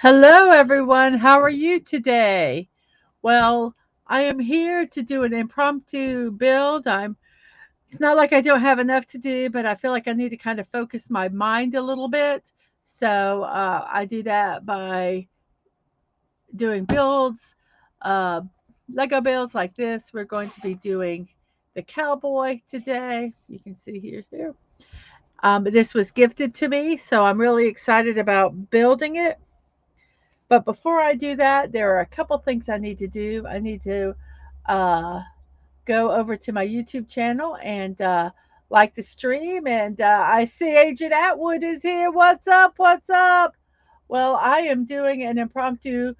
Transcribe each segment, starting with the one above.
Hello, everyone. How are you today? Well, I am here to do an impromptu build. It's not like I don't have enough to do, but I feel like I need to kind of focus my mind a little bit. So I do that by doing builds, uh, Lego builds like this. We're going to be doing the Cowboy today. You can see here. This was gifted to me, so I'm really excited about building it. But before I do that, there are a couple things I need to do. I need to uh, go over to my YouTube channel and like the stream. And I see Agent Atwood is here. What's up? What's up? Well, I am doing an impromptu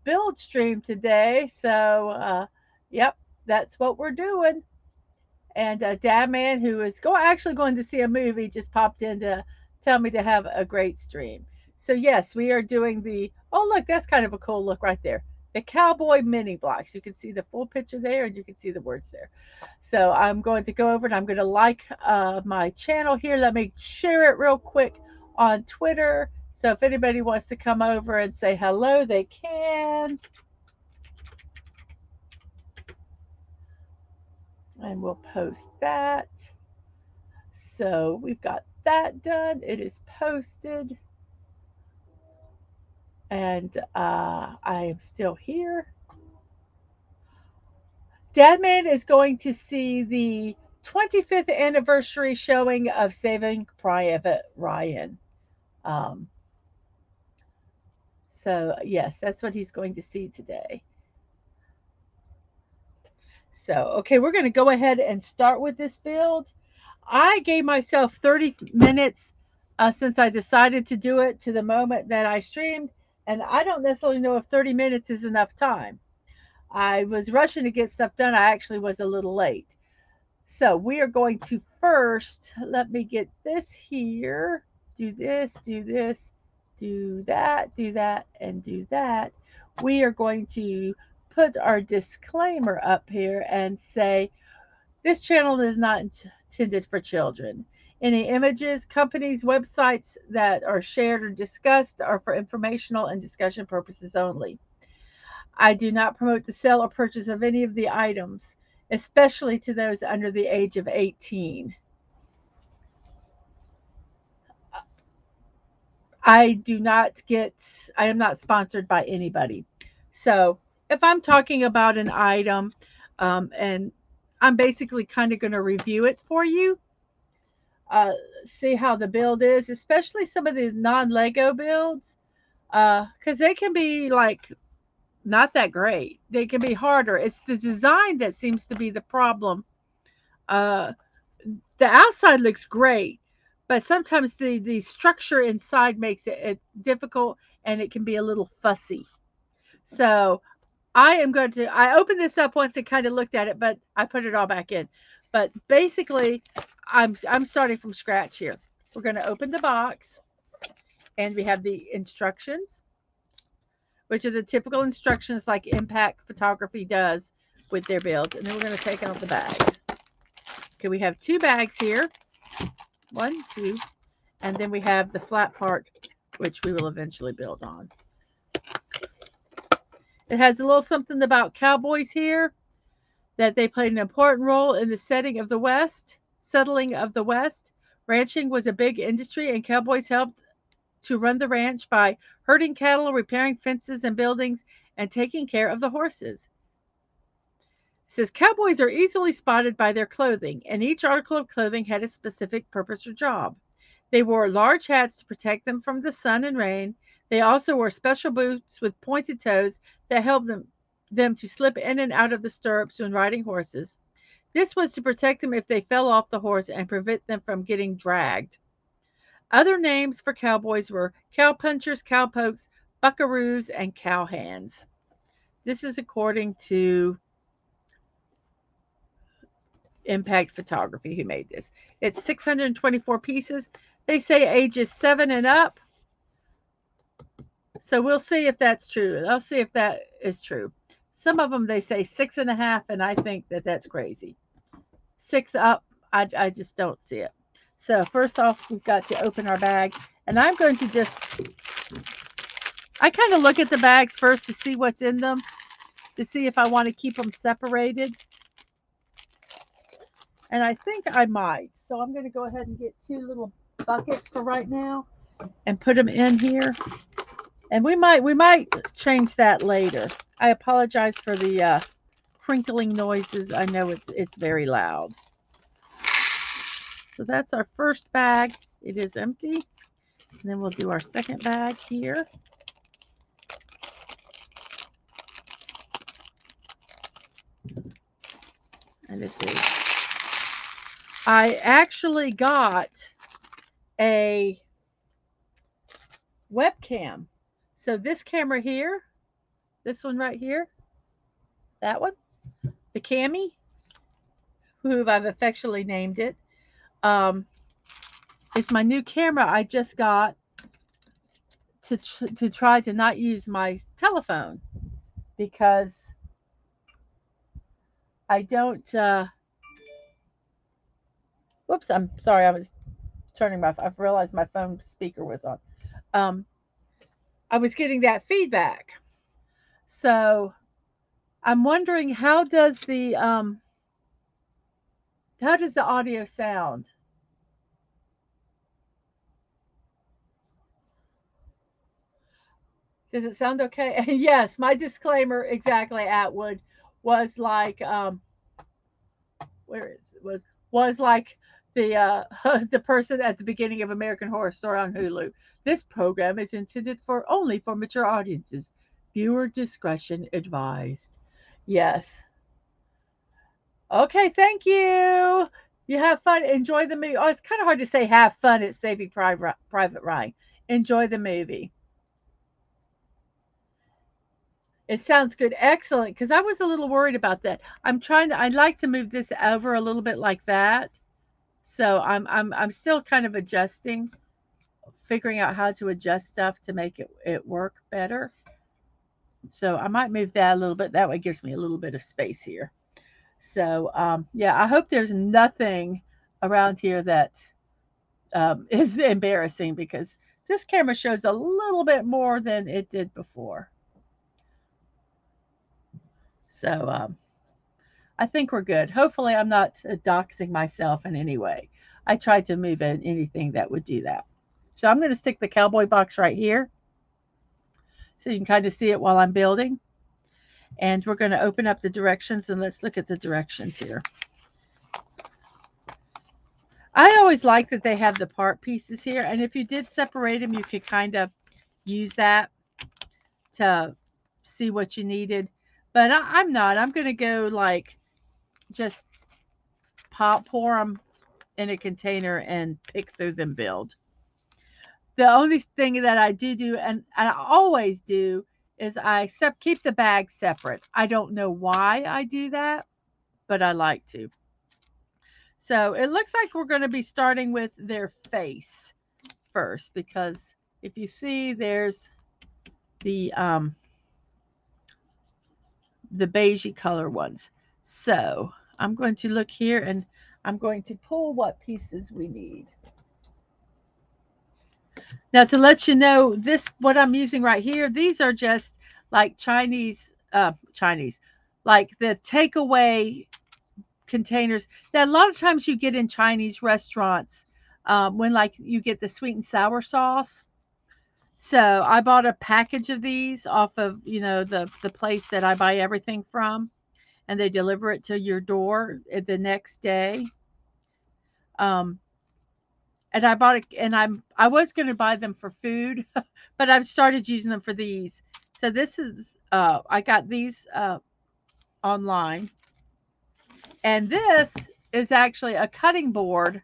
build stream today. So, yep, that's what we're doing. And Dad Man, who is actually going to see a movie, just popped in to tell me to have a great stream. So yes, we are doing the. Oh look, that's kind of a cool look right there. The Cowboy mini blocks. You can see the full picture there, and you can see the words there. So I'm going to go over and I'm going to like my channel here. Let me share it real quick on Twitter. So if anybody wants to come over and say hello, they can. And we'll post that. So we've got that done. It is posted. And I am still here. Dadman is going to see the 25th anniversary showing of Saving Private Ryan. Um, so, yes, that's what he's going to see today. So, okay, we're going to go ahead and start with this build. I gave myself 30 minutes since I decided to do it to the moment that I streamed, and I don't necessarily know if 30 minutes is enough time. I was rushing to get stuff done. I actually was a little late. So we are going to first, let me get this here, do this, do that, and do that. We are going to put our disclaimer up here and say, this channel is not intended for children. Any images, companies, websites that are shared or discussed are for informational and discussion purposes only. I do not promote the sale or purchase of any of the items, especially to those under the age of 18. I do not get, I am not sponsored by anybody. So if I'm talking about an item and I'm basically kind of going to review it for you, uh, see how the build is, especially some of these non Lego builds, because they can be like not that great. They can be harder. It's the design that seems to be the problem. Uh, the outside looks great, but sometimes the structure inside makes it difficult and it can be a little fussy. So I opened this up once and kind of looked at it, but I put it all back in. But basically, I'm starting from scratch here. We're going to open the box, and we have the instructions, which are the typical instructions like Impact Photography does with their builds. And then we're going to take out the bags. Okay, we have two bags here. One, two, and then we have the flat part, which we will eventually build on. It has a little something about cowboys here, that they played an important role in the settling of the West. Ranching was a big industry, and cowboys helped to run the ranch by herding cattle, repairing fences and buildings, and taking care of the horses. It says cowboys are easily spotted by their clothing, and each article of clothing had a specific purpose or job. They wore large hats to protect them from the sun and rain. They also wore special boots with pointed toes that helped them to slip in and out of the stirrups when riding horses. This was to protect them if they fell off the horse and prevent them from getting dragged. Other names for cowboys were cowpunchers, cowpokes, buckaroos, and cowhands. This is according to Impact Photography, who made this. It's 624 pieces. They say ages 7 and up. So we'll see if that's true. I'll see if that is true. Some of them they say 6.5, and I think that that's crazy. 6 up, I just don't see it. So first off, we've got to open our bag, and I'm going to just I kind of look at the bags first to see what's in them, to see if I want to keep them separated. And I think I might. So I'm going to go ahead and get 2 little buckets for right now and put them in here. And we might change that later. I apologize for the crinkling noises. I know it's very loud. So that's our first bag. It is empty. And then we'll do our second bag here. And it is. I actually got a webcam. So this camera here, this one right here, that one, the Cami, who I've affectionately named it, it's my new camera I just got to try to not use my telephone because I don't. Whoops! I'm sorry. I was turning my. I realized my phone speaker was on. I was getting that feedback, so I'm wondering how does the audio sound? Does it sound okay? Yes, my disclaimer exactly, Atwood, was like where is it was like the the person at the beginning of American Horror Story on Hulu. This program is intended for only for mature audiences. Viewer discretion advised. Yes. Okay, thank you. You have fun. Enjoy the movie. Oh, it's kind of hard to say have fun at Saving Private Ryan. Enjoy the movie. It sounds good. Excellent. Because I was a little worried about that. I'd like to move this over a little bit like that. So I'm still kind of adjusting, figuring out how to adjust stuff to make it work better. So I might move that a little bit. That way it gives me a little bit of space here. So yeah, I hope there's nothing around here that is embarrassing because this camera shows a little bit more than it did before. So I think we're good. Hopefully, I'm not doxing myself in any way. I tried to move in anything that would do that. So I'm going to stick the Cowboy box right here so you can kind of see it while I'm building. And we're going to open up the directions and let's look at the directions here. I always like that they have the part pieces here. And if you did separate them, you could kind of use that to see what you needed. But I'm not. I'm going to go like just pour them in a container and pick through them build. The only thing that I do, and I always do, is I keep the bags separate. I don't know why I do that, but I like to. So it looks like we're going to be starting with their face first because if you see, there's the beigey color ones. So I'm going to look here and I'm going to pull what pieces we need. Now to let you know, what I'm using right here, these are just like Chinese, like the takeaway containers that a lot of times you get in Chinese restaurants when like you get the sweet and sour sauce. So I bought a package of these off of, the place that I buy everything from, and they deliver it to your door the next day. And I bought it, and I was going to buy them for food, but I've started using them for these. So this is I got these online, and this is actually a cutting board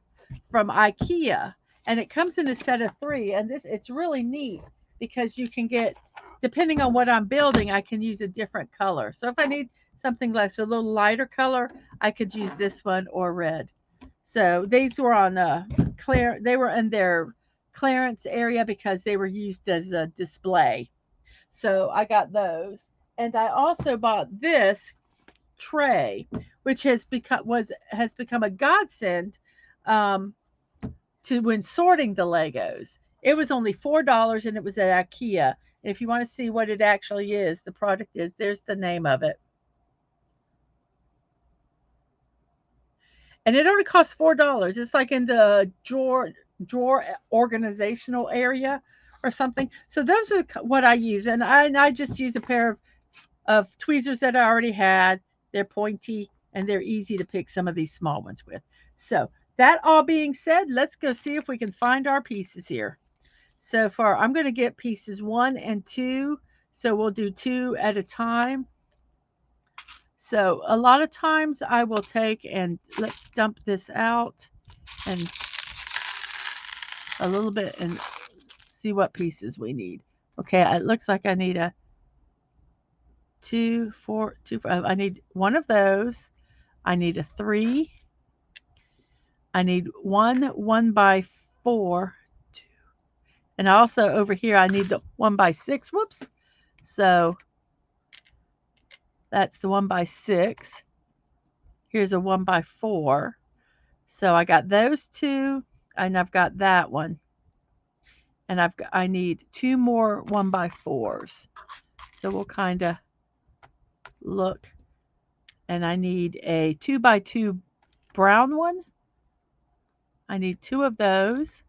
from IKEA, and it comes in a set of 3. And it's really neat because you can get, depending on what I'm building, I can use a different color. So if I need something that's a little lighter color, I could use this one or red. So these were on they were in their clearance area because they were used as a display. So I got those. And I also bought this tray, which has become a godsend to when sorting the Legos. It was only $4 and it was at IKEA. And if you want to see what it actually is, the product is, there's the name of it. And it only costs $4. It's like in the drawer organizational area or something. So those are what I use, and I just use a pair of tweezers that I already had. They're pointy and they're easy to pick some of these small ones with. So that all being said, let's go see if we can find our pieces here. So far, I'm going to get pieces 1 and 2. So we'll do 2 at a time. So a lot of times I will take and let's dump this out and a little bit and see what pieces we need. Okay, it looks like I need a 2, 4, 2, 5. I need one of those. I need a 3. I need one 1x4. And also over here I need the 1x6. Whoops. So that's the 1x6. Here's a 1x4. So I got those 2, and I've got that one. And I need 2 more 1x4s. So we'll kind of look. And I need a 2x2 brown one. I need 2 of those.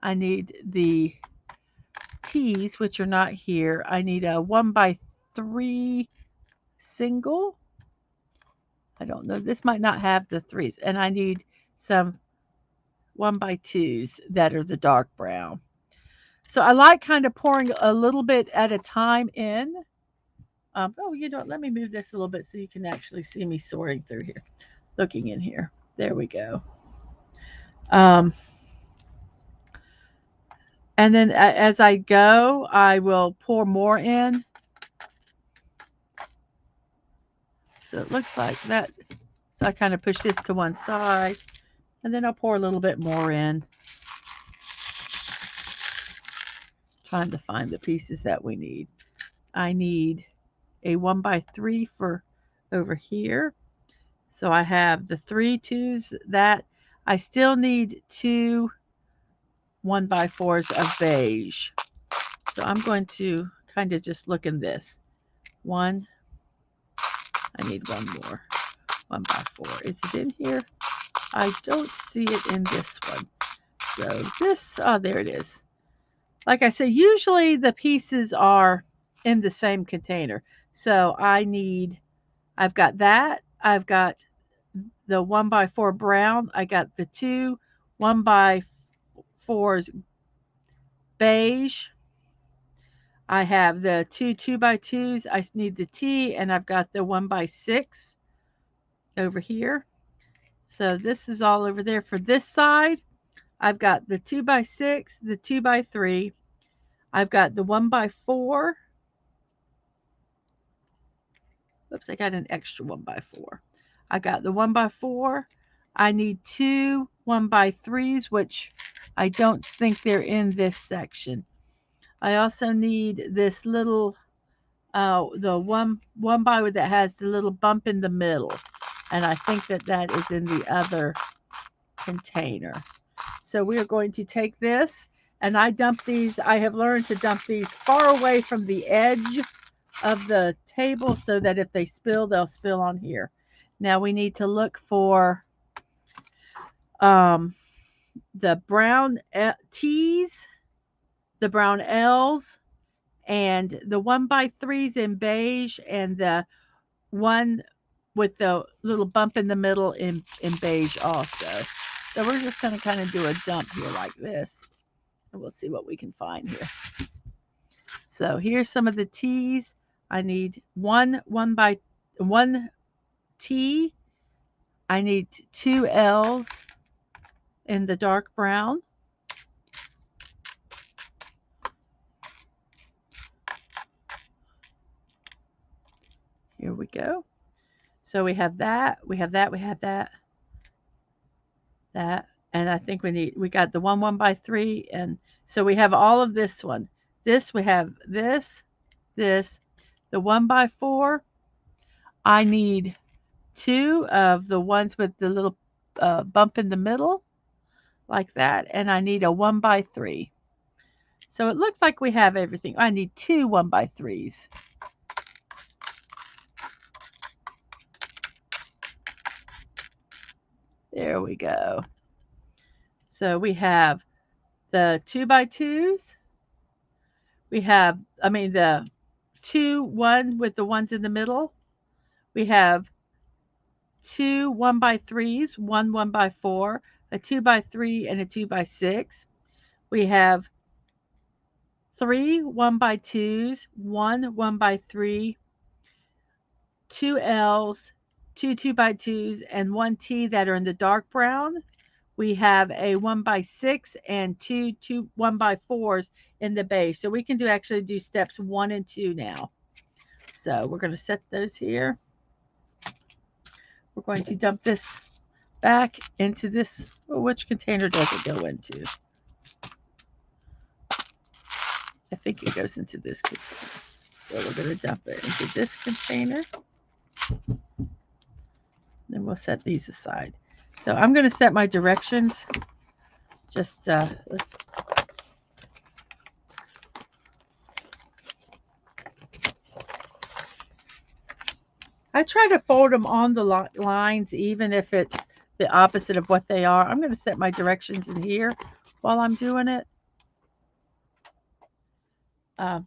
I need the T's, which are not here. I need a 1x3 single. I don't know. This might not have the 3s. And I need some 1x2s that are the dark brown. So I like kind of pouring a little bit at a time in. Oh, you know what? Let me move this a little bit so you can actually see me sorting through here, looking in here. There we go. And then as I go, I will pour more in. So it looks like that. So I kind of push this to one side, and then I'll pour a little bit more in. Trying to find the pieces that we need. I need a 1x3 for over here. So I have the 3 2s that I still need 2 1x4s of beige. So I'm going to kind of just look in this. One. I need one more. 1x4. Is it in here? I don't see it in this one. So this, oh, there it is. Like I said, usually the pieces are in the same container. So I've got that. I've got the 1x4 brown. I got the 2 1x4s beige. I have the 2 2x2s. I need the T, and I've got the 1x6 over here. So this is all over there. For this side, I've got the 2x6, the 2x3. I've got the 1x4. Oops, I got an extra 1x4. I got the 1x4. I need 2 1x3s, which I don't think they're in this section. I also need this little, the one by that has the little bump in the middle. And I think that is in the other container. So we are going to take this, and I dump these. I have learned to dump these far away from the edge of the table so that if they spill, they'll spill on here. Now we need to look for the brown T's, the brown L's, and the 1x3s in beige, and the one with the little bump in the middle in beige also. So we're just going to kind of do a dump here like this, and we'll see what we can find here. So here's some of the T's. I need one T. I need 2 L's in the dark brown. Here we go. So we have that, we have that, we have that, and I think we got the 1x3, and so we have all of this one. This, we have this, the 1x4. I need 2 of the ones with the little bump in the middle, like that, and I need a 1x3. So it looks like we have everything. I need 2 1x3s. There we go. So we have the 2x2s. We have, the 1 with the ones in the middle. We have 2 1x3s, 1 1x4, a 2x3, and a 2x6. We have 3 1x2s, 1 1x3, 2 L's, 2 2x2s, and 1 T that are in the dark brown. We have a 1x6 and 2 1x4s in the base. So we can actually do steps 1 and 2 now. So we're going to set those here. We're going to dump this back into this. Well, which container does it go into? I think it goes into this container. So we're going to dump it into this container. Then we'll set these aside. So I'm going to set my directions. Just let's. I try to fold them on the lines, even if it's the opposite of what they are. I'm going to set my directions in here while I'm doing it.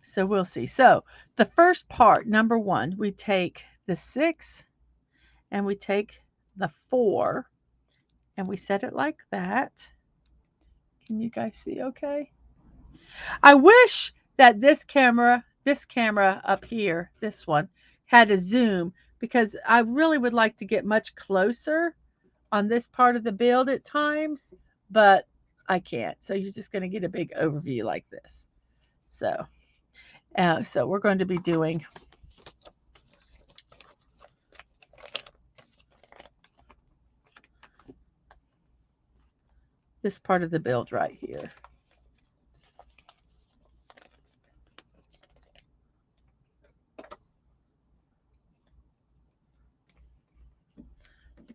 So we'll see. So the first part, number 1, we take the 6 and we take the 4 and we set it like that. Can you guys see okay? I wish that this camera up here, this one, had a zoom, because I really would like to get much closer on this part of the build at times, but I can't. So you're just going to get a big overview like this. So we're going to be doing this part of the build right here.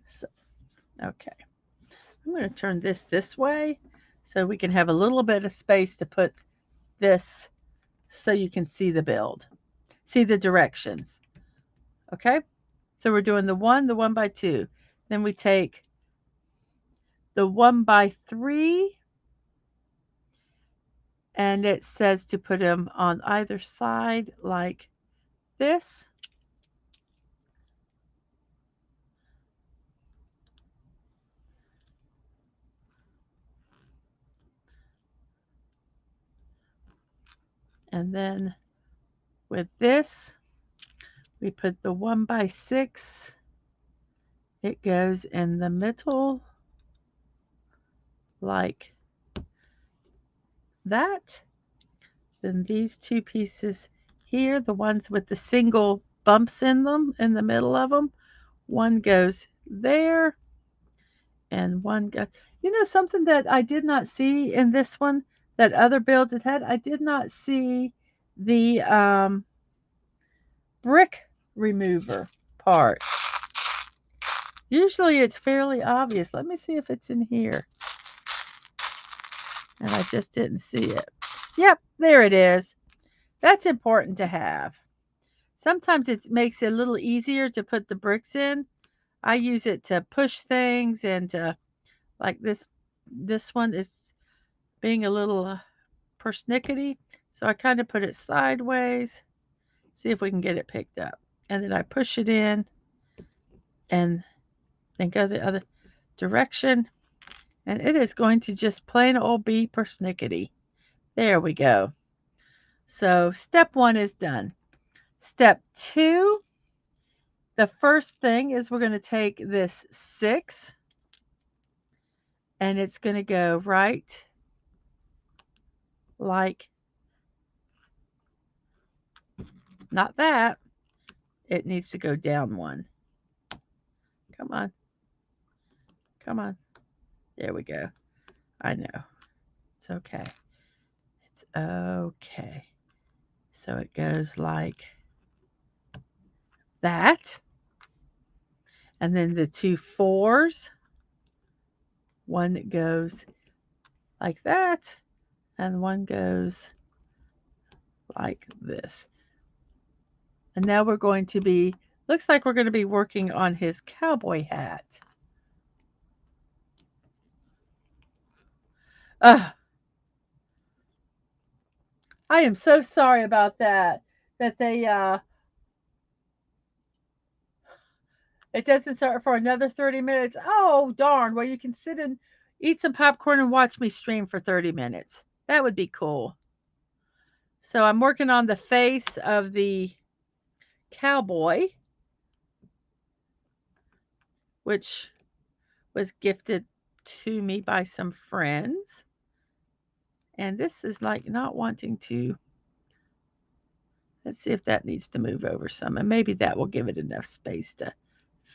So, okay. I'm going to turn this way so we can have a little bit of space to put this so you can see the build, see the directions. Okay? So we're doing the 1x2. Then we take the 1x3, and it says to put them on either side like this. And then with this, we put the 1x6. It goes in the middle like that. Then these 2 pieces here, the ones with the single bumps in them, in the middle of them, one goes there and one goes. You know, something that I did not see in this one that other builds had, I did not see the brick remover part. Usually it's fairly obvious. Let me see if it's in here. And I just didn't see it. Yep, there it is. That's important to have. Sometimes it makes it a little easier to put the bricks in. I use it to push things, and like this one is being a little persnickety. So I kind of put it sideways. See if we can get it picked up. And then I push it in and then go the other direction. And it is going to just plain old be persnickety. There we go. So step 1 is done. Step 2, the first thing is we're going to take this 6 and it's going to go right like, not that. It needs to go down 1. Come on. Come on. There we go. I know. It's okay. It's okay. So it goes like that. And then the 2 4s. One that goes like that. And one goes like this. And now we're going to be, looks like we're going to be working on his cowboy hat. Ugh, I am so sorry about that. That they it doesn't start for another 30 minutes. Oh darn. Well, you can sit and eat some popcorn and watch me stream for 30 minutes. That would be cool. So I'm working on the face of the cowboy, which was gifted to me by some friends. And this is like not wanting to. Let's see if that needs to move over some. And maybe that will give it enough space to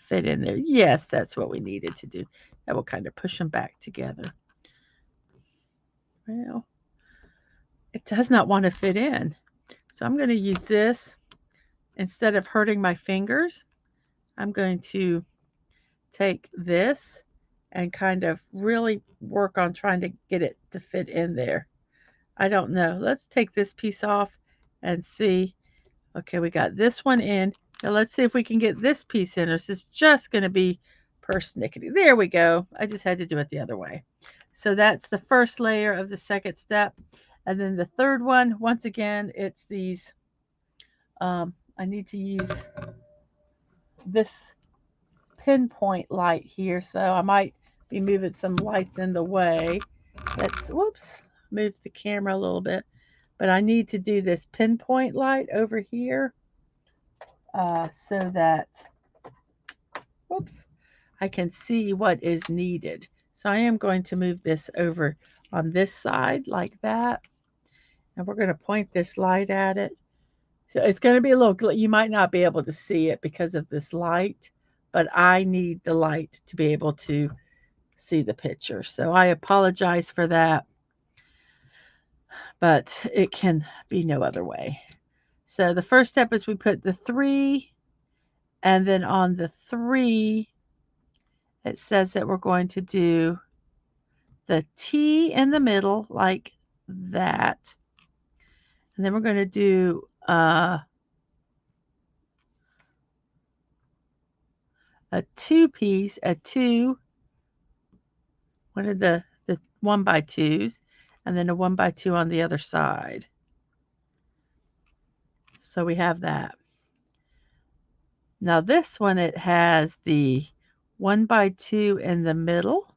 fit in there. Yes, that's what we needed to do. That will kind of push them back together. Well, it does not want to fit in. So I'm going to use this. Instead of hurting my fingers, I'm going to take this and kind of really work on trying to get it to fit in there. I don't know. Let's take this piece off and see. Okay, we got this one in. Now let's see if we can get this piece in, or is this just going to be persnickety? There we go. I just had to do it the other way. So that's the first layer of the second step. And then the third one, once again, it's these, I need to use this pinpoint light here. So I might be moving some lights in the way. Let's, whoops, move the camera a little bit. But I need to do this pinpoint light over here so that, whoops, I can see what is needed. So I am going to move this over on this side like that. And we're going to point this light at it. So it's going to be a little, you might not be able to see it because of this light, but I need the light to be able to see the picture. So I apologize for that, but it can be no other way. So the first step is we put the 3, and then on the 3, it says that we're going to do the T in the middle like that. And then we're going to do a 2-piece, a 2, one of the 1x2s, and then a 1x2 on the other side. So we have that. Now this one, it has the 1x2 in the middle,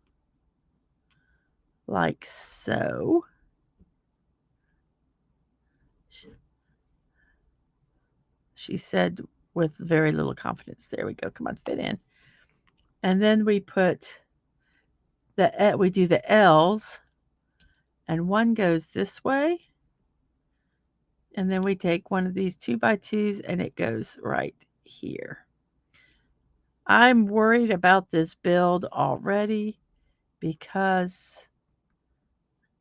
like so. She said with very little confidence. There we go. Come on, fit in. And then we put we do the L's, and one goes this way. And then we take one of these 2x2s and it goes right here. I'm worried about this build already because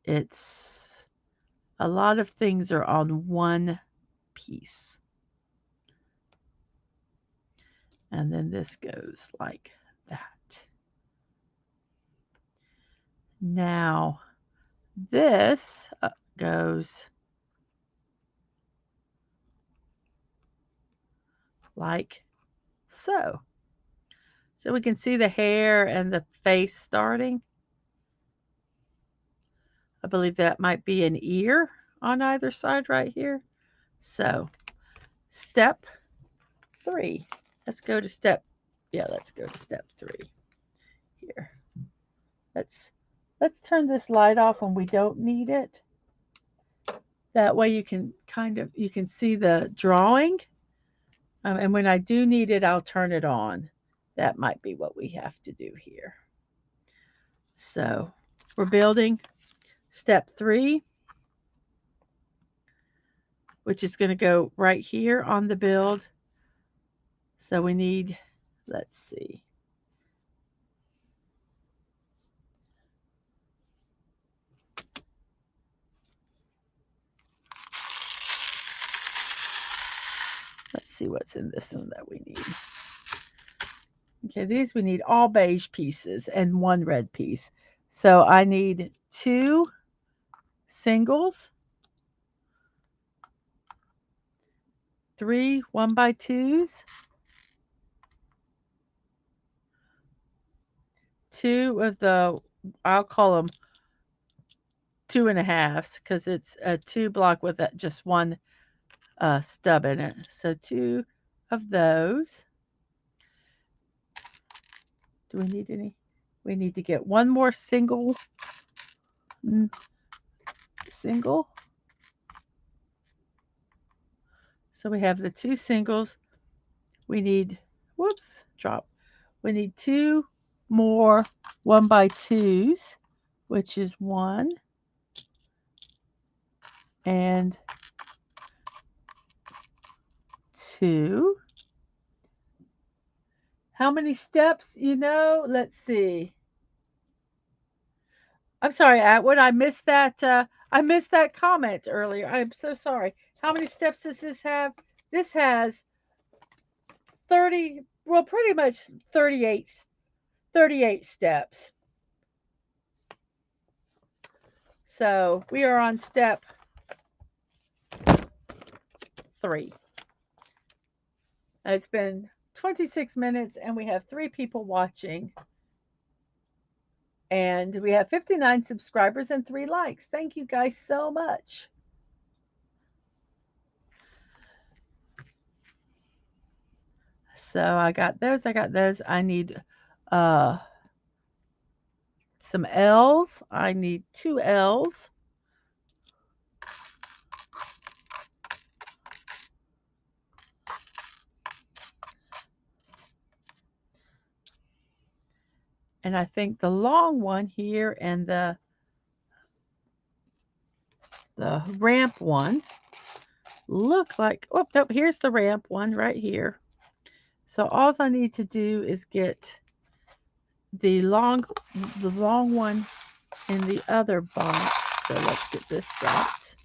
it's a lot of things are on one piece. And then this goes like that. Now this goes like so. So we can see the hair and the face starting. I believe that might be an ear on either side right here. So step 3. Let's go to step 3 here. Let's turn this light off when we don't need it. That way you can you can see the drawing. And when I do need it, I'll turn it on. That might be what we have to do here. So we're building step 3, which is going to go right here on the build. So we need, let's see. Let's see what's in this one that we need. Okay, these we need all beige pieces and 1 red piece. So I need 2 singles 3 1x2s, 2 of the, I'll call them 2.5s because it's a 2 block with just one stub in it. So 2 of those. Do we need any? We need to get one more single. Single. So we have the 2 singles. We need, whoops, drop. We need 2 more 1x2s, which is 1 and 2. How many steps? Let's see. I'm sorry, Atwood. I missed that. I missed that comment earlier. I'm so sorry. How many steps does this have? This has 30. Well, pretty much 38. 38 steps. So we are on step 3. It's been 26 minutes and we have 3 people watching. And we have 59 subscribers and 3 likes. Thank you guys so much. So I got those. I need some L's. I need 2 L's. And I think the long one here and the ramp one look like, oh, nope, here's the ramp one right here. So all I need to do is get the long one in the other box. So let's get this dropped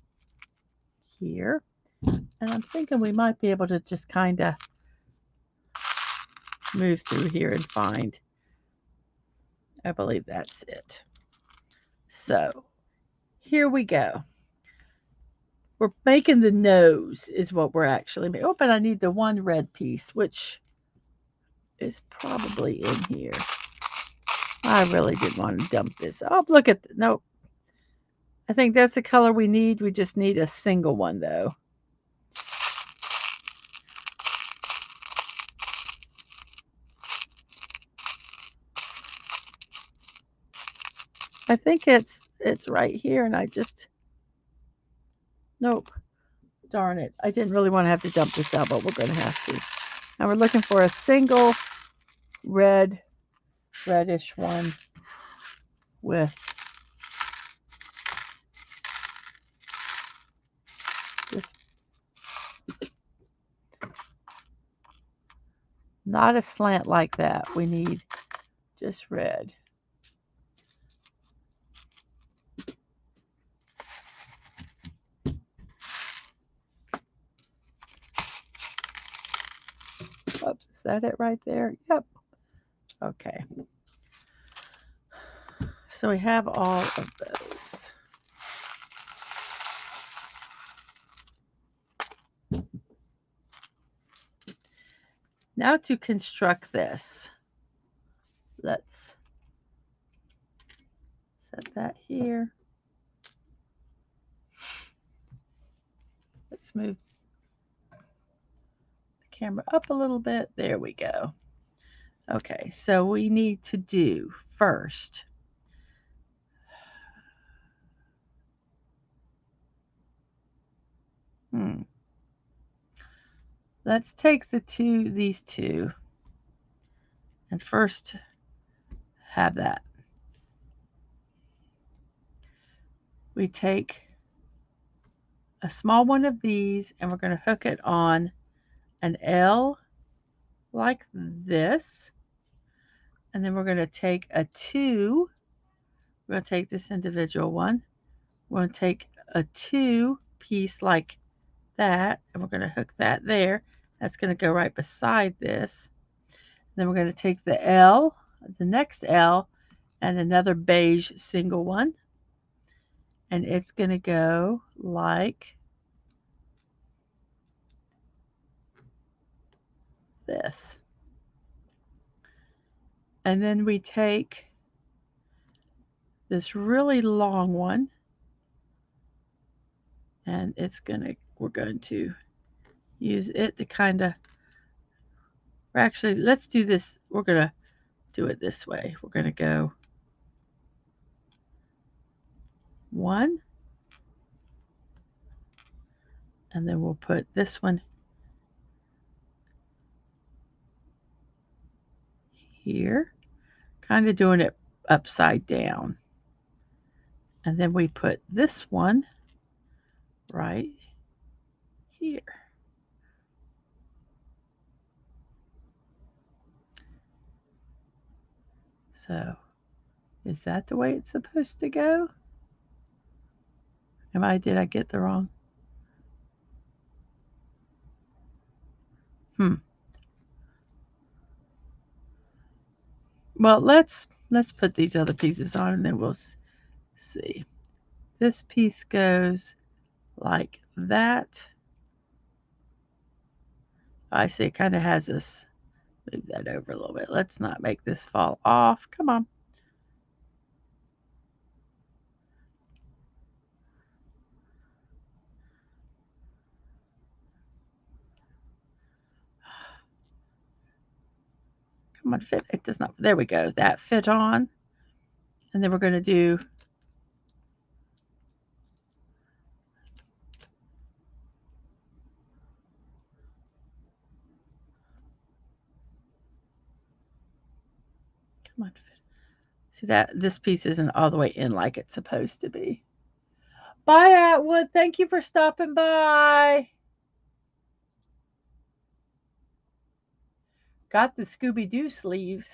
here. And I'm thinking we might be able to just kind of move through here and find. I believe that's it. So here we go. We're making the nose is what we're actually making. Oh, but I need the one red piece, which is probably in here. I really didn't want to dump this. Oh, look at, nope. I think that's the color we need. We just need a single one though. I think it's right here and I just, nope. Darn it. I didn't really want to have to dump this out, but we're going to have to. And we're looking for a single reddish one with just not a slant like that. We need just red. Oops, is that it right there? Yep. Okay. So we have all of those. Now to construct this, let's set that here. Let's move the camera up a little bit. There we go. Okay, so we need to do first let's take these two and first have that. We take a small one of these and we're going to hook it on an L like this. And then we're going to take a 2. We're going to take this individual one. We're going to take a 2 piece like that. And we're going to hook that there. That's going to go right beside this. Then we're going to take the L, the next L, and another beige single one. And it's going to go like this. And then we take this really long one, and we're going to use it to kind of, actually, let's do this. We're going to do it this way. We're going to go 1, and then we'll put this one here, kind of doing it upside down. And then we put this one right here. So, is that the way it's supposed to go? Did I get the wrong? Well, let's put these other pieces on and then we'll see. This piece goes like that. I see it kind of has this. Move that over a little bit. Let's not make this fall off. Come on. Come on, fit. It does not. There we go. That fit on. And then we're going to do come on. See that this piece isn't all the way in like it's supposed to be. Bye, Atwood. Thank you for stopping by. Got the Scooby-Doo sleeves.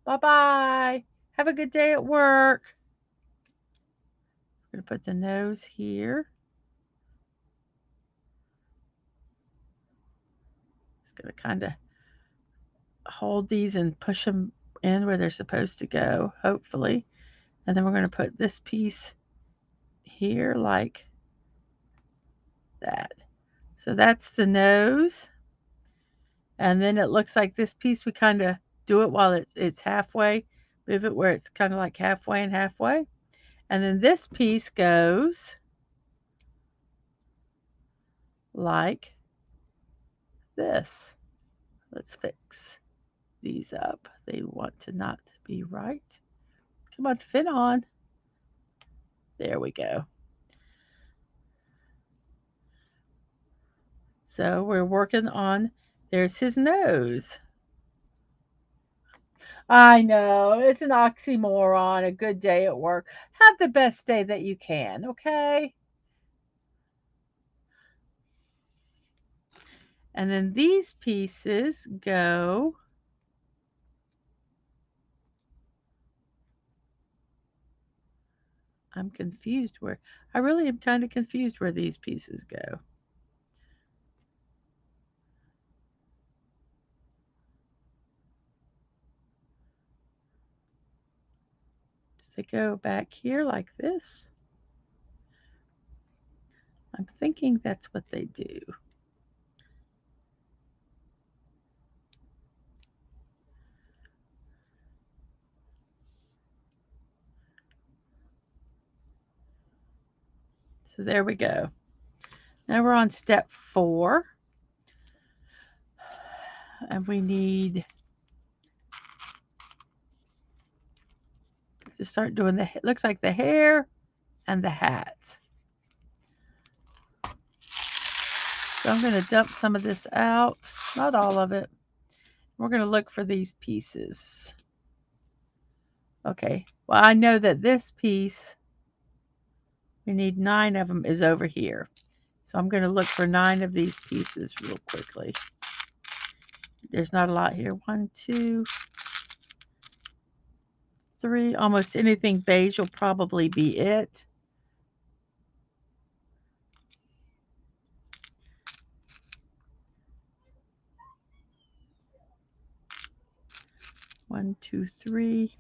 Bye-bye. Have a good day at work. We're going to put the nose here. Just going to kind of hold these and push them in where they're supposed to go, hopefully. And then we're going to put this piece here like that. So that's the nose. And then it looks like this piece, we kind of do it while it's halfway. Move it where it's kind of like halfway and halfway. And then this piece goes like this. Let's fix these up. They want to not be right. Come on, fit on. There we go. So we're working on, there's his nose. I know, it's an oxymoron, a good day at work. Have the best day that you can, okay? And then these pieces go I'm confused where, I really am kind of confused where these pieces go. Do they go back here like this? I'm thinking that's what they do. So there we go. Now we're on step 4. And we need to start doing the, it looks like the hair and the hat. So I'm going to dump some of this out, not all of it. We're going to look for these pieces. Okay, well, I know that this piece, we need 9 of them, is over here. So I'm going to look for 9 of these pieces real quickly. There's not a lot here. 1, 2, 3. Almost anything beige will probably be it. One, two, three.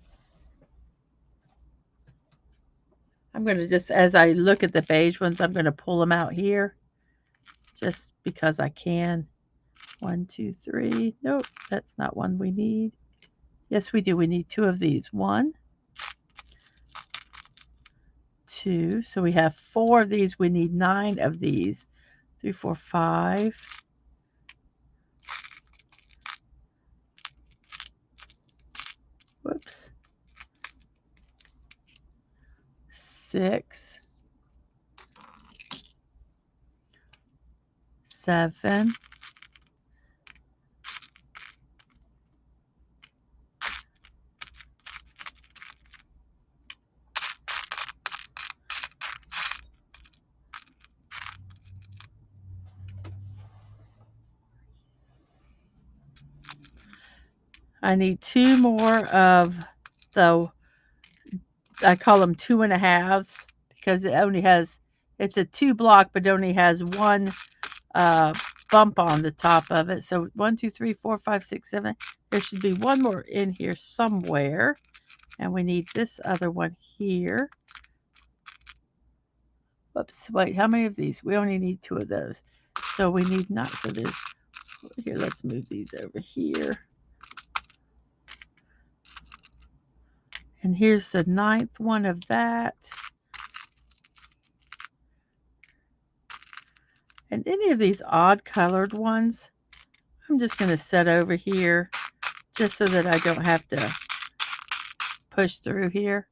I'm going to just, as I look at the beige ones, I'm going to pull them out here just because I can. 1, 2, 3. Nope, that's not one we need. Yes, we do. We need 2 of these. 1, 2. So we have 4 of these. We need 9 of these. 3, 4, 5. Whoops. 6, 7. I need 2 more of the, I call them 2.5s because it only has, it's a 2 block, but it only has 1 bump on the top of it. So 1, 2, 3, 4, 5, 6, 7. There should be 1 more in here somewhere. And we need this other one here. Whoops, wait, how many of these? We only need 2 of those. So we need not, so there's, here, let's move these over here. And here's the 9th one of that. And any of these odd colored ones, I'm just going to set over here just so that I don't have to push through here.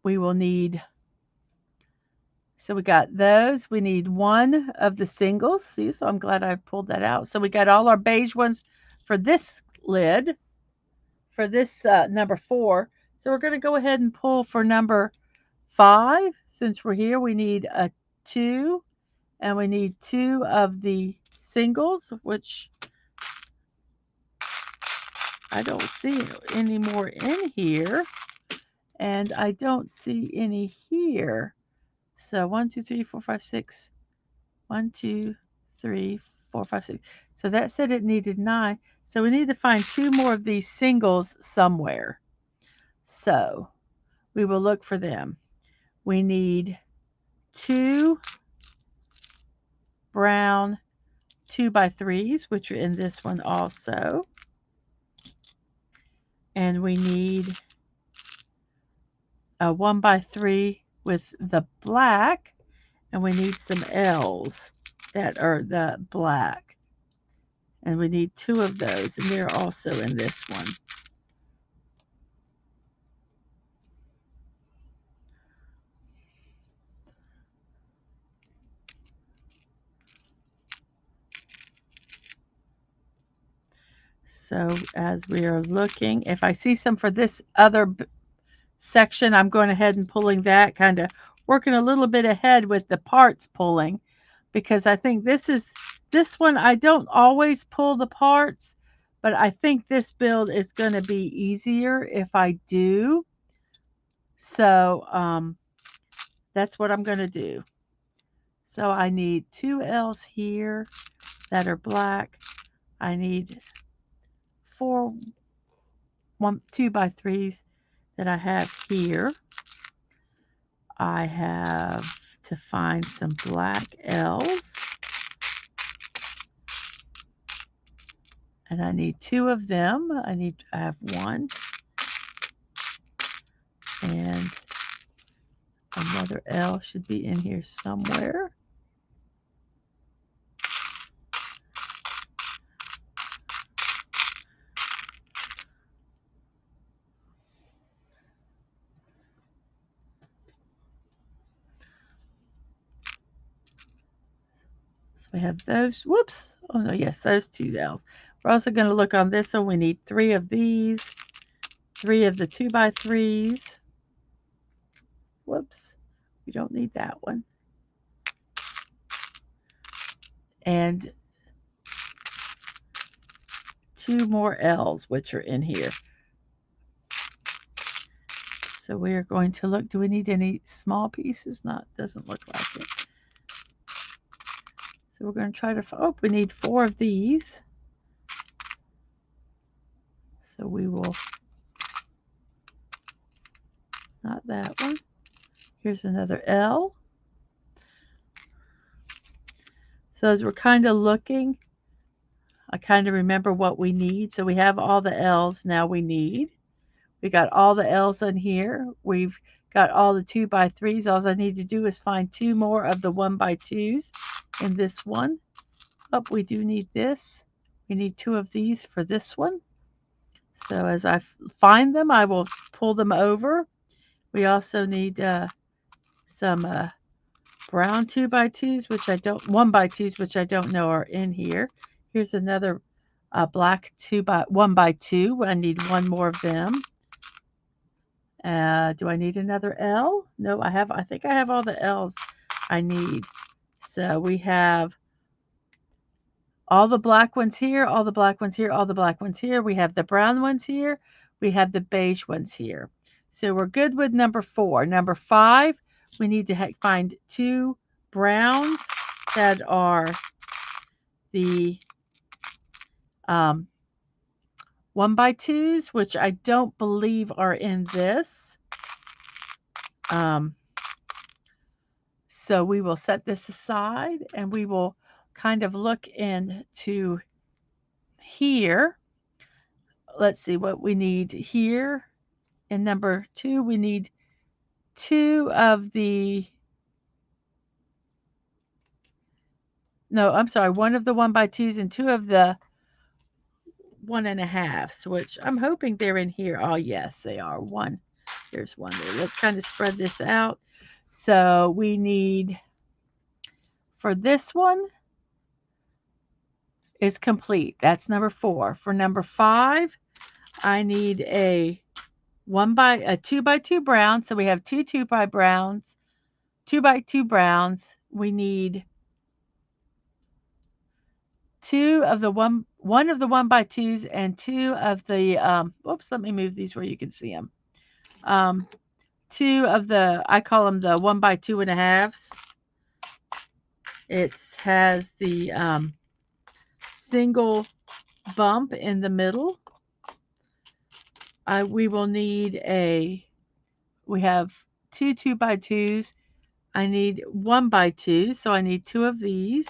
We will need, so we got those. We need 1 of the singles. See, so I'm glad I pulled that out. So we got all our beige ones for this lid, for this number 4. So we're going to go ahead and pull for number 5. Since we're here, we need a 2, and we need 2 of the singles, which I don't see any more in here, and I don't see any here. So 1, 2, 3, 4, 5, 6. 1, 2, 3, 4, 5, 6. So that said it needed 9. So we need to find 2 more of these singles somewhere. So we will look for them. We need 2 brown 2x3s, which are in this one also. And we need a 1x3 with the black, and we need some L's that are the black. And we need 2 of those, and they're also in this one. So as we are looking, if I see some for this other section, I'm going ahead and pulling that, kind of working a little bit ahead with the parts pulling, because I think this one, I don't always pull the parts, but I think this build is going to be easier if I do. So that's what I'm going to do. So I need 2 L's here that are black. I need 4 2x3s that I have here. I have to find some black L's. And I need 2 of them. I have 1. And another L should be in here somewhere. So we have those. Whoops. Oh no, yes, those 2 L's. We're also going to look on this one. We need 3 of these, 3 of the 2x3s. Whoops. We don't need that one. And 2 more L's, which are in here. So we are going to look. Do we need any small pieces? Not, doesn't look like it. So we're going to try to, oh, we need 4 of these. So we will, not that one. Here's another L. So as we're kind of looking, I kind of remember what we need. So we have all the L's now we need. We got all the L's in here. We've got all the 2x3s. All I need to do is find 2 more of the 1x2s in this one. Oh, we do need this. We need 2 of these for this one. So as I find them, I will pull them over. We also need some brown 2x2s, which I don't, 1x2s, which I don't know are in here. Here's another black 1x2. I need 1 more of them. Do I need another L? No, I think I have all the L's I need. So we have all the black ones here, all the black ones here, all the black ones here. We have the brown ones here. We have the beige ones here. So we're good with number 4. Number 5, we need to find 2 browns that are the 1x2s, which I don't believe are in this. So we will set this aside and we will kind of look into here. Let's see what we need here. In number 2, we need 2 of the, no, I'm sorry, 1 of the 1x2s and 2 of the 1.5s, which I'm hoping they're in here. Oh, yes, they are. There's 1 there. Let's kind of spread this out. So we need, for this one, is complete. That's number 4. For number 5, I need a 2x2 brown. So we have 2 2x2 browns. We need 2 of the one of the 1x2s and 2 of the oops, let me move these where you can see them. 2 of the, I call them the 1x2.5s. It has the single bump in the middle. We will need we have 2 2x2s. I need 1x2, so I need 2 of these.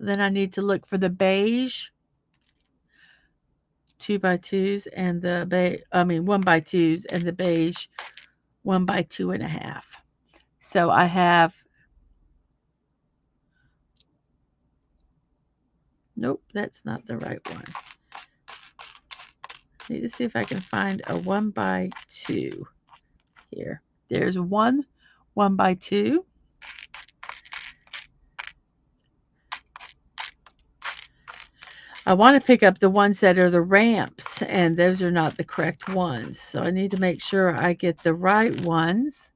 Then I need to look for the beige 2x2s and the 1x2s and the beige 1x2.5. So I have, nope, that's not the right one. I need to see if I can find a 1x2 here. There's 1 1x2. I want to pick up the ones that are the ramps, and those are not the correct ones. So I need to make sure I get the right ones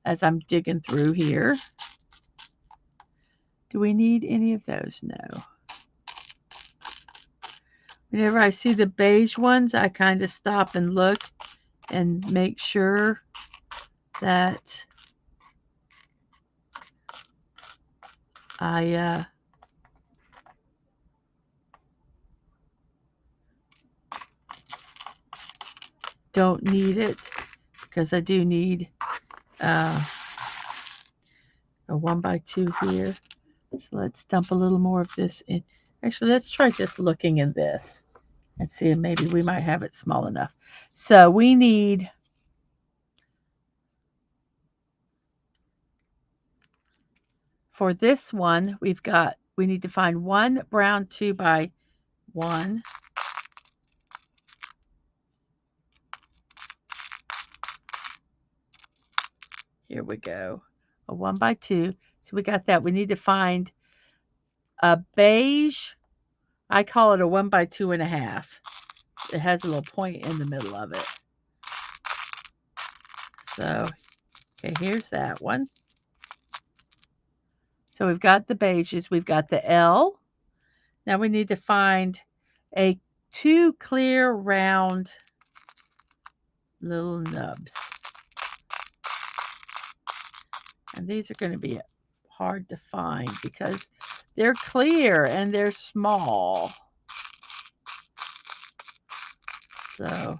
as I'm digging through here. Do we need any of those? No. Whenever I see the beige ones, I kind of stop and look and make sure that I don't need it, because I do need a 1x2 here. So let's dump a little more of this in. Actually, let's try just looking in this and see if maybe we might have it small enough. So we need, for this one, we need to find 1 brown 2x1. Here we go. A 1x2. So we got that. We need to find a beige. I call it a 1x2.5. It has a little point in the middle of it. So, okay, here's that one. So we've got the beiges. We've got the L. Now we need to find 2 clear round little nubs. And these are going to be hard to find because they're clear and they're small. So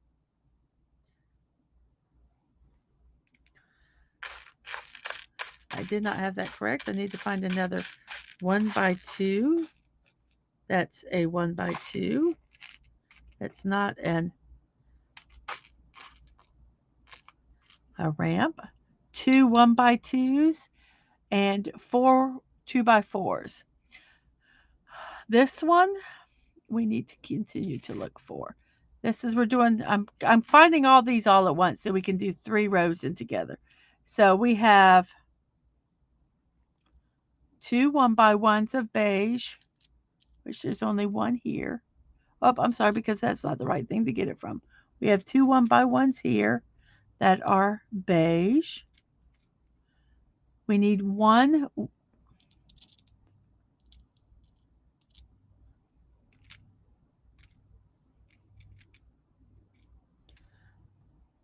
I did not have that correct. I need to find another 1x2. That's a 1x2. That's not a ramp. Two 1x2s and four 2x4s. This one we need to continue to look for. This is we're doing I'm finding all these all at once so we can do 3 rows in together. So we have 2 1x1s of beige, which there's only one here. Oh, I'm sorry because that's not the right thing to get it from. We have 2 1x1s here that are beige. We need one.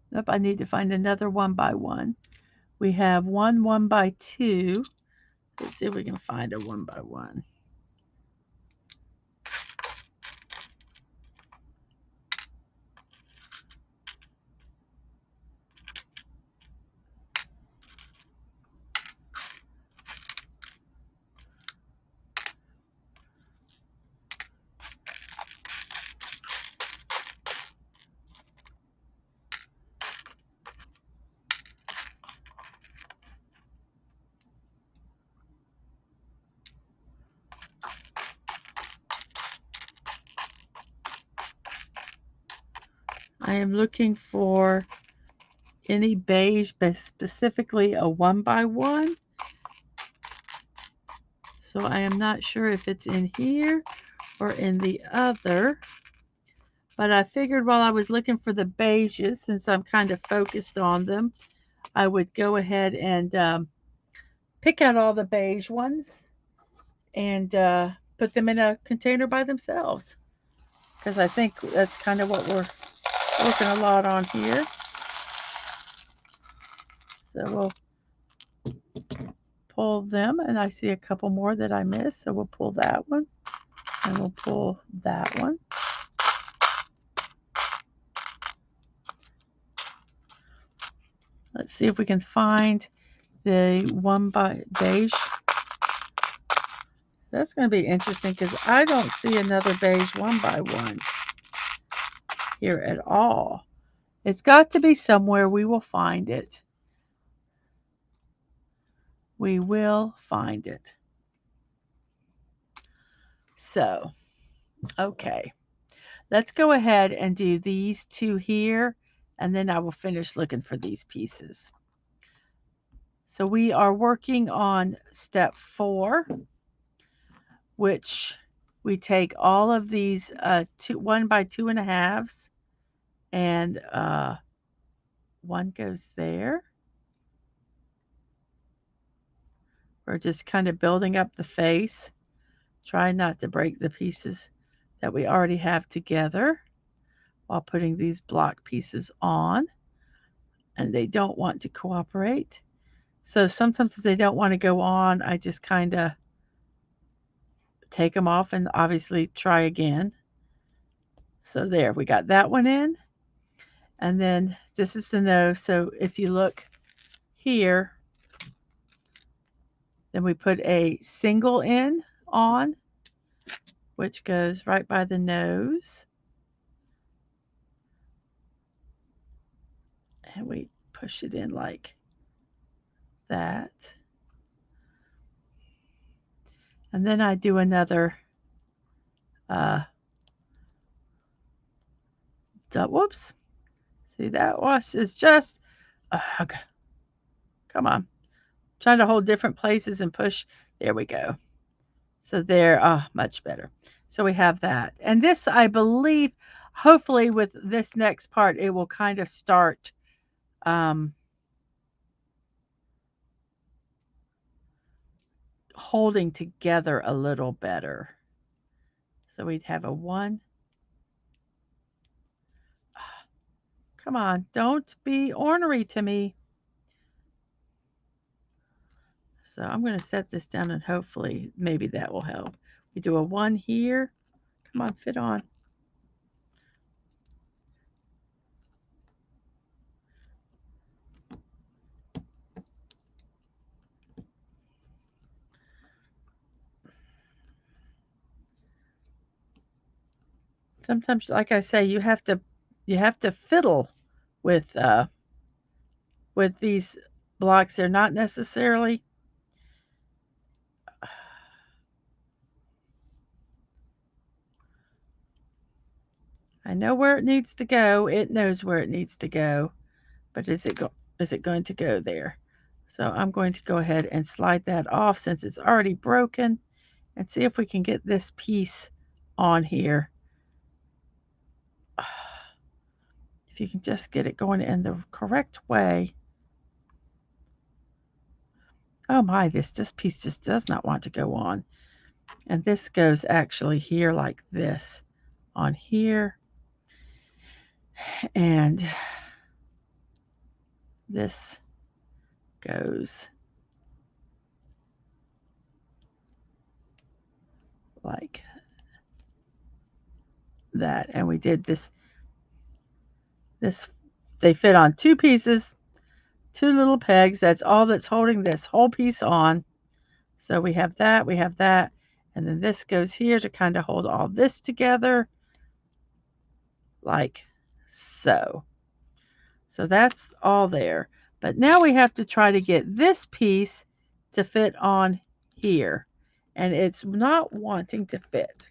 Nope, I need to find another 1x1. We have one 1x2. Let's see if we can find a 1x1. I am looking for any beige, but specifically a 1x1. So I am not sure if it's in here or in the other. But I figured while I was looking for the beiges, since I'm kind of focused on them, I would go ahead and pick out all the beige ones and put them in a container by themselves. Because I think that's kind of what we're working a lot on here. So we'll pull them, and I see a couple more that I missed, so we'll pull that one, and we'll pull that one. Let's see if we can find the 1x beige. That's going to be interesting because I don't see another beige 1x1 here at all. It's got to be somewhere. We will find it. We will find it. So, okay. Let's go ahead and do these two here, and then I will finish looking for these pieces. So we are working on step 4, which we take all of these 1x2.5s, and one goes there. We're just kind of building up the face, trying not to break the pieces that we already have together while putting these block pieces on, and they don't want to cooperate. So sometimes if they don't want to go on, I just kind of take them off and obviously try again. So there, we got that one in. And then this is the nose. So if you look here, then we put a single in on, which goes right by the nose. And we push it in like that. And then I do another whoops. See, that wash is just, come on. Trying to hold different places and push. There we go. So there, much better. So we have that. And this, I believe, hopefully with this next part, it will kind of start holding together a little better. So we'd have a 1. Come on, don't be ornery to me. So I'm going to set this down and hopefully maybe that will help. We do a 1 here. Come on, fit on. Sometimes, like I say, you have to fiddle with these blocks. They're not necessarily. I know where it needs to go. It knows where it needs to go, but is it going to go there? So I'm going to go ahead and slide that off since it's already broken, and see if we can get this piece on here. If you can just get it going in the correct way. Oh my, this piece just does not want to go on. And this goes actually here like this, on here, and this goes like that. And we did this, they fit on two pieces, two little pegs. That's all that's holding this whole piece on. So we have that, and then this goes here to kind of hold all this together, like so. So that's all there. But now we have to try to get this piece to fit on here. And it's not wanting to fit,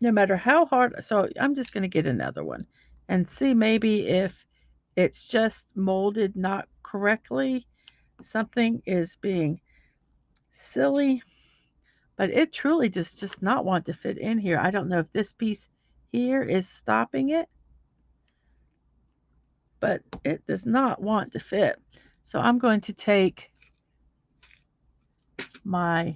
no matter how hard. So I'm just going to get another one and see maybe if it's just molded not correctly. Something is being silly, but it truly just does not want to fit in here. I don't know if this piece here is stopping it, but it does not want to fit. So I'm going to take my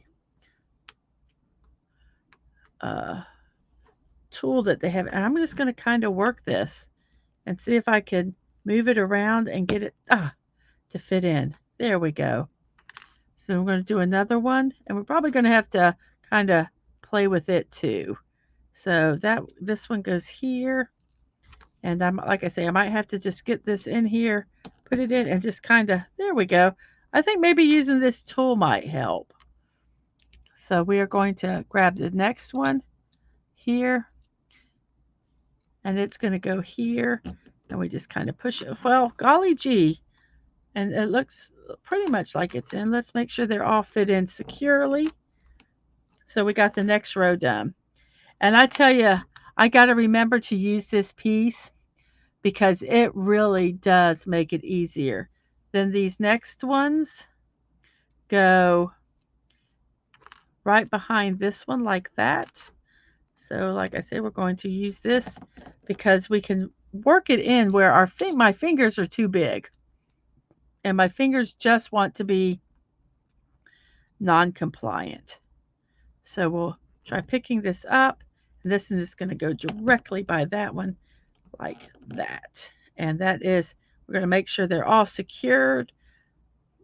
tool that they have, and I'm just going to kind of work this and see if I can move it around and get it to fit in. There we go. So I'm going to do another one, and we're probably going to have to kind of play with it too. So this one goes here, and like I say, I might have to just get this in here, put it in, and just kind of, there we go. I think maybe using this tool might help. So we are going to grab the next one here, and it's going to go here, and we just kind of push it. Well, golly gee, and it looks pretty much like it's in. Let's make sure they're all fit in securely. So we got the next row done. And I tell you, I got to remember to use this piece because it really does make it easier. Then these next ones go right behind this one like that. So like I say, we're going to use this because we can work it in where my fingers are too big. And my fingers just want to be non-compliant. So we'll try picking this up. And this one is going to go directly by that one like that. And that is, we're going to make sure they're all secured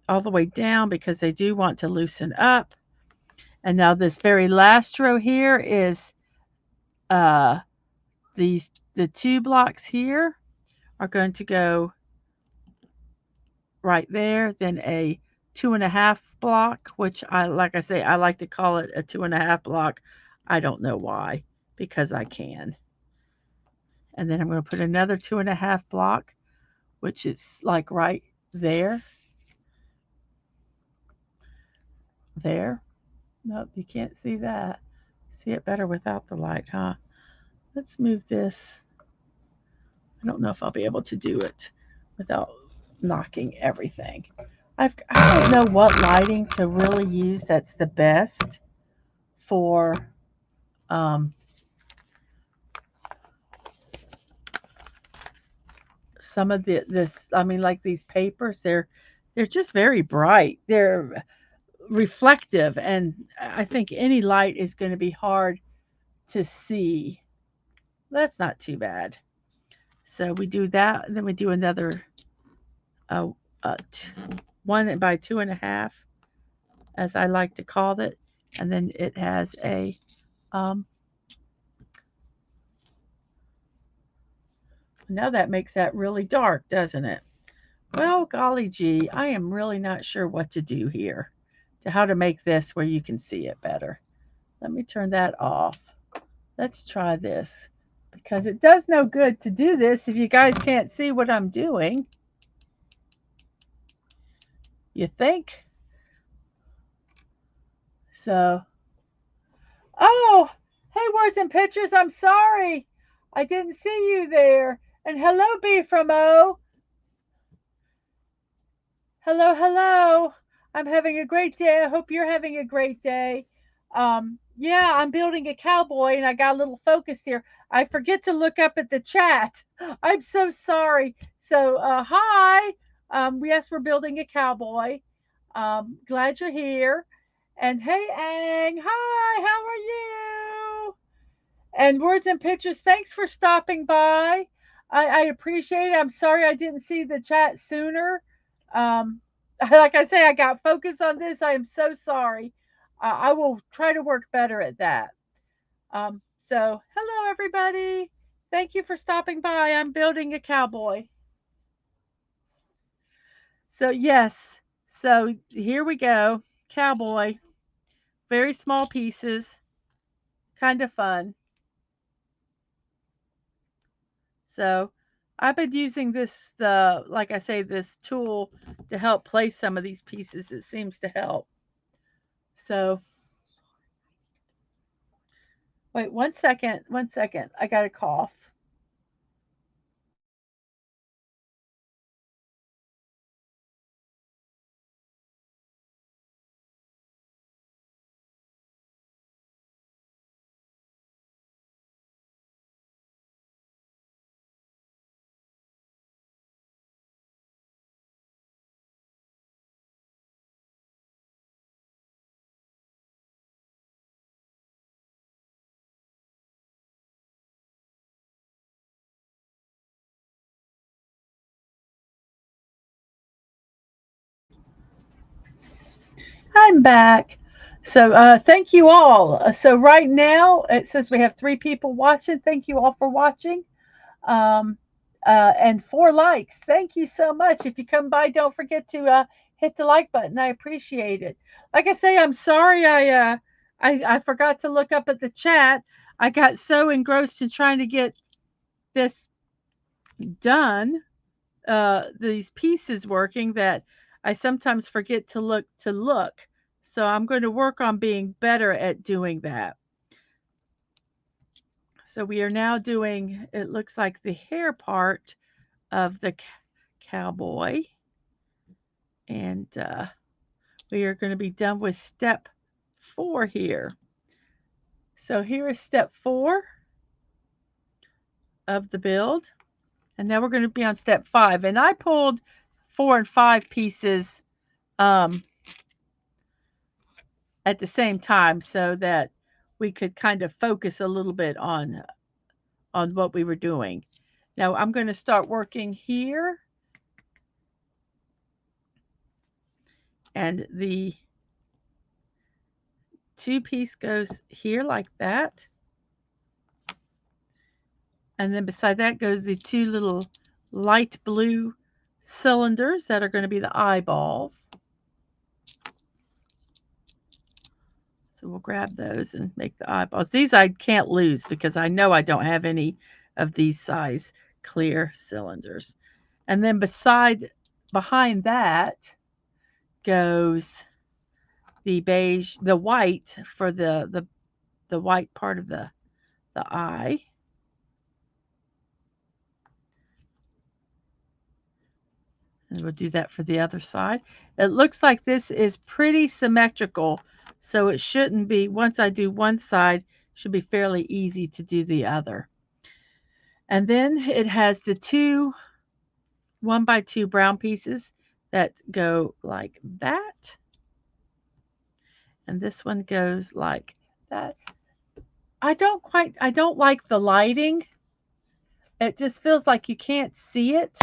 all the way down because they do want to loosen up. And now this very last row here is the 2 blocks here are going to go right there. Then a 2.5 block, which like I say, I like to call it a 2.5 block. I don't know why, because I can. And then I'm going to put another 2.5 block, which is like right there. There. Nope, you can't see that. See it better without the light, huh? Let's move this. I don't know if I'll be able to do it without knocking everything. I don't know what lighting to really use that's the best for some of this. I mean, like these papers, they're just very bright. They're reflective, and I think any light is going to be hard to see. That's not too bad. So we do that, and then we do another 1 by 2.5, as I like to call it, and then it has a now that makes that really dark, doesn't it? Well, golly gee, I am really not sure what to do here, to how to make this where you can see it better. Let me turn that off. Let's try this. because it does no good to do this if you guys can't see what I'm doing. You think? So, oh, hey, words and pictures, I'm sorry. I didn't see you there. And hello, B from O. Hello, hello. I'm having a great day. I hope you're having a great day. Yeah, I'm building a cowboy and I got a little focused here. I forget to look up at the chat. I'm so sorry. So, hi. Yes, we're building a cowboy. Glad you're here. And hey, Ang. Hi, how are you? And words and pictures, thanks for stopping by. I appreciate it. I'm sorry I didn't see the chat sooner. Um, like I say, I got focused on this. I am so sorry. I will try to work better at that. So, hello, everybody. Thank you for stopping by. I'm building a cowboy. So, yes. So, here we go. Cowboy. Very small pieces. Kind of fun. So I've been using like I say, this tool to help place some of these pieces. It seems to help. So wait 1 second, 1 second. I got a cough. I'm back. So thank you all. So right now it says we have 3 people watching. Thank you all for watching. Um, and 4 likes. Thank you so much. If you come by, don't forget to hit the like button. I appreciate it. Like I say, I'm sorry I forgot to look up at the chat. I got so engrossed in trying to get this done, these pieces working, that I sometimes forget to look. So I'm going to work on being better at doing that. So we are now doing, it looks like, the hair part of the cowboy. And we are going to be done with step 4 here. So here is step 4 of the build. And now we're going to be on step 5. And I pulled 4 and 5 pieces um, at the same time so that we could kind of focus a little bit on what we were doing. Now I'm going to start working here. And the 2-piece goes here like that. And then beside that goes the 2 little light blue cylinders that are going to be the eyeballs. So we'll grab those and make the eyeballs. These I can't lose because I know I don't have any of these size clear cylinders. And then behind that goes the beige, the white for the white part of the eye. And we'll do that for the other side. It looks like this is pretty symmetrical, so it shouldn't be, once I do one side, it should be fairly easy to do the other. And then it has the 2 1x2 brown pieces that go like that. And this one goes like that. I don't like the lighting. It just feels like you can't see it.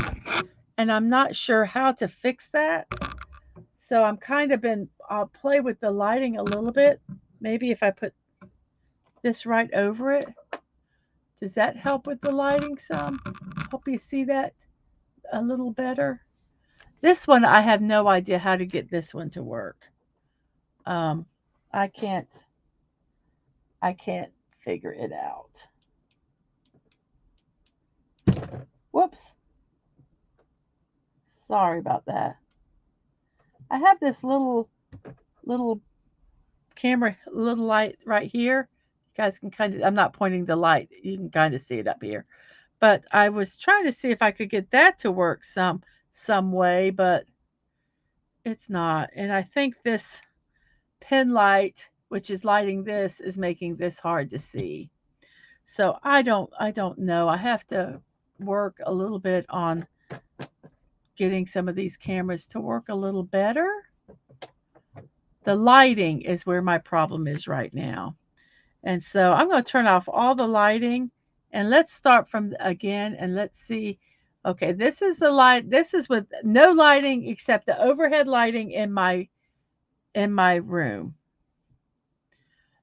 And I'm not sure how to fix that. So I'm kind of I'll play with the lighting a little bit. Maybe if I put this right over it. Does that help with the lighting some? Hope you see that a little better. This one, I have no idea how to get this one to work. Um, I can't figure it out. Whoops. Sorry about that. I have this little camera, little light right here. You guys can kind of, I'm not pointing the light. You can kind of see it up here. But I was trying to see if I could get that to work some way, but it's not. And I think this pen light, which is lighting this, is making this hard to see. So I don't know. I have to work a little bit on getting some of these cameras to work a little better. The lighting is where my problem is right now. And so I'm going to turn off all the lighting and let's start from again and let's see. Okay, this is the light. This is with no lighting except the overhead lighting in my room.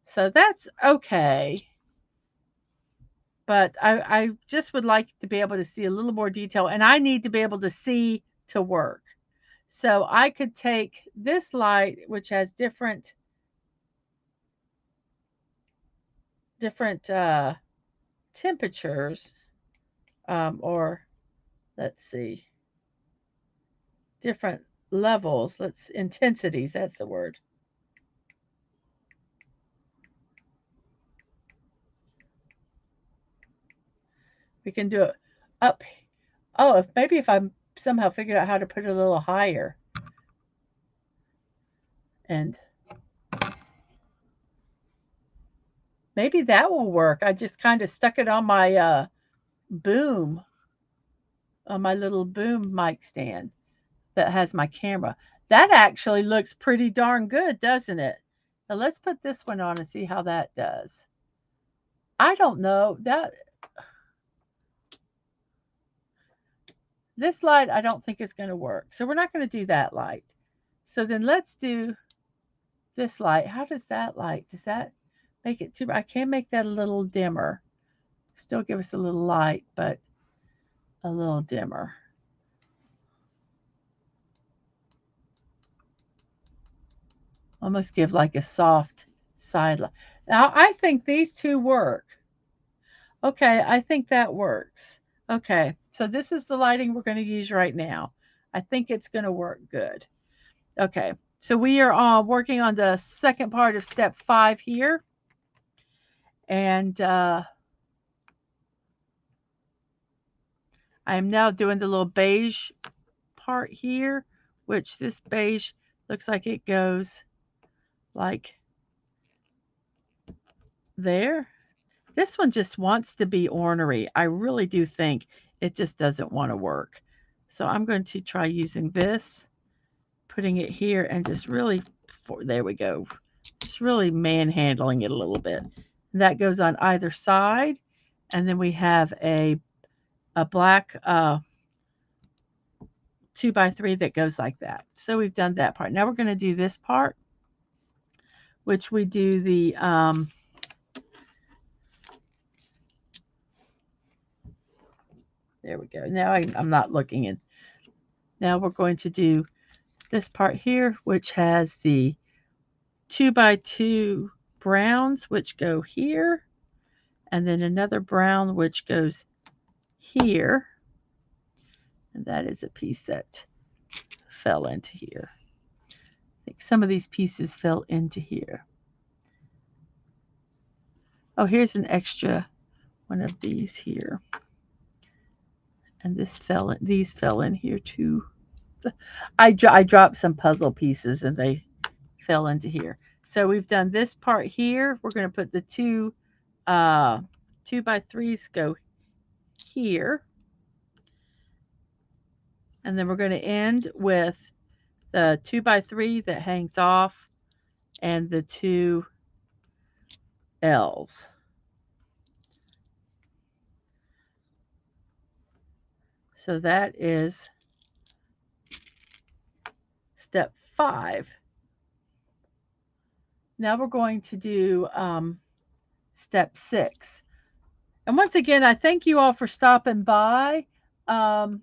So that's okay. But I just would like to be able to see a little more detail and I need to be able to see to work. So I could take this light, which has different temperatures, or let's see, different levels. Let's intensities. That's the word. We can do it up. Oh, if I somehow figured out how to put it a little higher, and maybe that will work. I just kind of stuck it on my boom, on my little boom mic stand that has my camera. That actually looks pretty darn good, doesn't it? Now let's put this one on and see how that does. I don't know that this light I don't think is going to work. So we're not going to do that light. So then let's do this light. How does that light? Does that make it too? I can make that a little dimmer. Still give us a little light, but a little dimmer. Almost give like a soft side light. Now I think these two work. Okay, I think that works. Okay, so this is the lighting we're going to use right now. I think it's going to work good. Okay, so we are working on the second part of step 5 here. And I am now doing the little beige part here, which this beige looks like it goes like there. This one just wants to be ornery. I really do think it just doesn't want to work. So I'm going to try using this, putting it here, and just really, there we go. Just really manhandling it a little bit. And that goes on either side. And then we have a black 2x3 that goes like that. So we've done that part. Now we're going to do this part, which we do the there we go. Now I'm not looking in. Now we're going to do this part here, which has the 2x2 browns, which go here, and then another brown, which goes here. And that is a piece that fell into here. I think some of these pieces fell into here. Oh, here's an extra one of these here. And these fell in here too. I dropped some puzzle pieces and they fell into here. So we've done this part here. We're going to put the 2x3s go here. And then we're going to end with the 2x3 that hangs off and the 2 L's. So that is step 5. Now we're going to do step 6. And once again, I thank you all for stopping by. I'm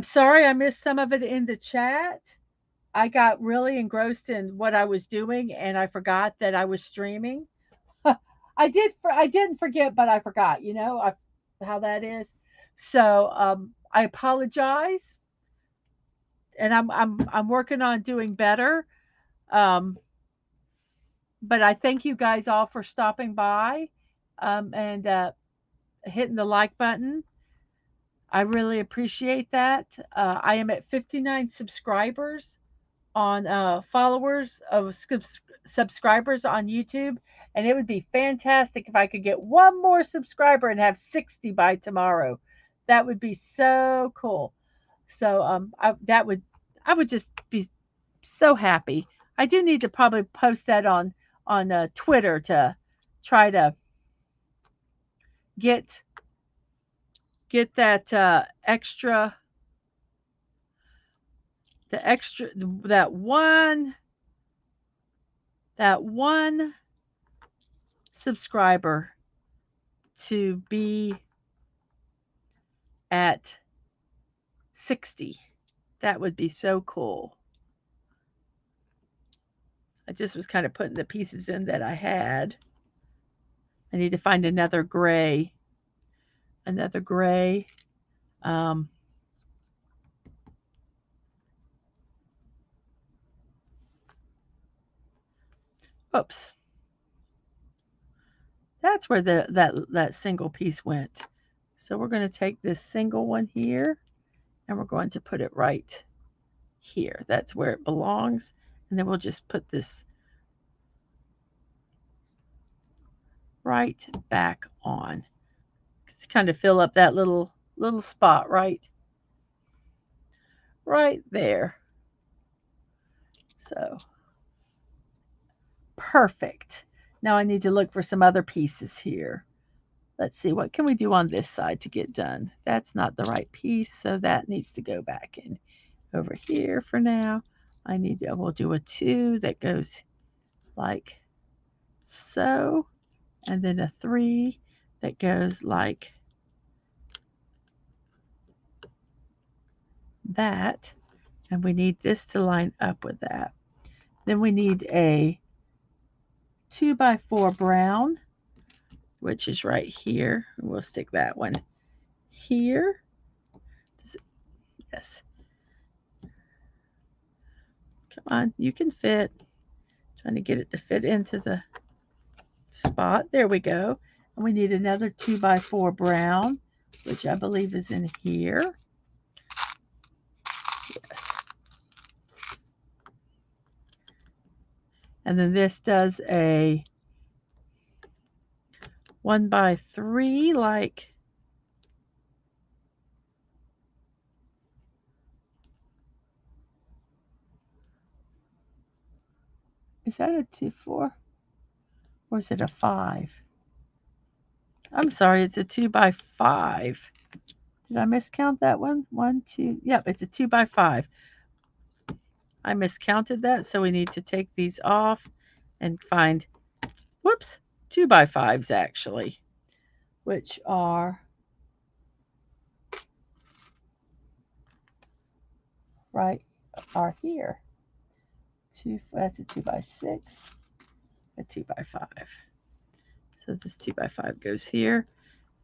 sorry I missed some of it in the chat. I got really engrossed in what I was doing and I forgot that I was streaming. I didn't forget, but I forgot, how that is. So I apologize, and I'm working on doing better. Um, but I thank you guys all for stopping by and hitting the like button. I really appreciate that. I am at 59 subscribers on followers of subscribers on YouTube, and it would be fantastic if I could get one more subscriber and have 60 by tomorrow. That would be so cool. So I would just be so happy. I do need to probably post that on Twitter to try to get get that extra that one subscriber to be at 60. That would be so cool. I just was kind of putting the pieces in that I had. I need to find another gray. Another gray. Um, oops. That's where that single piece went. So we're going to take this single one here and we're going to put it right here. That's where it belongs. And then we'll just put this right back on. Just kind of fill up that little spot right there. So perfect. Now I need to look for some other pieces here. Let's see, what can we do on this side to get done? That's not the right piece, so that needs to go back in over here for now. We'll do a 2 that goes like so, and then a 3 that goes like that, and we need this to line up with that. Then we need a 2x4 brown, which is right here. We'll stick that one here. Yes. Come on, you can fit. Trying to get it to fit into the spot. There we go. And we need another 2x4 brown, which I believe is in here. Yes. And then this does a 1x3 like is that a 2-4 or is it a 5? I'm sorry, it's a 2x5. Did I miscount that one? 1, 2. Yep, it's a 2x5. I miscounted that, so we need to take these off and find, whoops, 2x5s actually, which are here. That's a 2x6, a 2x5. So this 2x5 goes here,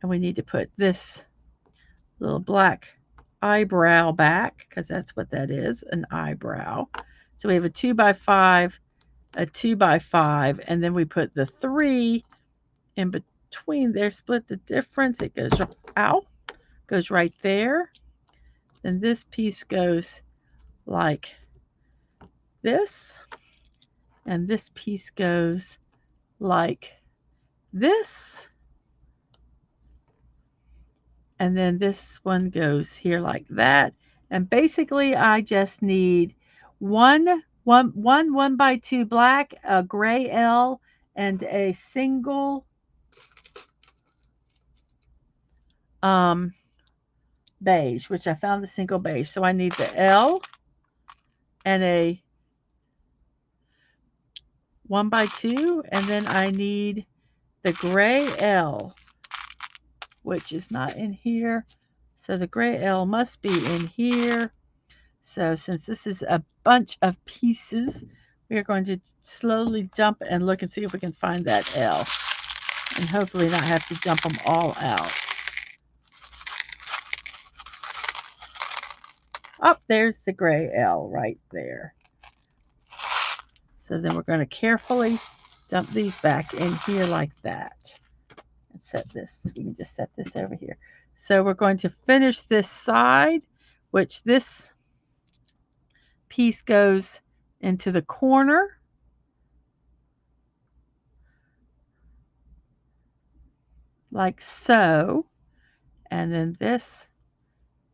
and we need to put this little black eyebrow back because that's what that is, an eyebrow. So we have a 2x5, a 2x5, and then we put the 3 in between there, split the difference. It goes, goes right there. Then this piece goes like this, and this piece goes like this, and then this one goes here like that. And basically I just need one 1x2 black, a gray L, and a single beige, which I found the single beige. So I need the L and a 1x2, and then I need the gray L, which is not in here. So the gray L must be in here. So since this is a bunch of pieces, we are going to slowly jump and look and see if we can find that L, and hopefully not have to jump them all out. Oh, there's the gray L right there. So then we're going to carefully dump these back in here like that. And set this, we can just set this over here. So we're going to finish this side, which this piece goes into the corner. Like so. And then this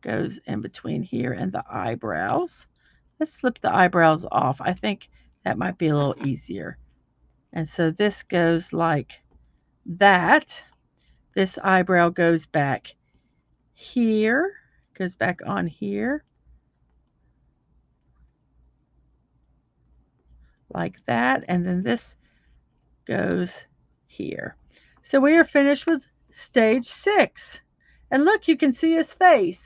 goes in between here and the eyebrows. Let's slip the eyebrows off. I think that might be a little easier. And so this goes like that. This eyebrow goes back here, goes back on here, like that. And then this goes here. So we are finished with stage 6. And look, you can see his face.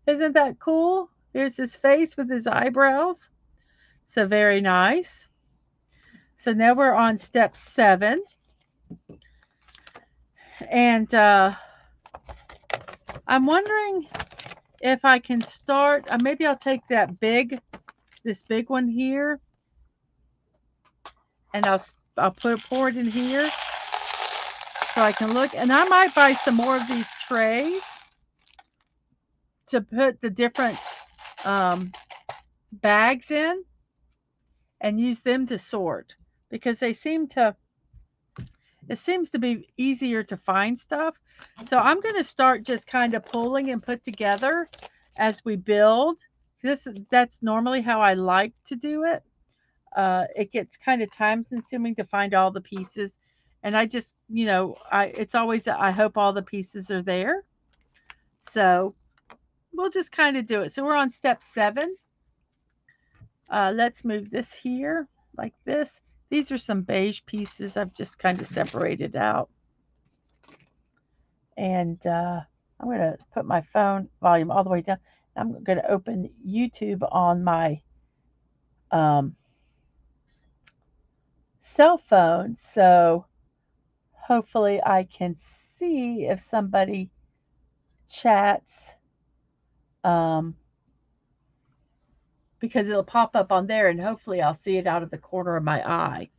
Isn't that cool? Here's his face with his eyebrows. So very nice. So now we're on step 7. And I'm wondering if I can start, maybe I'll take this big one here, and I'll pour it in here so I can look. And I might buy some more of these trays to put the different bags in and use them to sort, because it seems to be easier to find stuff. So I'm going to start just kind of pulling and put together as we build. That's normally how I like to do it. It gets kind of time consuming to find all the pieces, and I just, it's always I hope all the pieces are there. So we'll just kind of do it. So we're on step 7. Let's move this here like this. These are some beige pieces I've just kind of separated out. And I'm going to put my phone volume all the way down. I'm going to open YouTube on my cell phone, so hopefully I can see if somebody chats, because it'll pop up on there, and hopefully I'll see it out of the corner of my eye.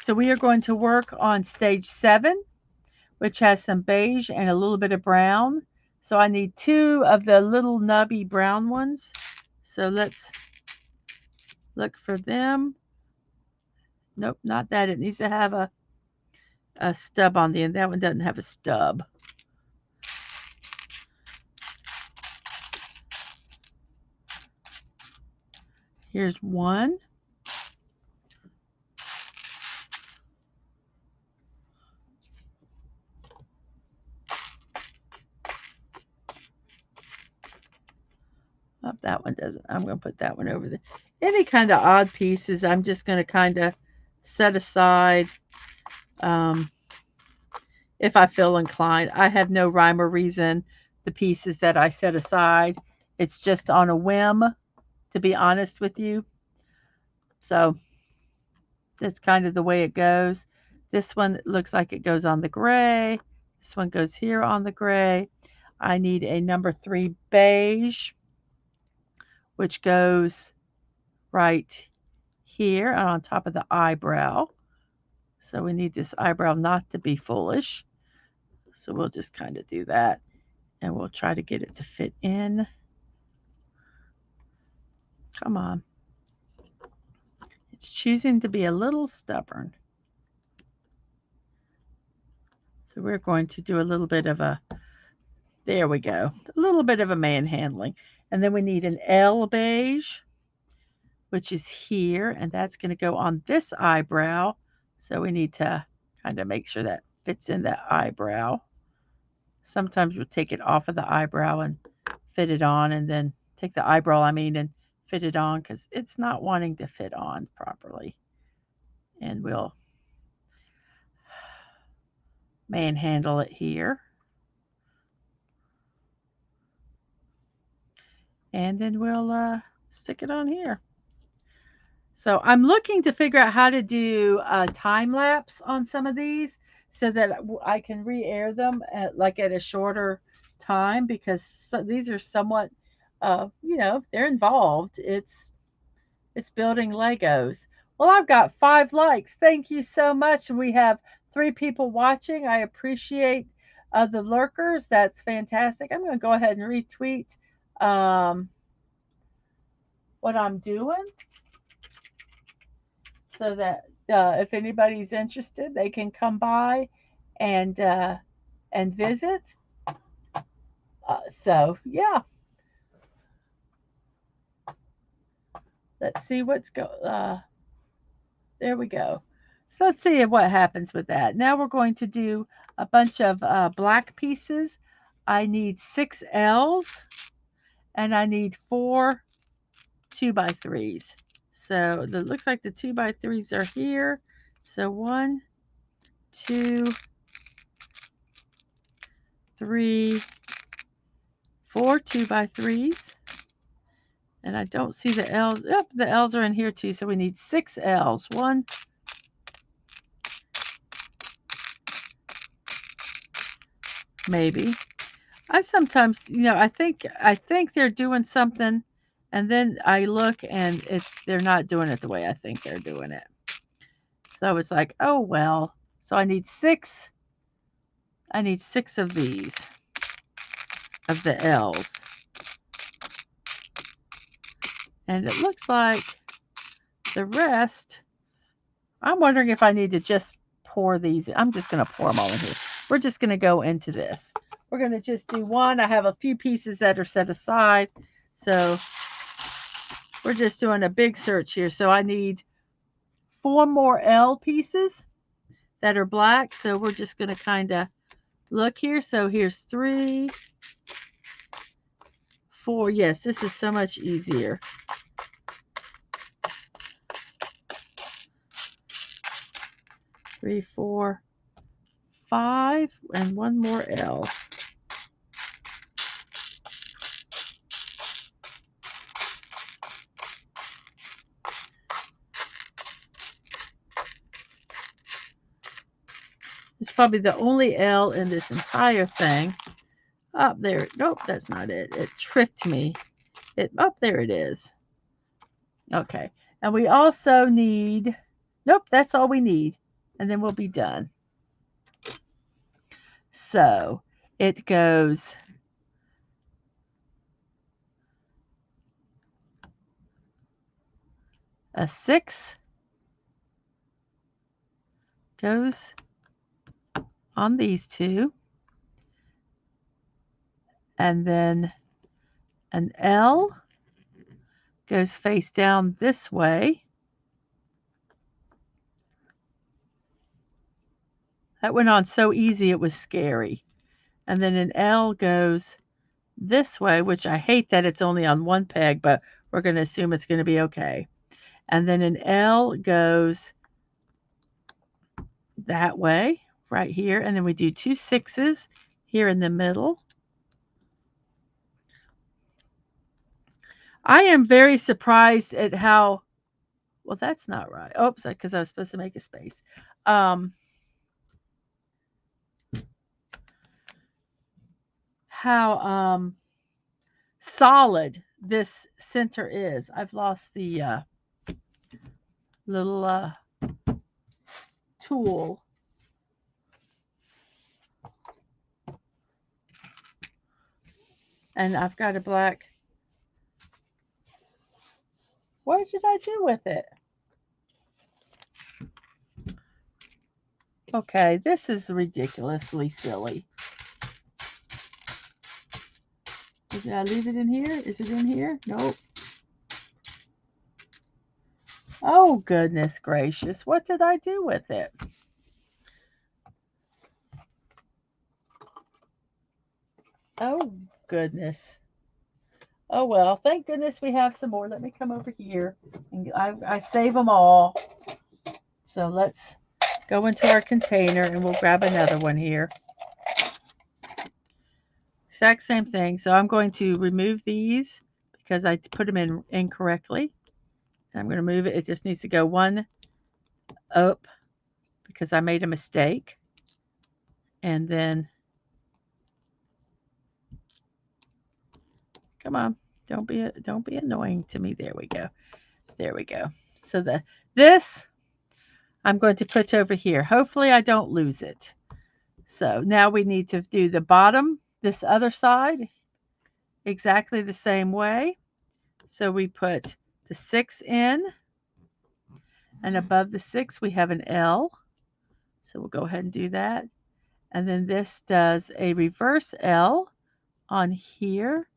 So we are going to work on stage 7, which has some beige and a little bit of brown. So I need 2 of the little nubby brown ones. So let's look for them. Nope, not that. It needs to have a stub on the end. That one doesn't have a stub. Here's one. Oh, that one doesn't. I'm going to put that one over there. Any kind of odd pieces, I'm just going to kind of set aside if I feel inclined. I have no rhyme or reason, the pieces that I set aside. It's just on a whim, to be honest with you. So that's kind of the way it goes. This one looks like it goes on the gray. This one goes here on the gray. I need a number 3 beige, which goes right here on top of the eyebrow. So we need this eyebrow not to be foolish. So we'll just kind of do that, and we'll try to get it to fit in. Come on. It's choosing to be a little stubborn. So we're going to do a little bit of there we go, a little bit of a manhandling. And then we need an L beige, which is here, and that's going to go on this eyebrow. So we need to kind of make sure that fits in that eyebrow. Sometimes we'll take it off of the eyebrow and fit it on, and then take the eyebrow, and fit it on, because it's not wanting to fit on properly. And we'll manhandle it here. And then we'll stick it on here. So I'm looking to figure out how to do a time lapse on some of these, so that I can re-air them at a shorter time, because these are somewhat they're involved. It's building Legos. Well, I've got 5 likes. Thank you so much. We have 3 people watching. I appreciate the lurkers. That's fantastic. I'm going to go ahead and retweet um, what I'm doing so that if anybody's interested, they can come by and uh, and visit. So yeah, let's see what's go. There we go. So let's see what happens with that. Now we're going to do a bunch of black pieces. I need 6 L's and I need 4 2x3s. So it looks like the 2x3s are here. So 1, 2, 3, 4 2x3s. And I don't see the L's. Yep, the L's are in here too. So we need 6 L's. 1, maybe. I sometimes, I think they're doing something, and then I look and they're not doing it the way I think they're doing it. So it's like, oh well. So I need 6. I need 6 of these, of the L's. And it looks like the rest, I'm wondering if I need to just pour these. I'm just going to pour them all in here. We're just going to go into this. We're going to just do one. I have a few pieces that are set aside. So we're just doing a big search here. So I need 4 more L pieces that are black. So we're just going to kind of look here. So here's 3, 4. Yes, this is so much easier. Three, 4, 5, and 1 more L. It's probably the only L in this entire thing. Up there. Nope, that's not it. It tricked me. There it is. Okay. And we also need, nope, that's all we need. And then we'll be done. So it goes a 6 goes on these 2. And then an L goes face down this way. That went on so easy it was scary. And then an L goes this way, which I hate that it's only on one peg, but we're going to assume it's going to be okay. And then an L goes that way, right here. And then we do 2 6s here in the middle. I am very surprised at how, well, that's not right. Oops, because I was supposed to make a space. How solid this center is. I've lost the little tool. And I've got a black. What did I do with it? Okay, this is ridiculously silly. Did I leave it in here? Is it in here? Nope. Oh, goodness gracious. What did I do with it? Oh, goodness. Oh, well, thank goodness we have some more. Let me come over here. And I save them all. So let's go into our container and we'll grab another one here. Exact same thing. So I'm going to remove these because I put them in incorrectly. I'm going to move it. It just needs to go one up because I made a mistake. And then, come on, Don't be annoying to me. There we go. There we go. So this I'm going to put over here. Hopefully I don't lose it. So now we need to do the bottom, this other side, exactly the same way. So we put the 6 in, and above the 6 we have an L. So we'll go ahead and do that. And then this does a reverse L on here.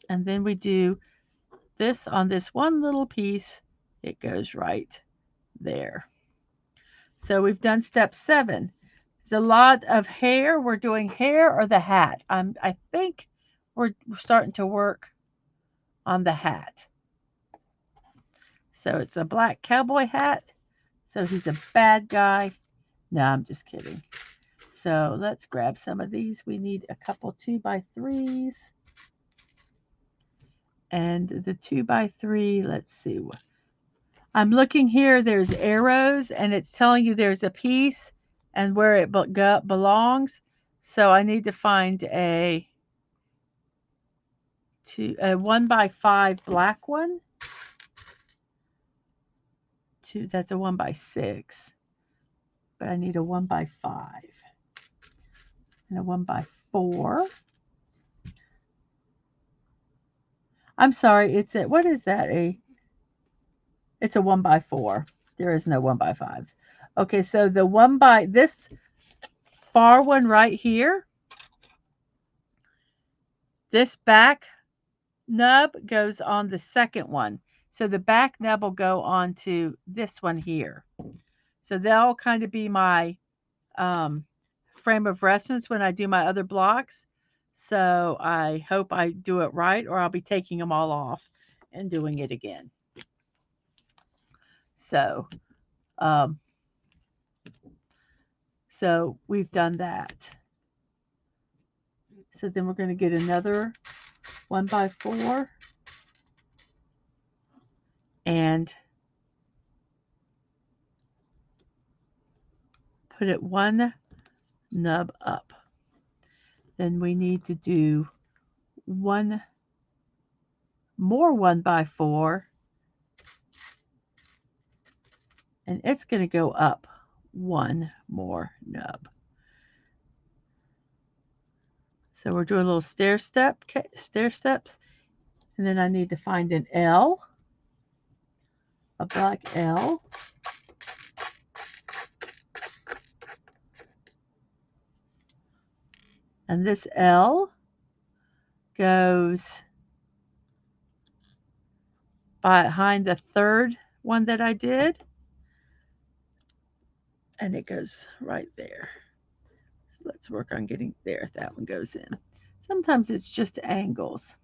And then we do this on this one little piece. It goes right there. So we've done step 7. There's a lot of hair. We're doing hair or the hat. I think we're starting to work on the hat. So it's a black cowboy hat. So he's a bad guy. No, I'm just kidding. So let's grab some of these. We need a couple 2x3s. And the 2x3, let's see. I'm looking here, there's arrows, and it's telling you there's a piece and where it belongs. So I need to find a 1x5 black one. That's a 1x6. But I need a 1x5 and a 1x4. I'm sorry, what is that? It's a 1x4. There is no 1x5s. Okay, so this far one right here, this back nub goes on the second one. So the back nub will go onto this one here. So that'll kind of be my frame of reference when I do my other blocks. So I hope I do it right, or I'll be taking them all off and doing it again. So, so we've done that. So then we're going to get another 1x4 and put it one nub up. Then we need to do one more 1x4, and it's going to go up one more nub. So we're doing a little stair steps, and then I need to find an L, a black L. And this L goes behind the third one that I did, and it goes right there. So let's work on getting there. That one goes in. Sometimes it's just angles.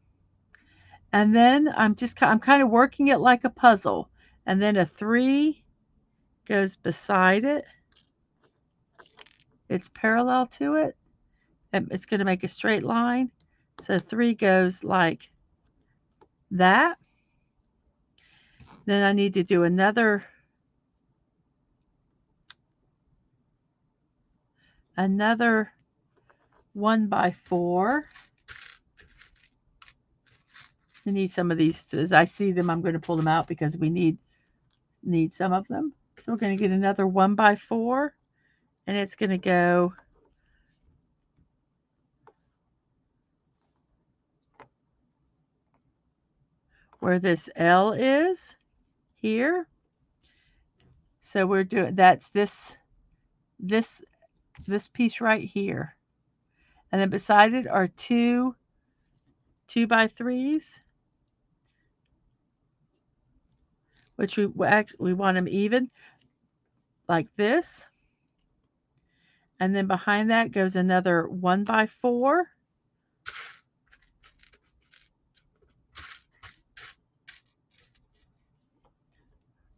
And then I'm kind of working it like a puzzle. And then a 3 goes beside it. It's parallel to it. And it's going to make a straight line. So 3 goes like that. Then I need to do another 1x4. I need some of these. As I see them, I'm going to pull them out because we need some of them. So we're going to get another 1x4, and it's going to go where this L is here. So we're doing that's this piece right here, and then beside it are 2x3s, which we want them even like this. And then behind that goes another 1x4.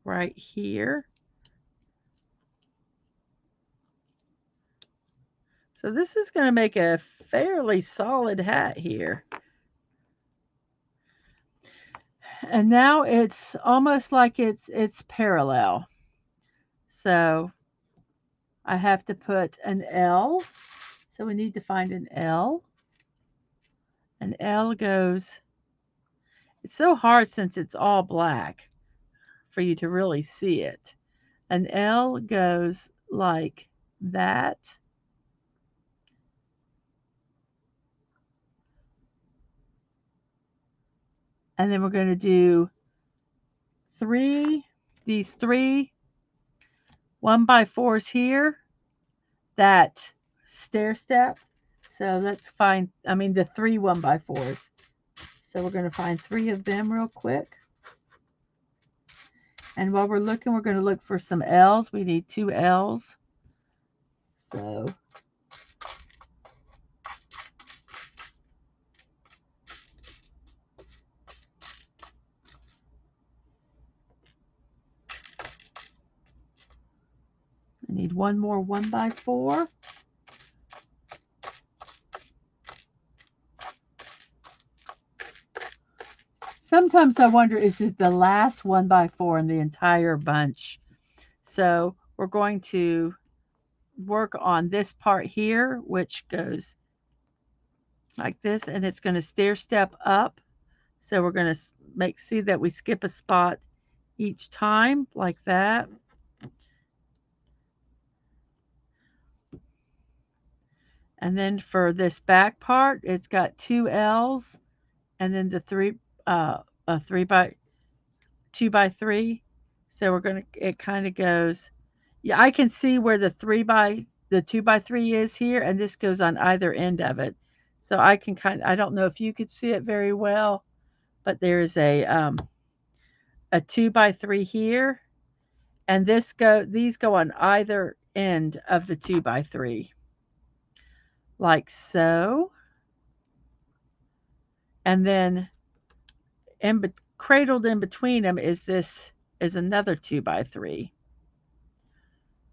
Right here. So this is going to make a fairly solid hat here. And now it's almost like it's parallel. So I have to put an L. So we need to find an L. An L goes, it's so hard since it's all black for you to really see it. An L goes like that. And then we're going to do these three 1x4s here, that stair step. So let's find, I mean, the three 1x4s. So we're going to find three of them real quick. And while we're looking, we're going to look for some L's. We need two L's. So I need one more 1x4. Sometimes I wonder, is it the last 1x4 in the entire bunch? So we're going to work on this part here, which goes like this, and it's going to stair step up. So we're going to see that we skip a spot each time like that. And then for this back part, it's got two L's, and then the a 2x3. So we're gonna, it kind of goes, yeah, I can see where the 2x3 is here, and this goes on either end of it. So I can I don't know if you could see it very well, but there's a 2x3 here, and these go on either end of the 2x3, like so. And then cradled in between them is another 2x3.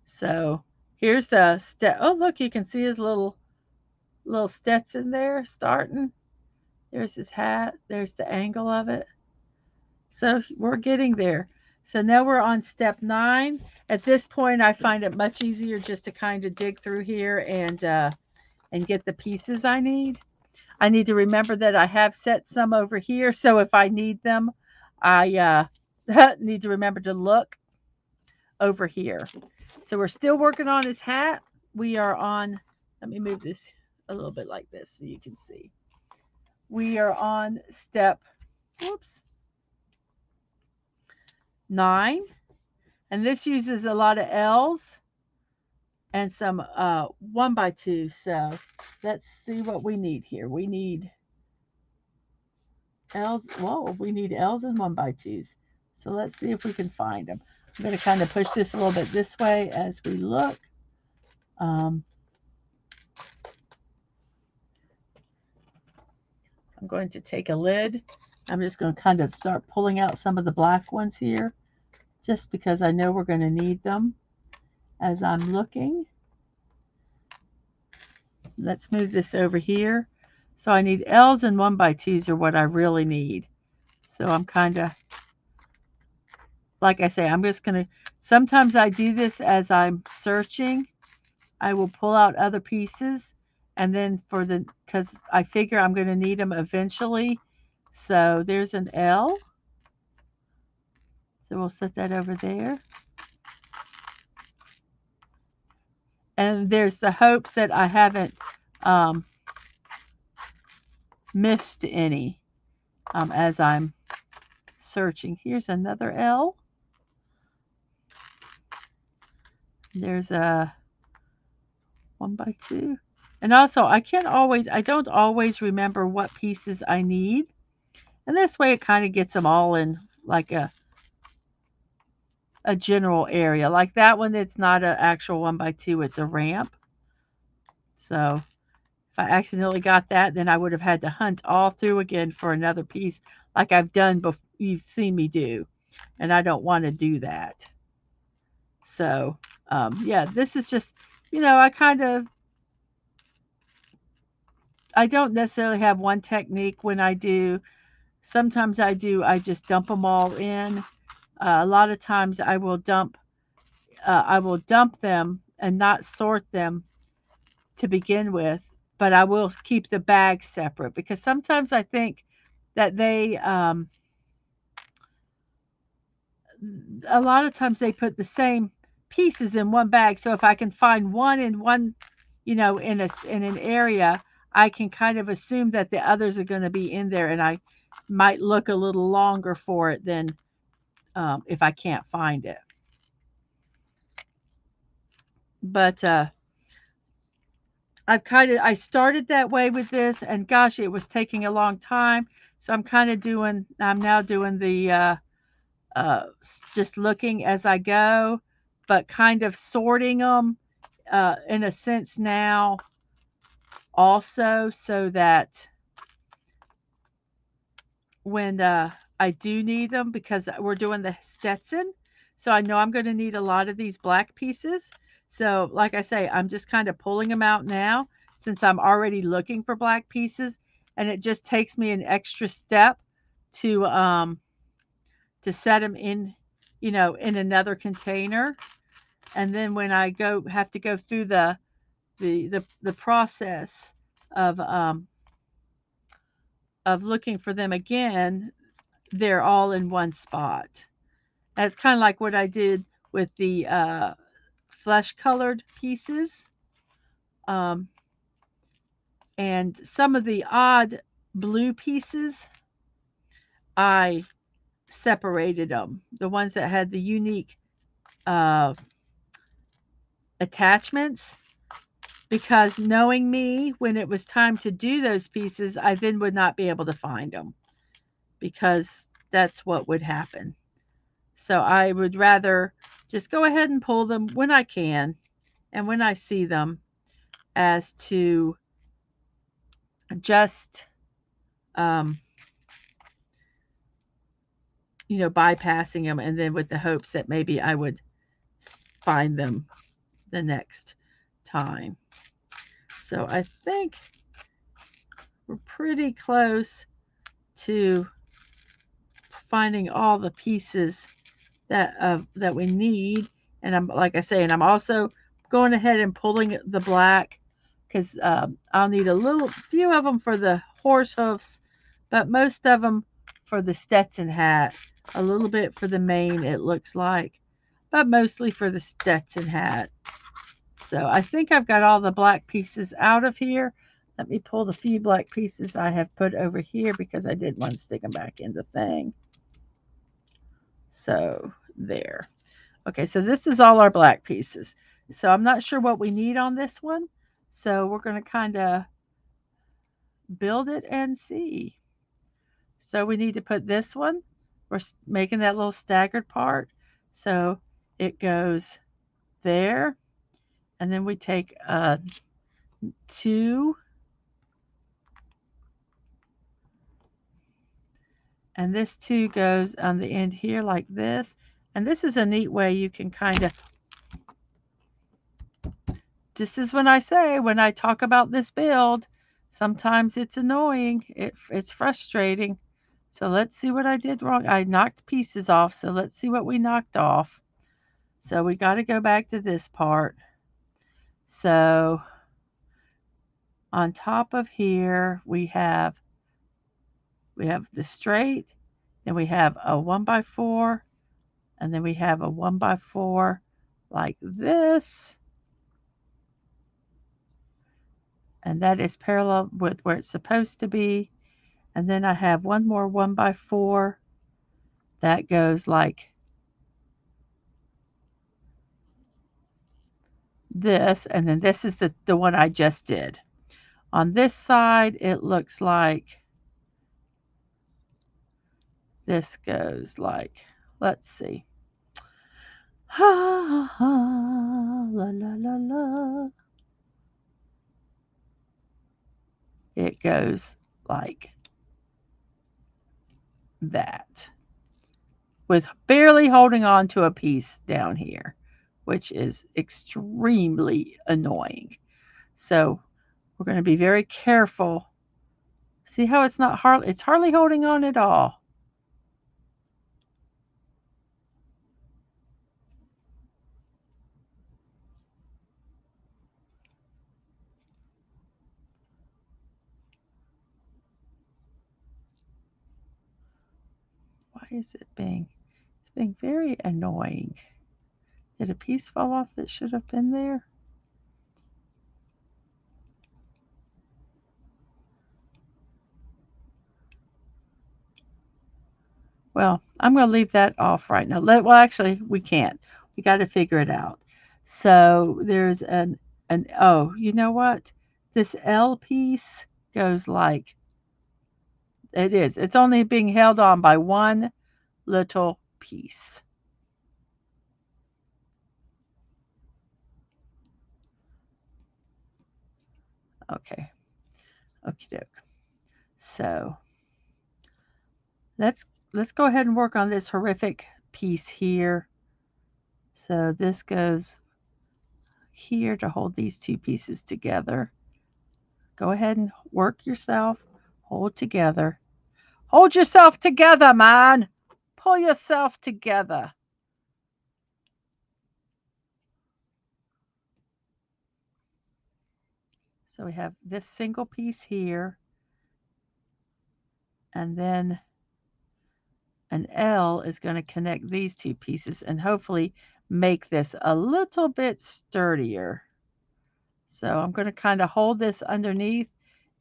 So here's the step. Oh, look, you can see his little Stetson there starting. There's his hat. There's the angle of it. So we're getting there. So now we're on step 9. At this point, I find it much easier just to kind of dig through here and get the pieces I need. I need to remember that I have set some over here, so if I need them, I need to remember to look over here. So we're still working on his hat. We are on, let me move this a little bit like this so you can see. We are on step, whoops, 9. And this uses a lot of L's and some 1x2. So let's see what we need here. We need L's. Whoa, we need L's and 1x2s. So let's see if we can find them. I'm going to kind of push this a little bit this way as we look. I'm going to take a lid. I'm just going to kind of start pulling out some of the black ones here, just because I know we're going to need them as I'm looking. Let's move this over here. So I need L's and 1x2s are what I really need. So I'm kind of, like I say, I'm just going to, sometimes I do this as I'm searching. I will pull out other pieces, and then because I figure I'm going to need them eventually. So there's an L. So we'll set that over there. And there's the hopes that I haven't missed any as I'm searching. Here's another L. There's a 1x2. And also, I don't always remember what pieces I need. And this way it kind of gets them all in like a general area. Like that one, it's not an actual 1x2, it's a ramp. So if I accidentally got that, then I would have had to hunt all through again for another piece like I've done before. You've seen me do. And I don't want to do that. So, yeah, this is just, I don't necessarily have one technique when I do. Sometimes I just dump them all in. A lot of times I will dump them and not sort them to begin with. but I will keep the bags separate because sometimes I think that a lot of times they put the same pieces in one bag. So if I can find one in one, in an area, I can kind of assume that the others are going to be in there, and I might look a little longer for it than if I can't find it. But I started that way with this, and gosh, it was taking a long time. So I'm now doing the just looking as I go, but kind of sorting them in a sense now also, so that when I do need them, because we're doing the Stetson, so I know I'm going to need a lot of these black pieces. So like I say, I'm just kind of pulling them out now since I'm already looking for black pieces, and it just takes me an extra step to um to set them in, in another container. And then when I go have to go through the process of um of looking for them again, they're all in one spot. That's kind of like what I did with the flesh colored pieces. Um, and some of the odd blue pieces, I separated them. The ones that had the unique uh, attachments, because knowing me, when it was time to do those pieces, I then would not be able to find them because that's what would happen. So I would rather just go ahead and pull them when I can and when I see them, as to just, um, bypassing them, and then with the hopes that maybe I would find them the next time. So I think we're pretty close to finding all the pieces that we need. And I'm, like I say, and I'm also going ahead and pulling the black, because I'll need a little few of them for the horse hoofs, but most of them for the Stetson hat. A little bit for the mane, it looks like, but mostly for the Stetson hat. So I think I've got all the black pieces out of here. Let me pull the few black pieces I have put over here because I didn't want to stick them back in the thing. So there. Okay, so this is all our black pieces. So I'm not sure what we need on this one. So we're going to kind of build it and see. So we need to put this one. We're making that little staggered part. So it goes there. And then we take two. And this two goes on the end here like this. And this is a neat way you can kind of, this is when I talk about this build, sometimes it's annoying. It's frustrating. So let's see what I did wrong. I knocked pieces off. So let's see what we knocked off. So we got to go back to this part. So on top of here, we have the straight, then we have a 1x4, and then we have a 1x4 like this. And that is parallel with where it's supposed to be. And then I have one more 1x4 that goes like this. And then this is the one I just did. On this side, it looks like this goes like, let's see. Ha ha, la la la la. It goes like that, with barely holding on to a piece down here, which is extremely annoying. So we're going to be very careful. See how it's hardly holding on at all. Why is it being, it's being very annoying. Did a piece fall off that should have been there? Well, I'm going to leave that off right now. Well, actually, we can't. We got to figure it out. So there's oh, you know what? This L piece goes like, it is. It's only being held on by one little piece. Okay. Okie doke. So let's let's go ahead and work on this horrific piece here. So this goes here to hold these two pieces together. Go ahead and work yourself. Hold together. Hold yourself together, man. Pull yourself together. So we have this single piece here, and then an L is going to connect these two pieces and hopefully make this a little bit sturdier. So I'm going to kind of hold this underneath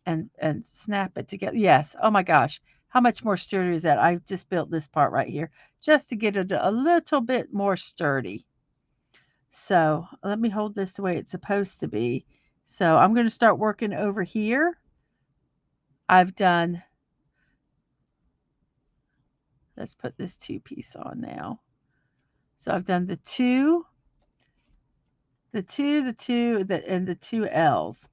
and snap it together. Yes. Oh my gosh. How much more sturdy is that? I just built this part right here just to get it a little bit more sturdy. So let me hold this the way it's supposed to be. So I'm going to start working over here. I've done, let's put this two piece on now. So I've done the two, and the two L's.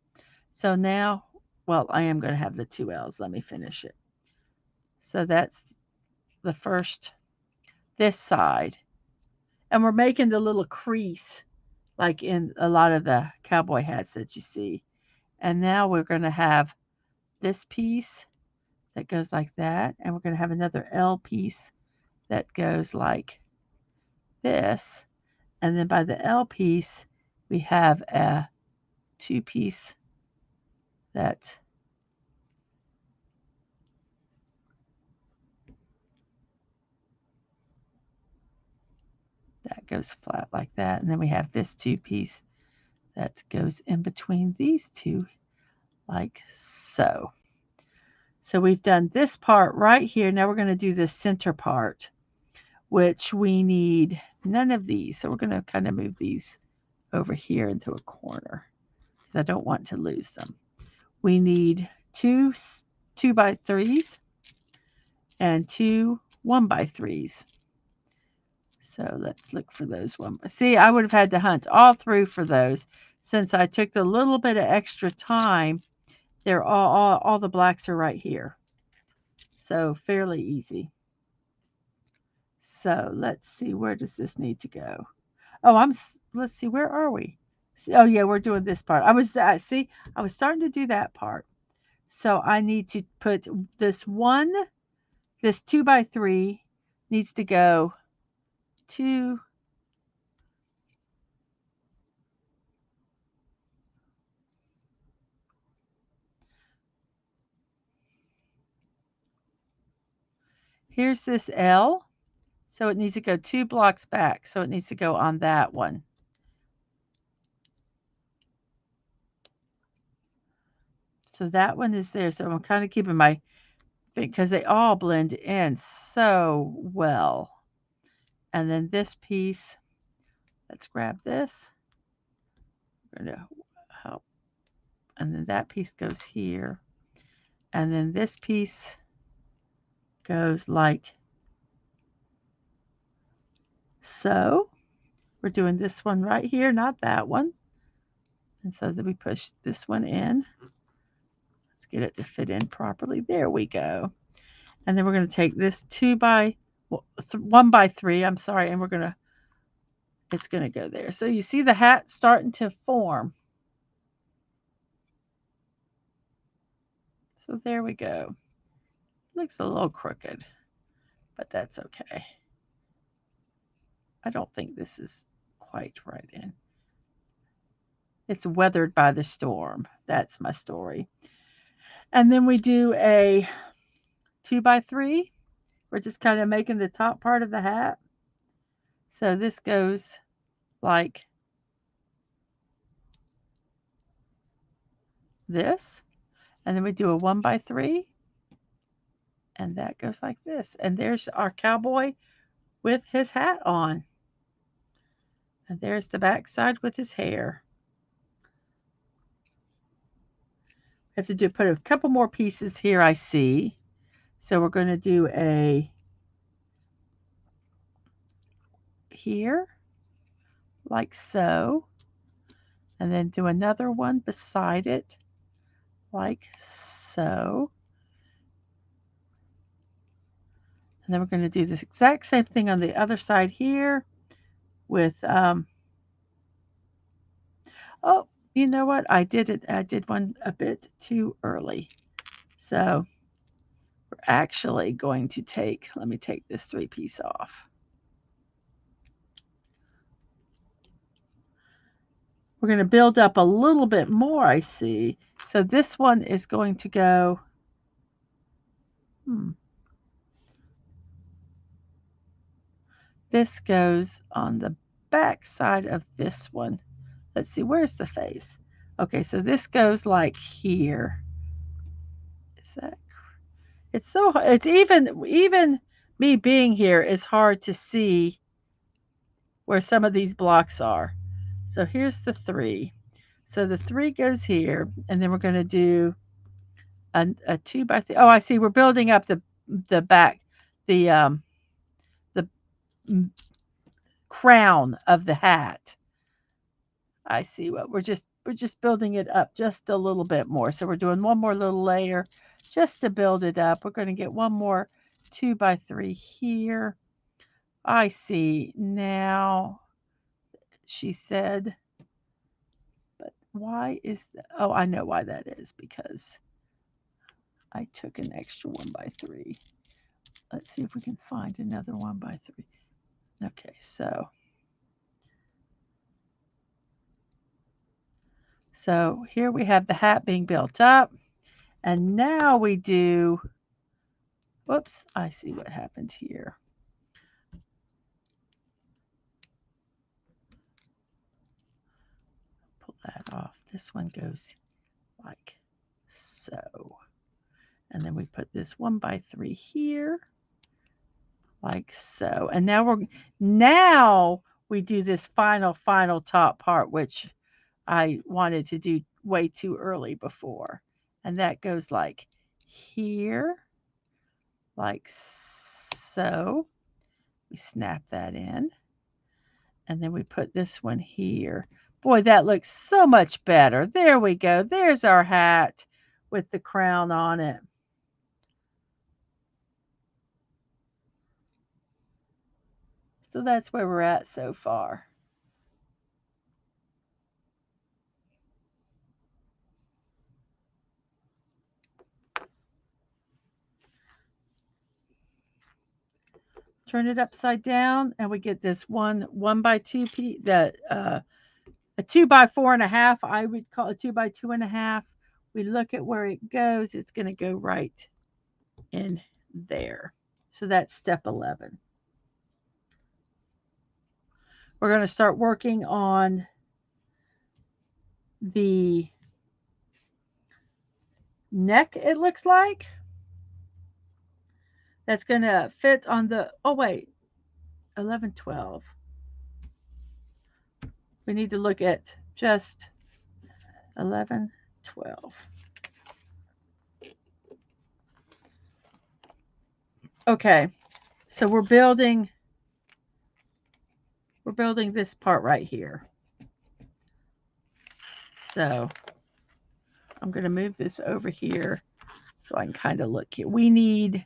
So now, well, I am going to have the two L's. Let me finish it. So that's the first, this side. And we're making the little crease like in a lot of the cowboy hats that you see. And now we're going to have this piece that goes like that. And we're going to have another L piece that goes like this. And then by the L piece, we have a two piece that goes flat like that. And then we have this two piece that goes in between these two like so. So we've done this part right here. Now we're going to do the center part, which we need none of these. So we're going to kind of move these over here into a corner because I don't want to lose them. We need two 2x3s and two 1x3s. So let's look for those one. See, I would have had to hunt all through for those. Since I took the little bit of extra time, they're all the blacks are right here. So fairly easy. So let's see, where does this need to go? Oh, let's see, where are we? Oh yeah, we're doing this part. I was see, I was starting to do that part. So I need to put this 2x3 needs to go 2. Here's this L. So it needs to go 2 blocks back. So it needs to go on that one. So that one is there. So I'm kind of keeping my, because they all blend in so well. And then this piece, let's grab this. We're going to help. And then that piece goes here. And then this piece goes like so. We're doing this one right here, not that one. And so then we push this one in. Let's get it to fit in properly. There we go. And then we're going to take this 1x3, I'm sorry, and it's going to go there. So you see the hat starting to form. So there we go. Looks a little crooked, but that's okay. I don't think this is quite right in. It's weathered by the storm. That's my story. And then we do a 2x3 We're just kind of making the top part of the hat. So this goes like this. And then we do a 1x3. And that goes like this. And there's our cowboy with his hat on. And there's the back side with his hair. I have to put a couple more pieces here, I see. So we're going to do a here, like so. And then do another one beside it, like so. And then we're going to do this exact same thing on the other side here with, oh, you know what? I did one a bit too early. So we're actually going to let me take this 3-piece off. We're going to build up a little bit more, I see. So this one is going to go, this goes on the back side of this one. Let's see, where's the face? Okay, so this goes like here. Is that, it's even me being here is hard to see where some of these blocks are. So here's the 3. So the 3 goes here, and then we're going to do a 2x3. Oh, I see. We're building up the back, the crown of the hat. I see what we're just building it up just a little bit more. So we're doing one more little layer just to build it up. We're going to get one more 2x3 here. I see now, she said, but why is that? Oh, I know why that is, because I took an extra 1x3. Let's see if we can find another 1x3. Okay, so here we have the hat being built up. And now we do, whoops, I see what happened here. Pull that off. This one goes like so. And then we put this 1x3 here, like so. And now we do this final top part, which I wanted to do way too early before. And that goes like here, like so. We snap that in. And then we put this one here. Boy, that looks so much better. There we go. There's our hat with the crown on it. So that's where we're at so far. Turn it upside down and we get this 1x2 piece, a 2x4.5. I would call it 2x2.5. We look at where it goes. It's going to go right in there. So that's step 11. We're going to start working on the neck, it looks like. That's going to fit on the, oh wait, 11, 12. We need to look at just 11, 12. Okay, so we're building this part right here. So I'm going to move this over here so I can kind of look here. We need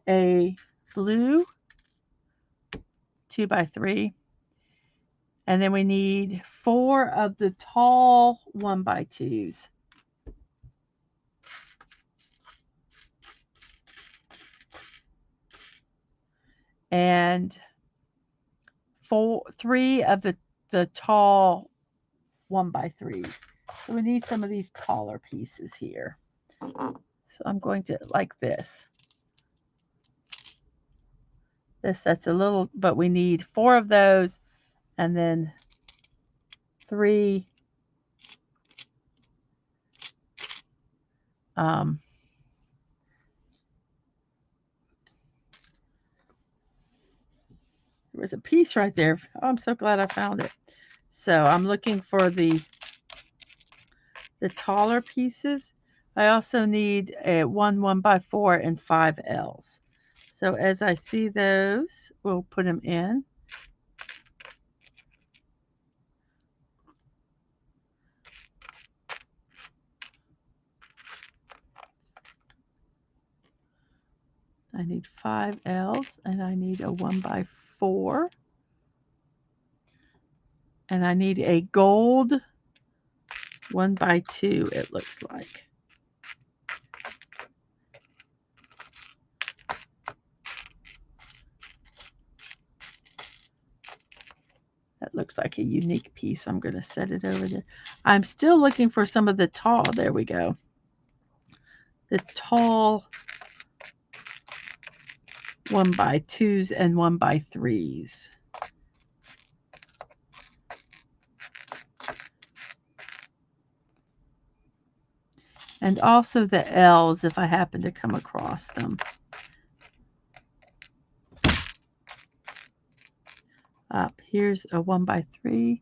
a blue 2x3, and then we need 4 of the tall 1x2s. And 3 of the tall 1x3s. So we need some of these taller pieces here. So I'm going to, like this. That's a little, but we need 4 of those, and then 3 um, there was a piece right there. Oh, I'm so glad I found it. So I'm looking for the taller pieces. I also need a 1 1x4 and 5 L's. So as I see those, we'll put them in. I need 5 L's and I need a 1x4. And I need a gold 1x2, it looks like. That looks like a unique piece. I'm going to set it over there. I'm still looking for some of the tall. There we go. The tall 1x2s and 1x3s. And also the L's if I happen to come across them. Up here's a 1x3.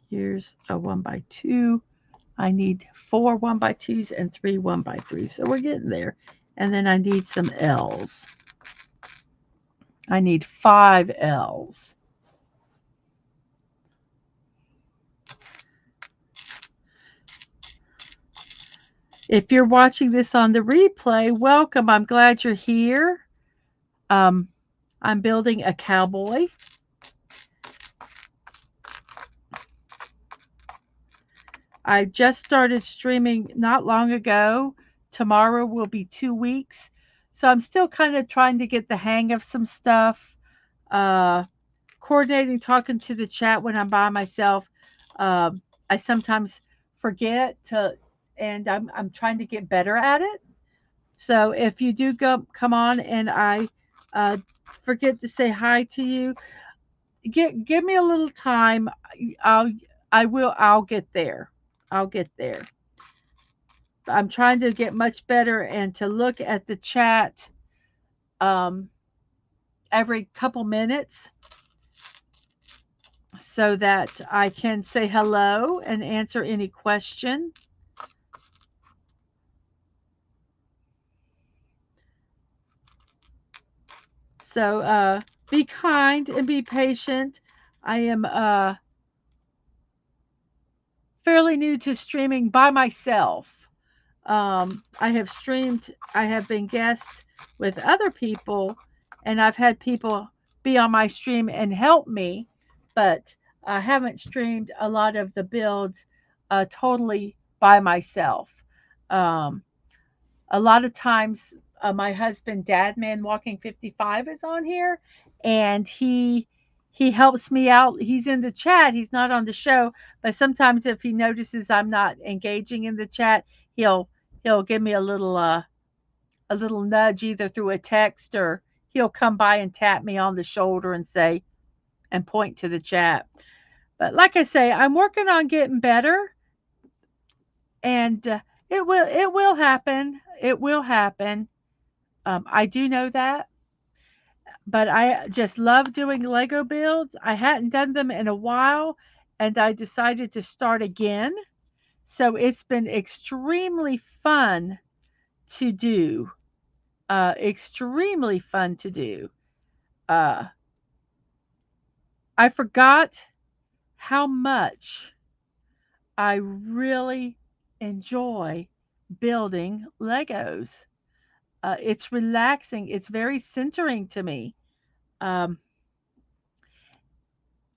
Here's a 1x2. I need 4 1x2s and 3 1x3s. So we're getting there. And then I need some L's. I need 5 L's. If you're watching this on the replay, welcome. I'm glad you're here. I'm building a cowboy. I just started streaming not long ago. Tomorrow will be 2 weeks. So I'm still kind of trying to get the hang of some stuff. Coordinating, talking to the chat when I'm by myself. I sometimes forget to, and I'm trying to get better at it. So if you do come on and I forget to say hi to you, give me a little time. I'll get there. I'll get there. I'm trying to get much better and to look at the chat um, every couple minutes so that I can say hello and answer any question. So be kind and be patient. I am fairly new to streaming by myself. I have been guests with other people, and I've had people be on my stream and help me, but I haven't streamed a lot of the builds totally by myself. Um, a lot of times, my husband, Dadman Walking 55, is on here, and he helps me out. He's in the chat. He's not on the show, but sometimes if he notices I'm not engaging in the chat, he'll he'll give me a little nudge either through a text or he'll come by and tap me on the shoulder and say and point to the chat. But like I say, I'm working on getting better, and it will happen. It will happen. I do know that, but I just love doing Lego builds. I hadn't done them in a while, and I decided to start again. So it's been extremely fun to do. Extremely fun to do. Uh, I forgot how much I really enjoy building Legos. It's relaxing. It's very centering to me. Um,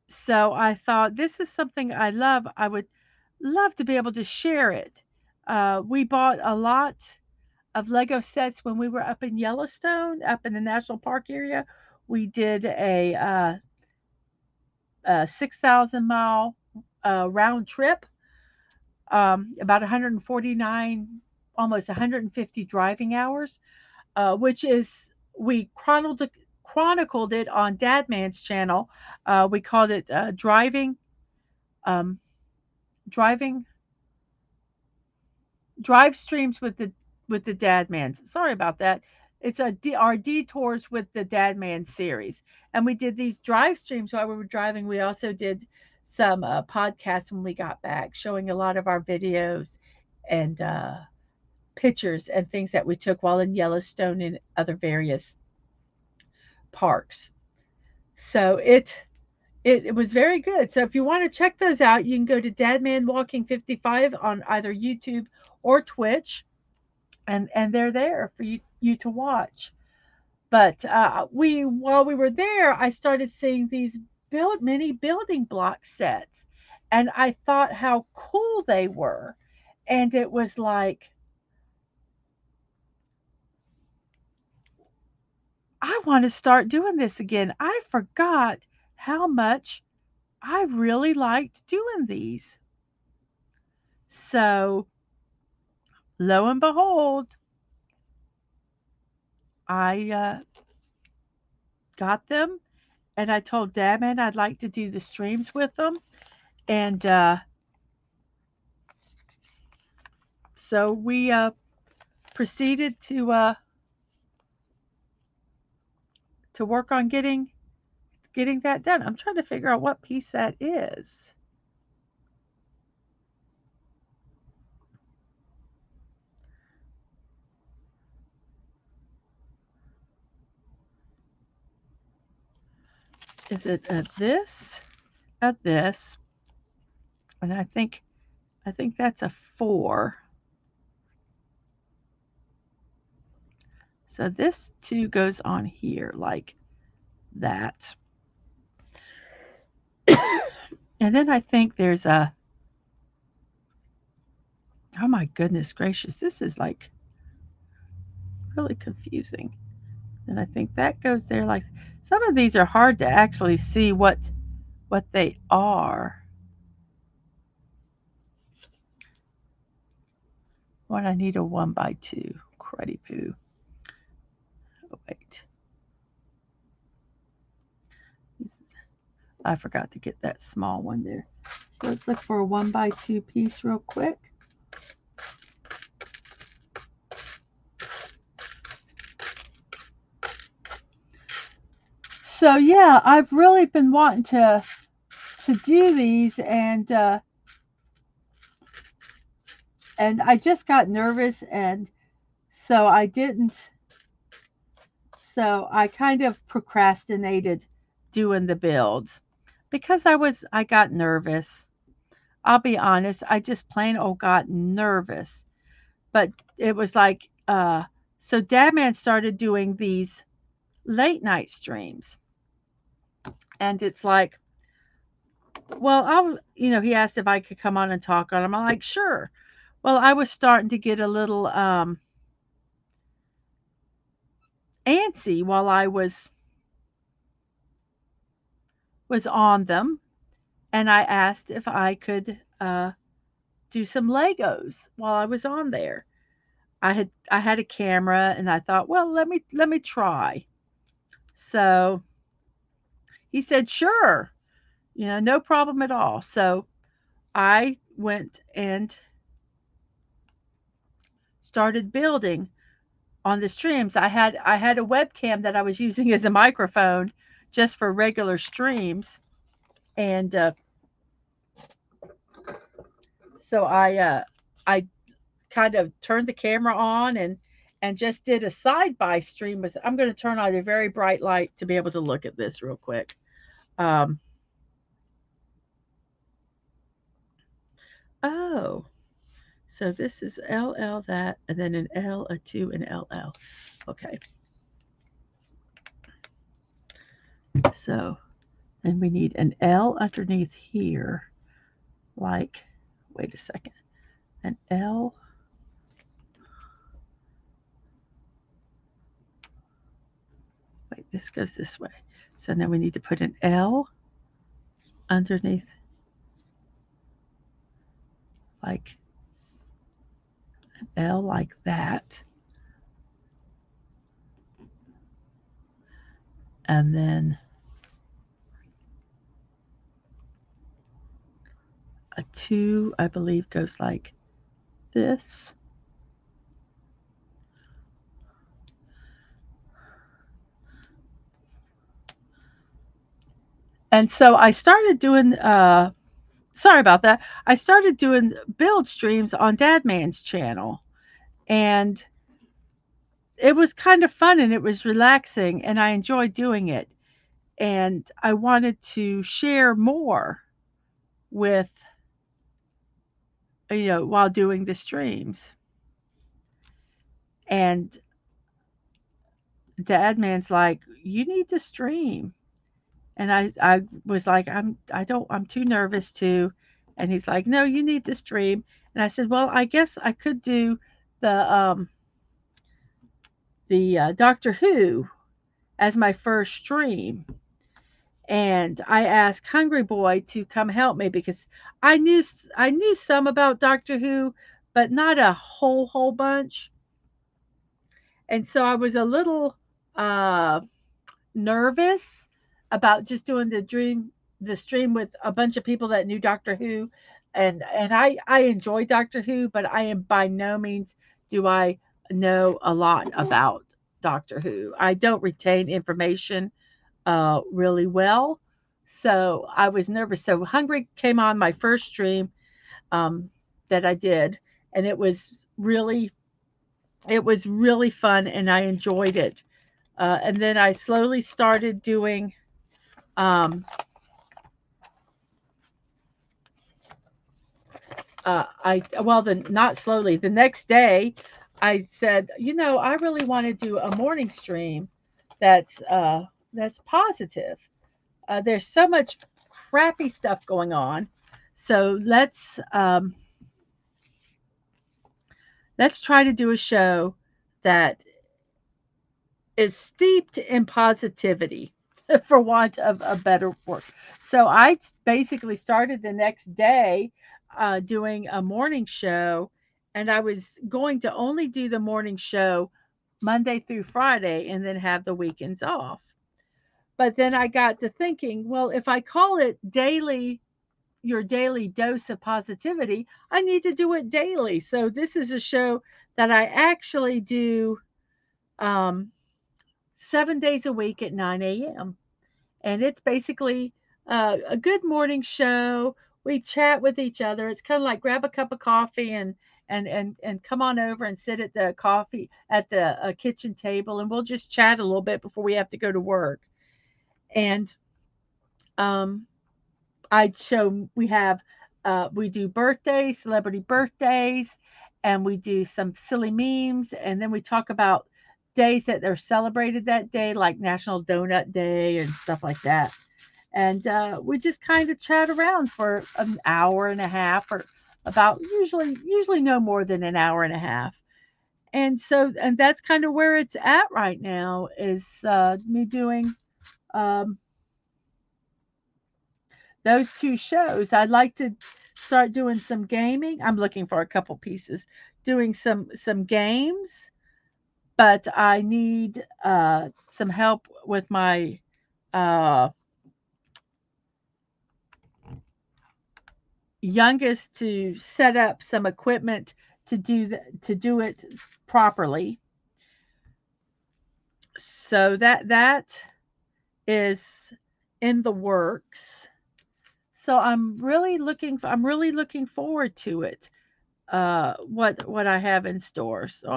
so I thought this is something I love. I would love to be able to share it. We bought a lot of Lego sets when we were up in Yellowstone, up in the national park area. We did a 6,000 mile round trip, about 149, almost 150 driving hours, which is we chronicled it on Dadman's channel. We called it um, driving drive streams with the Dadmans. Sorry about that. It's our detours with the Dadman series, and we did these drive streams while we were driving. We also did some podcasts when we got back, showing a lot of our videos and pictures and things that we took while in Yellowstone and other various parks. So it was very good. So if you want to check those out, you can go to Dadman Walking 55 on either YouTube or Twitch, and they're there for you to watch. But we while we were there, I started seeing these mini building block sets, and I thought how cool they were, and it was like I want to start doing this again. I forgot how much I really liked doing these. So lo and behold, I got them, and I told Dadman I'd like to do the streams with them, and so we proceeded to work on getting that done. I'm trying to figure out what piece that is. Is it at this? At this? And I think that's a 4. So this 2 goes on here like that. And then I think there's a, oh my goodness gracious, this is like really confusing. And I think that goes there like, some of these are hard to actually see what they are. When I need a 1x2, cruddy poo. Oh, wait. I forgot to get that small one there. So let's look for a 1x2 piece real quick. So yeah, I've really been wanting to do these, and I just got nervous, and so I didn't. So I kind of procrastinated doing the builds because I got nervous. I'll be honest, I just plain old got nervous. But it was like so Dadman started doing these late night streams. And it's like, well, he asked if I could come on and talk on them. I'm like, sure. Well, I was starting to get a little antsy while I was on them, and I asked if I could do some Legos while I was on there. I had a camera, and I thought, well, let me try. So he said, sure, no problem at all. So I went and started building on the streams. I had a webcam that I was using as a microphone just for regular streams, and so I kind of turned the camera on and just did a side by stream with. I'm going to turn on a very bright light to be able to look at this real quick. Oh, so this is LL that, and then an L, a 2, and LL. Okay. So, and we need an L underneath here, like, wait a second, an L. Wait, this goes this way. So then we need to put an L underneath, like an L like that. And then a 2, I believe, goes like this. And so I started doing, sorry about that. I started doing build streams on Dad Man's channel. And it was kind of fun and it was relaxing and I enjoyed doing it. And I wanted to share more with, while doing the streams. And Dad Man's like, you need to stream. And I was like, I'm too nervous to. And he's like, no, you need to stream. And I said, well, I guess I could do the Doctor Who as my first stream. And I asked Hungry Boy to come help me because I knew some about Doctor Who, but not a whole bunch. And so I was a little uh, nervous about just doing the stream with a bunch of people that knew Doctor Who, and I enjoy Doctor Who, but I am by no means do I know a lot about Doctor Who. I don't retain information really well. So I was nervous. So Hungry came on my first stream um, that I did, and it was really fun, and I enjoyed it. And then I slowly started doing. Um, I well, the not slowly. The next day, I said, I really want to do a morning stream that's positive. There's so much crappy stuff going on. So let's try to do a show that is steeped in positivity, for want of a better word. So I basically started the next day doing a morning show, and I was going to only do the morning show Monday through Friday and then have the weekends off. But then I got to thinking, well, if I call it your daily dose of positivity, I need to do it daily. So this is a show that I actually do um, 7 days a week at 9 a.m. And it's basically a good morning show. We chat with each other. It's kind of like grab a cup of coffee and come on over and sit at the kitchen table, and we'll just chat a little bit before we have to go to work. And um, we do birthdays, celebrity birthdays, and we do some silly memes, and then we talk about days that they're celebrated that day, like National Donut Day and stuff like that. And we just kind of chat around for an hour and a half, or about usually no more than an hour and a half. And that's kind of where it's at right now, is me doing um, those two shows. I'd like to start doing some gaming. I'm looking for a couple pieces, doing some games, but I need some help with my uh, youngest to set up some equipment to do it properly. So that is in the works. So I'm really looking forward to it. What I have in store. So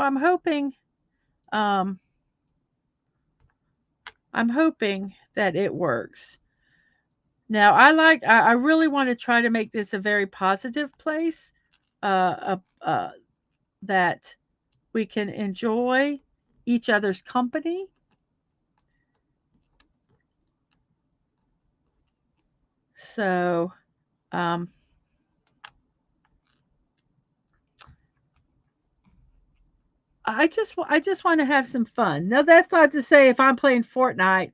um I'm hoping that it works. Now I really want to try to make this a very positive place, uh, that we can enjoy each other's company. So um, I just want to have some fun. Now that's not to say if I'm playing Fortnite,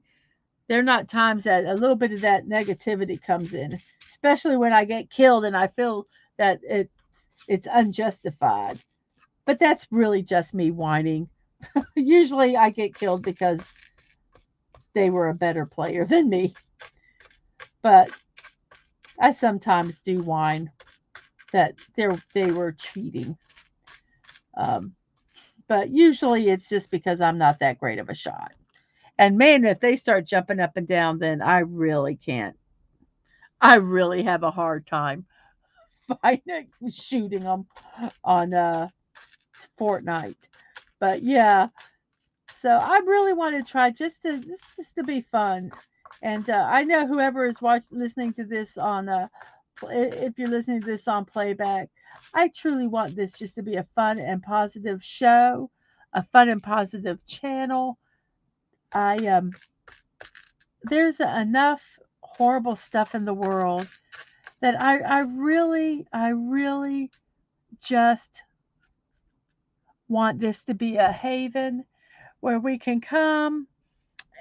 there are not times that a little bit of that negativity comes in, especially when I get killed and I feel that it's unjustified. But that's really just me whining. Usually I get killed because they were a better player than me. But I sometimes do whine that they were cheating. Um, but usually it's just because I'm not that great of a shot. And man, if they start jumping up and down, then I really can't. I really have a hard time finding shooting them on Fortnite. But yeah, so I really want to try just to be fun. And I know whoever is listening to this on if you're listening to this on playback, I truly want this just to be a fun and positive show, a fun and positive channel. I There's enough horrible stuff in the world that I really just want this to be a haven where we can come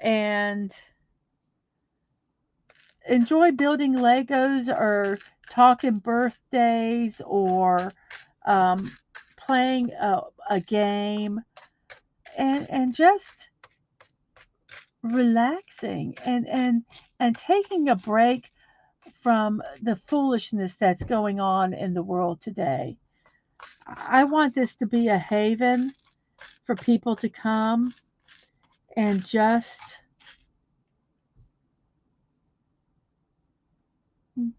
and enjoy building Legos or talking birthdays or um, playing a game and just relaxing and taking a break from the foolishness that's going on in the world today. I want this to be a haven for people to come and just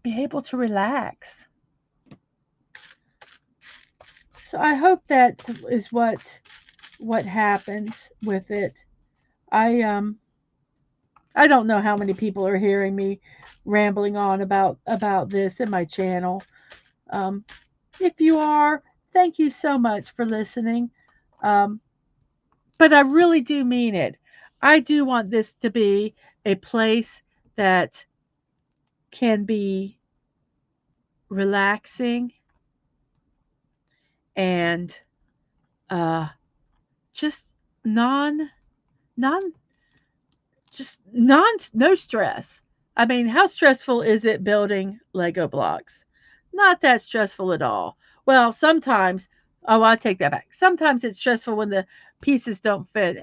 be able to relax. So I hope that is what happens with it. I I don't know how many people are hearing me rambling on about this in my channel. Um, if you are, thank you so much for listening. Um, but I really do mean it. I do want this to be a place that can be relaxing and uh, just non non just non no stress. I mean, how stressful is it building Lego blocks? Not that stressful at all. Well, sometimes, oh, I take that back. Sometimes it's stressful when the pieces don't fit,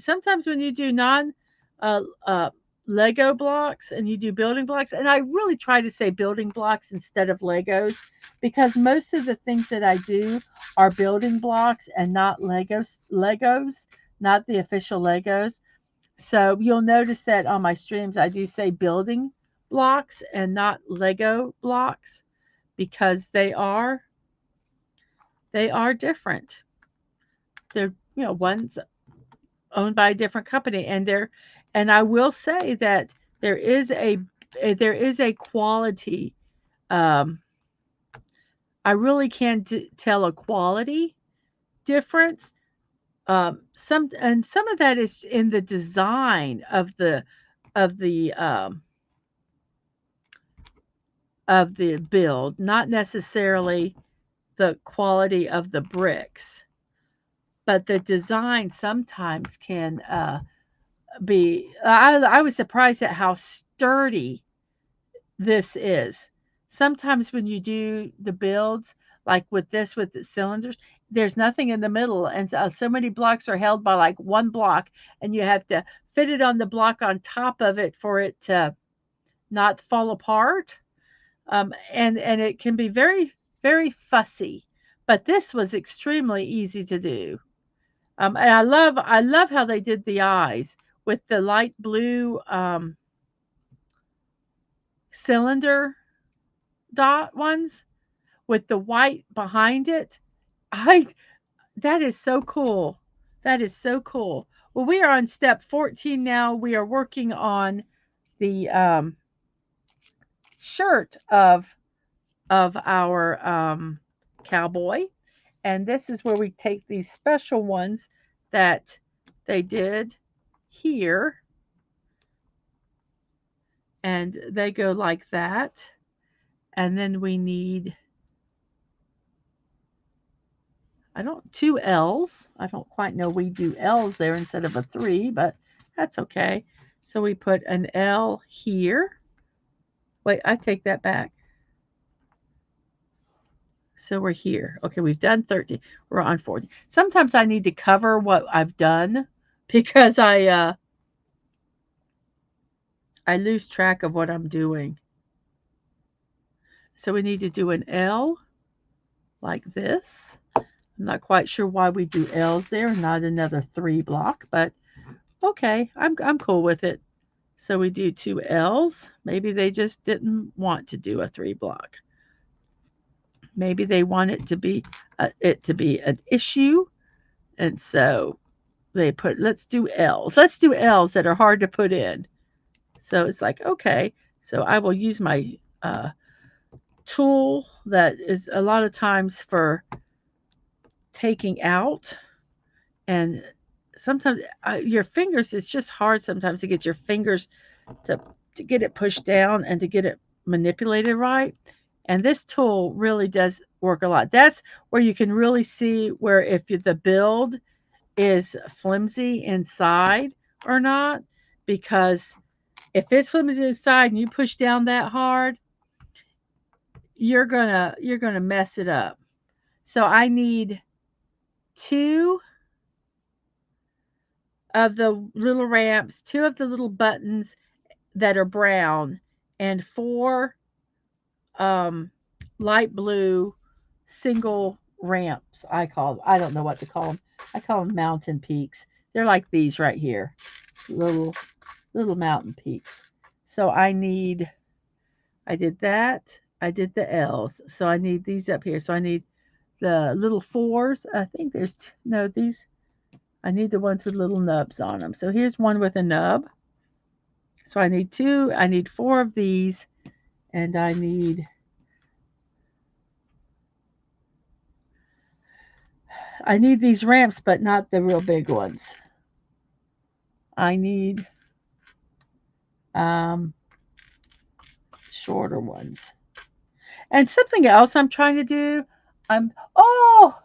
sometimes when you do non uh, uh, Lego blocks and you do building blocks, and I really try to say building blocks instead of Legos because most of the things that I do are building blocks and not Legos, not the official Legos. So you'll notice that on my streams, I do say building blocks and not Lego blocks because they are different. They're one's owned by a different company, and I will say that there is a quality. Um, I really can tell a quality difference. Some of that is in the design of the um, of the build, not necessarily the quality of the bricks, but the design sometimes can be. I was surprised at how sturdy this is. Sometimes when you do the builds, like with the cylinders, there's nothing in the middle, and so many blocks are held by like one block, and you have to fit it on the block on top of it for it to not fall apart. And it can be very fussy, but this was extremely easy to do. And I love how they did the eyes with the light blue cylinder dot ones with the white behind it. I That is so cool. That is so cool. Well, we are on step 14 now. We are working on the shirt of our cowboy. And this is where we take these special ones that they did here, and they go like that. And then we need, I don't, two L's. I don't quite know we do L's there instead of a three, but that's okay. So we put an L here. Wait, I take that back. So we're here. Okay, we've done 13. We're on 40. Sometimes I need to cover what I've done because I lose track of what I'm doing. So we need to do an L like this. I'm not quite sure why we do L's there, not another 3 block, but okay, I'm cool with it. So we do 2 L's. Maybe they just didn't want to do a 3 block. Maybe they want it to be an issue, and so they put let's do L's. Let's do L's that are hard to put in. So it's like okay. So I will use my tool that is a lot of times for taking out, and sometimes your fingers, it's just hard sometimes to get your fingers to to get it pushed down and to get it manipulated right. And this tool really does work a lot. That's where you can really see where if the build is flimsy inside or not, because if it's flimsy inside and you push down that hard, you're gonna mess it up. So I need 2 of the little ramps, 2 of the little buttons that are brown, and 4 um, light blue single ramps. I don't know what to call them. I call them mountain peaks. They're like these right here, little mountain peaks. So I did that. I did the L's. So I need these up here. So I need the little 4s. I think there's no these. I need the ones with little nubs on them. So here's one with a nub. So I need 2. I need 4 of these, and I need these ramps, but not the real big ones. I need um, shorter ones. And something else I'm trying to do. Oh,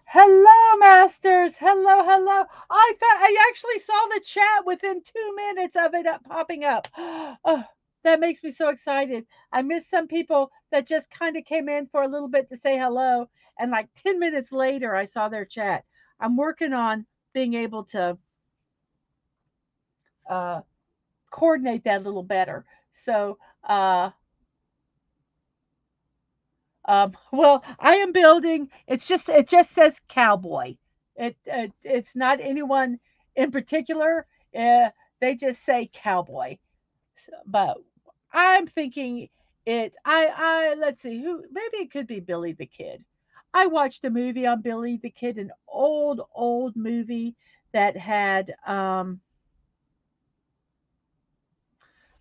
hello, masters. Hello, hello. I actually saw the chat within 2 minutes of it popping up. Oh, that makes me so excited. I missed some people that just kind of came in for a little bit to say hello, and like 10 minutes later, I saw their chat. I'm working on being able to uh, coordinate that a little better. So, well, I am building. It just says cowboy. It's not anyone in particular. Uh, they just say cowboy. But I'm thinking I let's see who maybe it could be Billy the Kid. I watched a movie on Billy the Kid, an old movie that had oh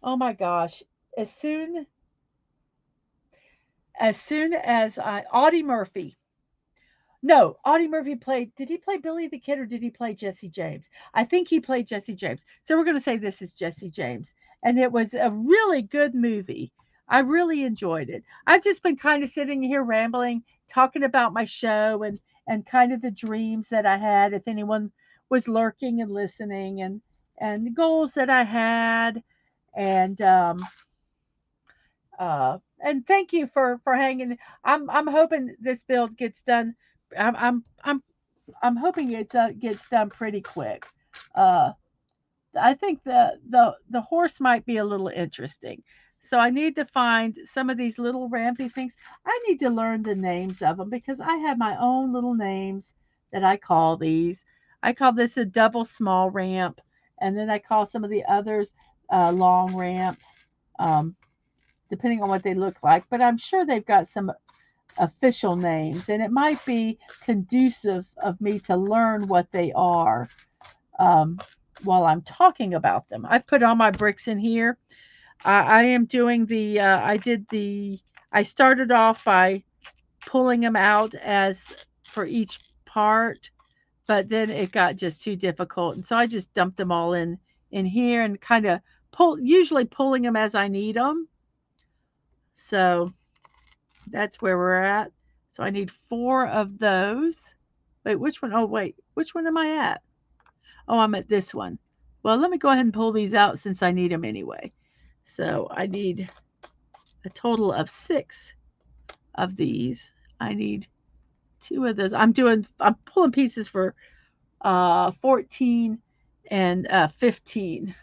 my gosh, as soon as I Audie Murphy. No, Audie Murphy played. Did he play Billy the Kid or did he play Jesse James? I think he played Jesse James. So we're going to say this is Jesse James. And it was a really good movie. I really enjoyed it. I've just been kind of sitting here rambling, talking about my show and kind of the dreams that I had, if anyone was lurking and listening, and the goals that I had, and and thank you for hanging. I'm hoping this build gets done. I'm I'm I'm I'm hoping it gets done pretty quick. Uh, I think the horse might be a little interesting. So I need to find some of these little rampy things. I need to learn the names of them because I have my own little names that I call these. I call this a double small ramp, and then I call some of the others long ramps. Um, Depending on what they look like, but I'm sure they've got some official names, and it might be conducive of me to learn what they are um, while I'm talking about them. I put all my bricks in here. I am doing I started off by pulling them out as for each part, but then it got just too difficult, and so I just dumped them all in here and kind of usually pulling them as I need them. So that's where we're at. So I need 4 of those. Wait, which one? Oh, wait, which one am I at? Oh, I'm at this one. Well, let me go ahead and pull these out since I need them anyway. So I need a total of 6 of these. I need 2 of those. I'm pulling pieces for 14 and 15.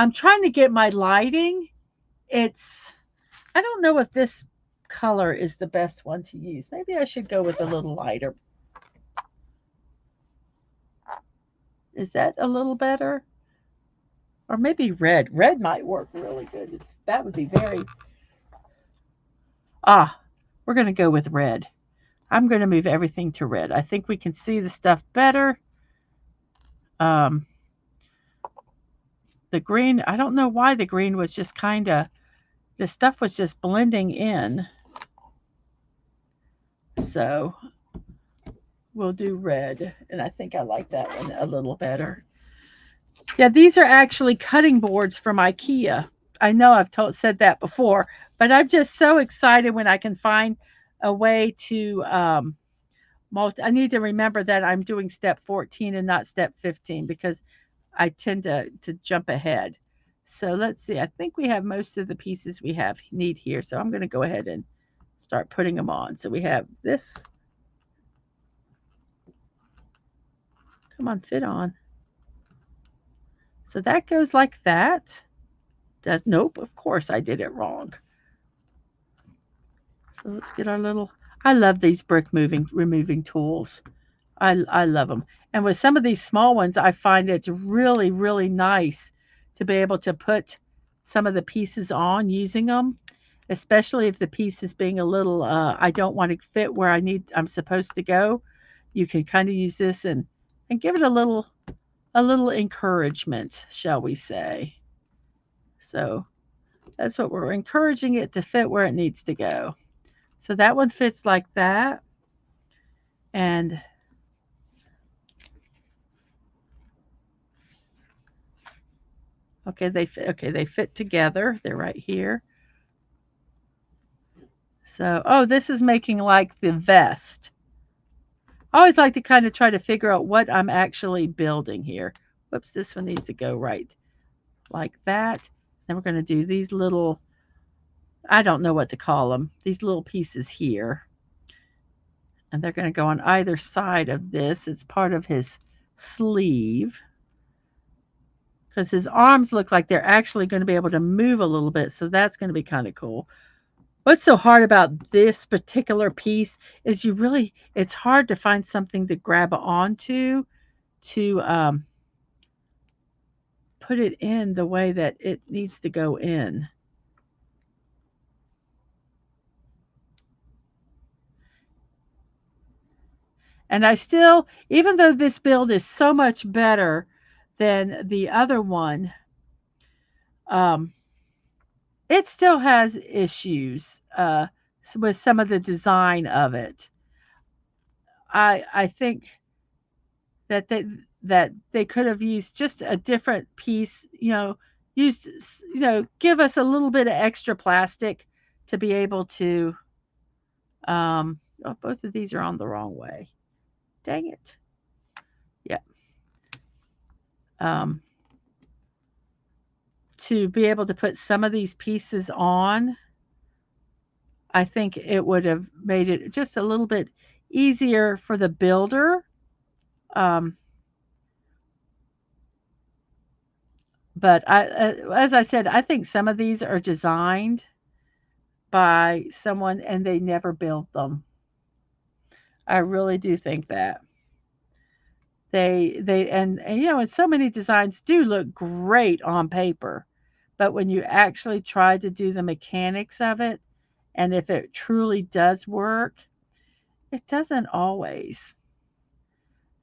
I'm trying to get my lighting. It's, I don't know if this color is the best one to use. Maybe I should go with a little lighter. Is that a little better? Or maybe red. Red might work really good. That would be very, we're going to go with red. I'm going to move everything to red. I think we can see the stuff better. Um, the green, I don't know why the green was just kind of, the stuff was just blending in. So we'll do red. And I think I like that one a little better. Yeah, these are actually cutting boards from IKEA. I know I've said that before, but I'm just so excited when I can find a way to I need to remember that I'm doing step 14 and not step 15 because I tend to jump ahead. So let's see. I think we have most of the pieces we need here. So I'm going to go ahead and start putting them on. So we have this. Come on, fit on. So that goes like that. Nope, of course I did it wrong. So let's get our little, I love these brick removing tools. I love them. And with some of these small ones, I find it's really, really nice to be able to put some of the pieces on using them, especially if the piece is being a little, I don't want to fit where I'm supposed to go. You can kind of use this and give it a little encouragement, shall we say. So that's what we're encouraging it to fit where it needs to go. So that one fits like that. And okay, they fit together. They're right here. So, oh, this is making like the vest. I always like to kind of try to figure out what I'm actually building here. Whoops, this one needs to go right like that. Then we're going to do these little, I don't know what to call them, these little pieces here. And they're going to go on either side of this. It's part of his sleeve. Because his arms look like they're actually going to be able to move a little bit. So that's going to be kind of cool. What's so hard about this particular piece is it's hard to find something to grab onto to put it in the way that it needs to go in. And I still, even though this build is so much better than the other one, um, it still has issues with some of the design of it. I think that they could have used just a different piece, give us a little bit of extra plastic to be able to. Oh, both of these are on the wrong way. Dang it. Yeah. Um, to be able to put some of these pieces on, I think it would have made it just a little bit easier for the builder. Um, but as I said, I think some of these are designed by someone and they never built them. I really do think that. And so many designs do look great on paper, but when you actually try to do the mechanics of it, and if it truly does work, it doesn't always.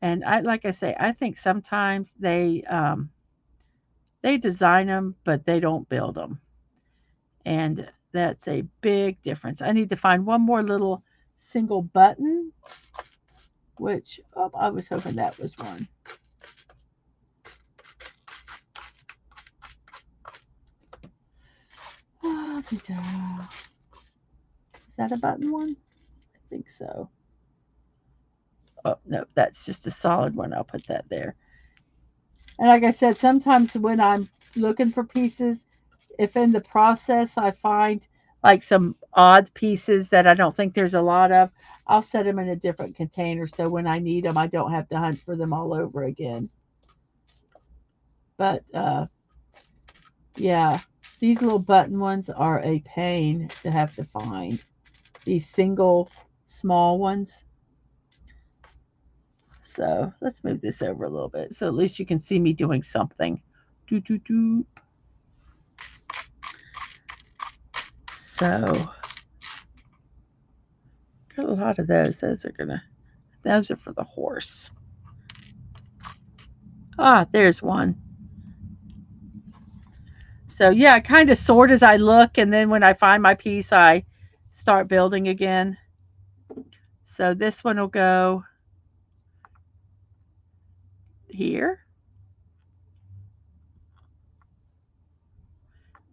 And like I say, I think sometimes they design them, but they don't build them, and that's a big difference. I need to find one more little single button, which I was hoping that was one. Is that a button one? I think so. Oh, no, that's just a solid one. I'll put that there. And like I said, sometimes when I'm looking for pieces, if in the process I find like some odd pieces that I don't think there's a lot of, I'll set them in a different container so when I need them, I don't have to hunt for them all over again. But Yeah, these little button ones are a pain to have to find. These single small ones. So let's move this over a little bit so at least you can see me doing something. Do, do, do. So got a lot of those. Those are for the horse. Ah, there's one. So yeah, I kind of sort as I look, and then when I find my piece, I start building again. So this one will go here.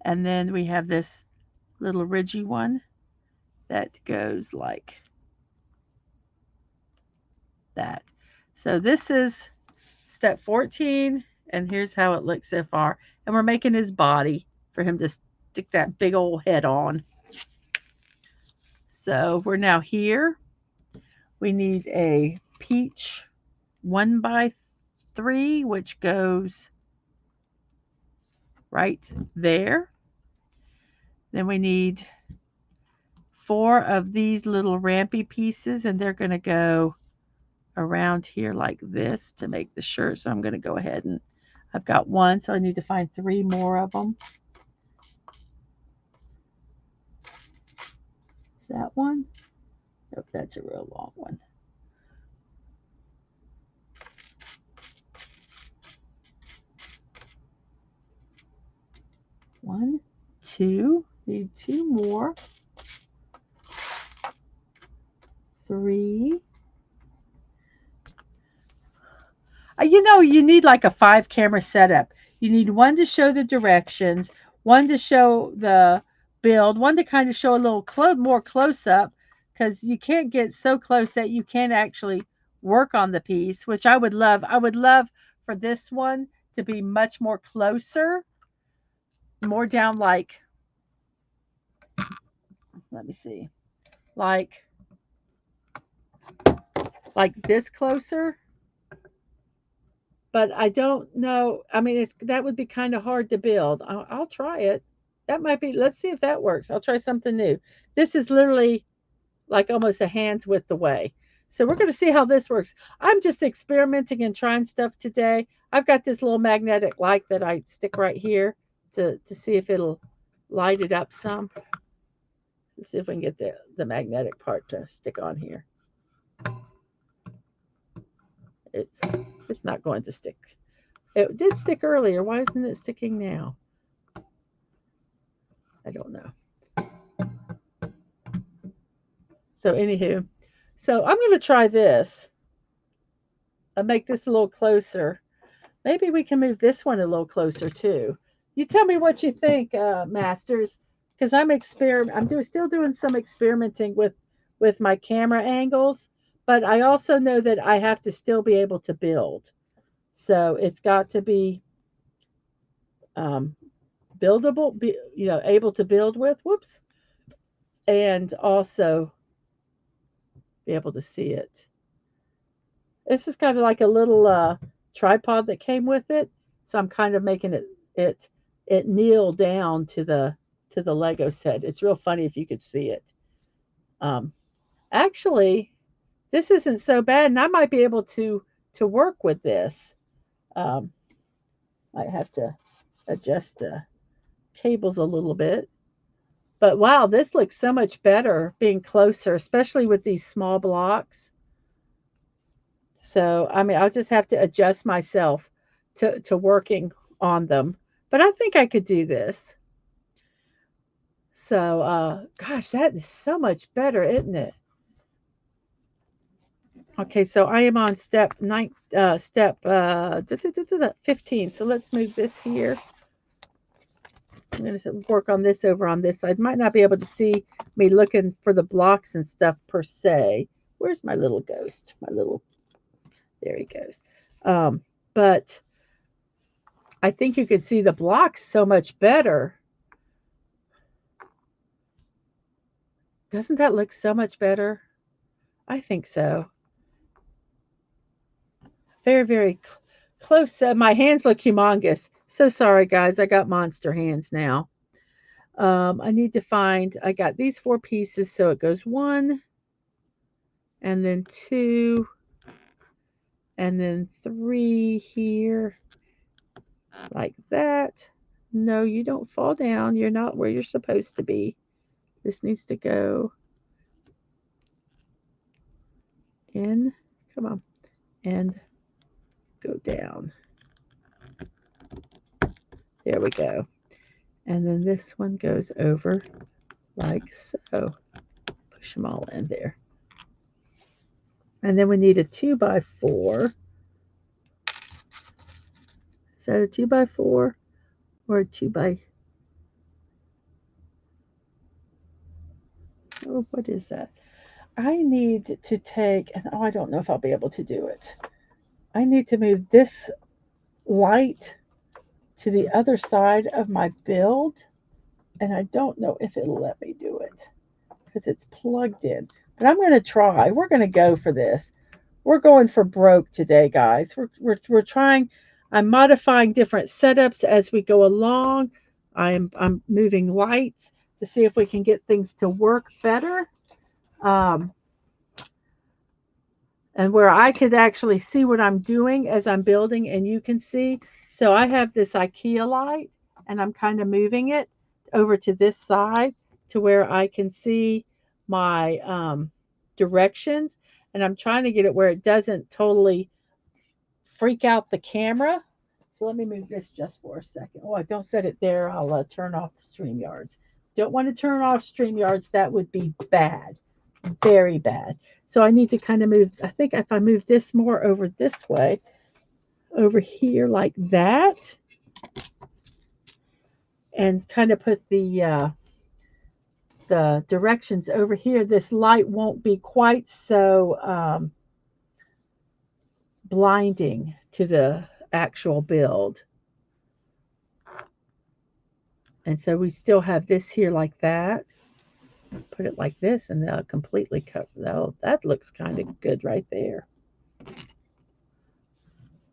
And then we have this little ridgy one that goes like that. So this is step 14, and here's how it looks so far. And we're making his body for him to stick that big old head on. So we're now here. We need a peach 1x3, which goes right there. Then we need 4 of these little rampy pieces, and they're going to go around here like this to make the shirt. So I'm going to go ahead and I've got 1, so I need to find 3 more of them. Is that one? Nope, that's a real long one. One, 2, need 2 more. 3. You need like a 5 camera setup. You need one to show the directions, one to show the build, one to kind of show a little more close up, because you can't get so close that you can't actually work on the piece, which I would love. I would love for this one to be much more closer, more down like, let me see, like this closer. But I don't know. I mean, that would be kind of hard to build. I'll try it. That might be. Let's see if that works. I'll try something new. This is literally like almost a hand's width away. So we're going to see how this works. I'm just experimenting and trying stuff today. I've got this little magnetic light that I stick right here to see if it'll light it up some. Let's see if we can get the magnetic part to stick on here. It's not going to stick. It did stick earlier. Why isn't it sticking now? I don't know. So anywho, so I'm going to try this. I'll make this a little closer. Maybe we can move this one a little closer too. You tell me what you think, masters, because I'm still doing some experimenting with my camera angles, but I also know that I have to still be able to build. So it's got to be buildable, able to build with. Whoops. And also be able to see it. This is kind of like a little tripod that came with it, so I'm kind of making it kneel down to the Lego set. It's real funny if you could see it. Actually, this isn't so bad, and I might be able to work with this. Might have to adjust the cables a little bit. But wow, this looks so much better being closer, especially with these small blocks. So, I mean, I'll just have to adjust myself to working on them. But I think I could do this. So, gosh, that is so much better, isn't it? Okay, so I am on step 15. So let's move this here. I'm going to work on this over on this side. Might not be able to see me looking for the blocks and stuff per se. Where's my little ghost? There he goes. But I think you can see the blocks so much better. Doesn't that look so much better? I think so. Very, very close. My hands look humongous. So sorry, guys. I got monster hands now. I need to find, I got these 4 pieces, so it goes 1, and then 2, and then 3 here, like that. No, you don't fall down. You're not where you're supposed to be. This needs to go in. Come on. And go down. There we go. And then this one goes over like so. Push them all in there. And then we need a 2x4. Is that a 2x4 or a 2x? Oh, what is that? I need to take, and oh, I don't know if I'll be able to do it. I need to move this light to the other side of my build, and I don't know if it'll let me do it because it's plugged in. But I'm going to try. We're going to go for this. We're going for broke today, guys. We're trying. I'm modifying different setups as we go along. I'm moving lights to see if we can get things to work better. Um, and where I could actually see what I'm doing as I'm building and you can see. So I have this IKEA light and I'm kind of moving it over to this side to where I can see my directions, and I'm trying to get it where it doesn't totally freak out the camera. So let me move this just for a second. Oh, I don't set it there. I'll turn off StreamYards. Don't want to turn off StreamYards. That would be bad, very bad. So I need to kind of move, I think if I move this more over this way, over here like that, and kind of put the directions over here, this light won't be quite so blinding to the actual build. And so we still have this here like that. Put it like this and they'll completely cover. Oh, that looks kind of good right there.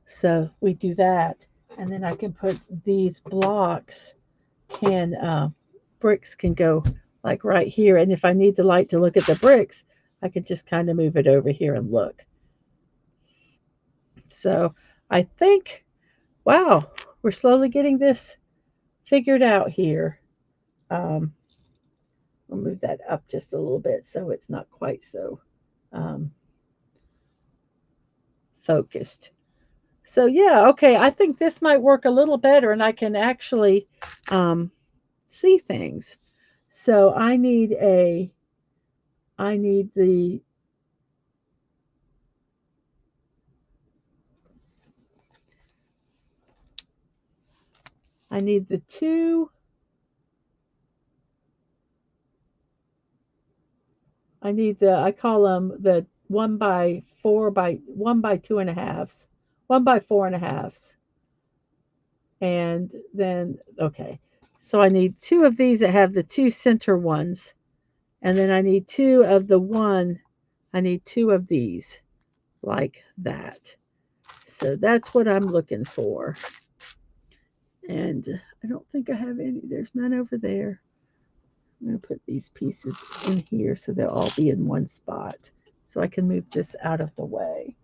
So we do that. And then I can put these blocks bricks can go like right here. And if I need the light to look at the bricks, I can just kind of move it over here and look. So I think, wow, we're slowly getting this figured out here. Um, I'll move that up just a little bit so it's not quite so um, focused. So yeah, okay, I think this might work a little better and I can actually see things. So I need the two. I call them the 1x2.5s, 1x4.5s. And then, okay. So I need 2 of these that have the 2 center ones. And then I need 2 of the one, I need 2 of these like that. So that's what I'm looking for. And I don't think I have any, there's none over there. I'm going to put these pieces in here so they'll all be in one spot. So I can move this out of the way.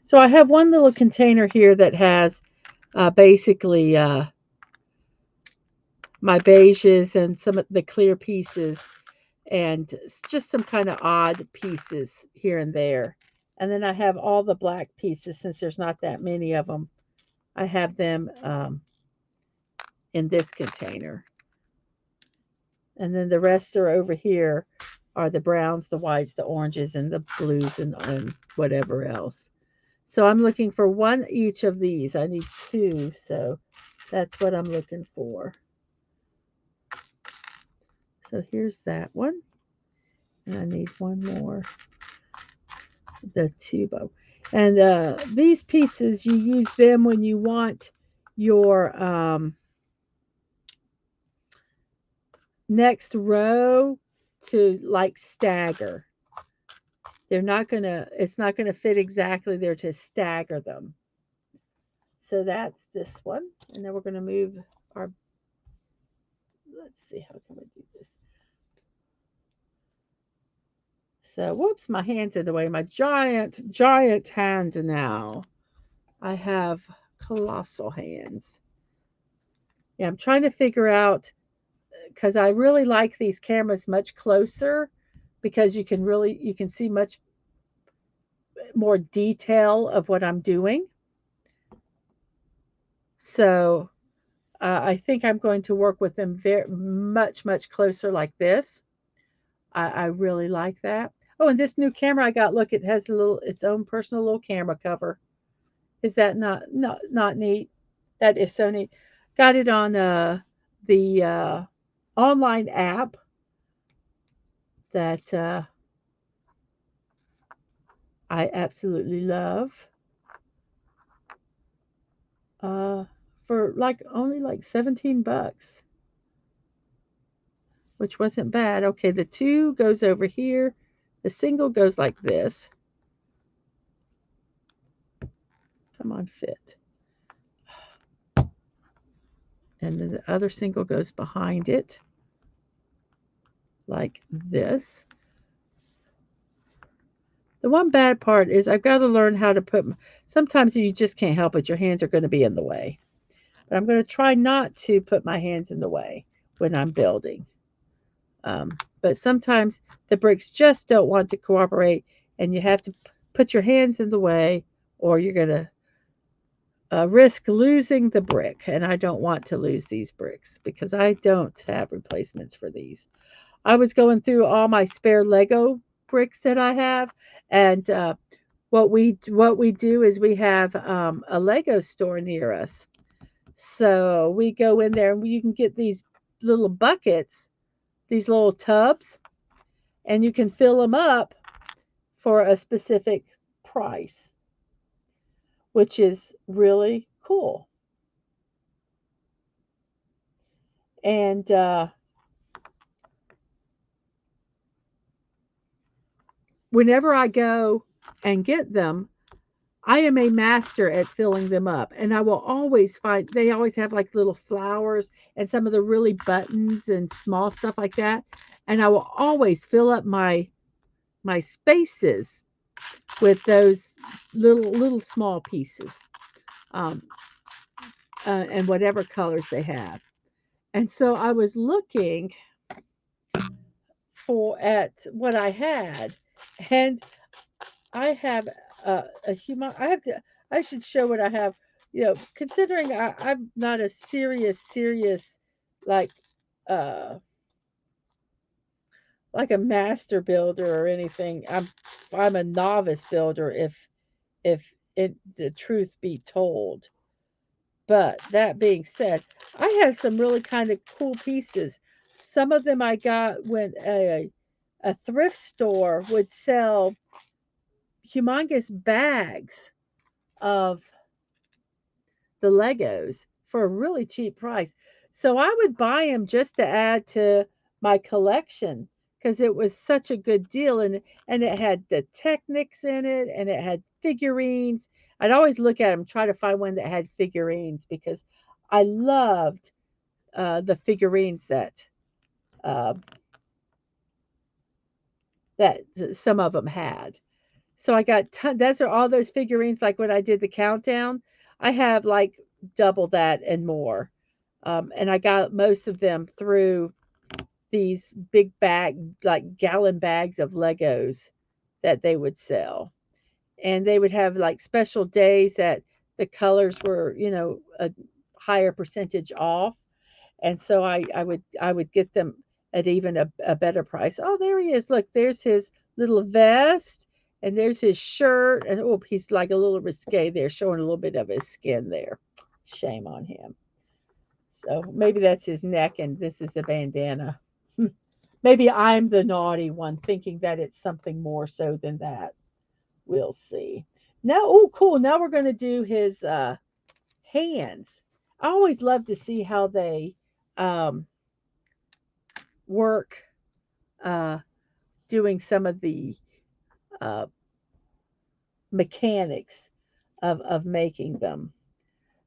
So I have one little container here that has basically my beiges and some of the clear pieces and just some kind of odd pieces here and there. And then I have all the black pieces since there's not that many of them. I have them in this container. And then the rest are over here are the browns, the whites, the oranges, and the blues, and whatever else. So I'm looking for one each of these. I need 2, so that's what I'm looking for. So here's that one. And I need one more. The tubo. And these pieces, you use them when you want your next row to like stagger. It's not gonna fit exactly there to stagger them. So that's this one. And then we're going to move our, let's see, how can we do this? So, whoops, my hand's in the way. My giant hand now. I have colossal hands. Yeah, I'm trying to figure out because I really like these cameras much closer because you can see much more detail of what I'm doing. So I think I'm going to work with them very much closer like this. I really like that. Oh, and this new camera I got, look, it has a little its own personal little camera cover. Is that not neat? That is so neat. Got it on the online app that I absolutely love. Uh, for like only like 17 bucks, which wasn't bad. Okay, the two goes over here. The single goes like this. Come on, fit. And then the other single goes behind it like this. The one bad part is I've got to learn how to put, sometimes you just can't help it. Your hands are going to be in the way. But I'm going to try not to put my hands in the way when I'm building. But sometimes the bricks just don't want to cooperate, and you have to put your hands in the way, or you're going to risk losing the brick. And I don't want to lose these bricks because I don't have replacements for these. I was going through all my spare Lego bricks that I have, and what we do is we have a Lego store near us. So we go in there and you can get these little buckets, these little tubs, and you can fill them up for a specific price, which is really cool. And whenever I go and get them, I am a master at filling them up. And I will always find, they always have like little flowers and some of the really buttons and small stuff like that. And I will always fill up my spaces with those little small pieces, um, and whatever colors they have. And so I was looking for at what I had, and I have a human. I have to. I should show what I have. You know, considering I'm not a serious like uh like a master builder or anything. I'm a novice builder if it the truth be told. But that being said, I have some really kind of cool pieces. Some of them I got when a thrift store would sell humongous bags of the Legos for a really cheap price. So I would buy them just to add to my collection because it was such a good deal, and it had the Technics in it and it had figurines. I'd always look at them, try to find one that had figurines because I loved the figurines uh, that some of them had. So I got those are all those figurines. Like when I did the countdown, I have like double that and more. And I got most of them through these big bag, like gallon bags of Legos that they would sell. And they would have like special days that the colors were, a higher percentage off. And so I would get them at even a better price. Oh, there he is. Look, there's his little vest and there's his shirt. And oh, he's like a little risque there, showing a little bit of his skin there. Shame on him. So maybe that's his neck and this is a bandana. Maybe I'm the naughty one thinking that it's something more so than that. We'll see. Now, oh, cool. Now we're going to do his hands. I always love to see how they um, work uh, doing some of the uh, mechanics of making them.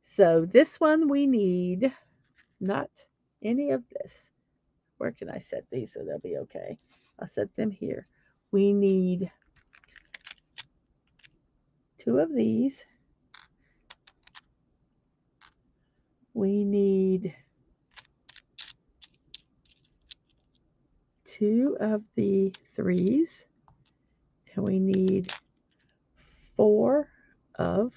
So this one we need not any of this. Where can I set these so they'll be okay? I'll set them here. We need 2 of these. We need 2 of the 3s. And we need 4 of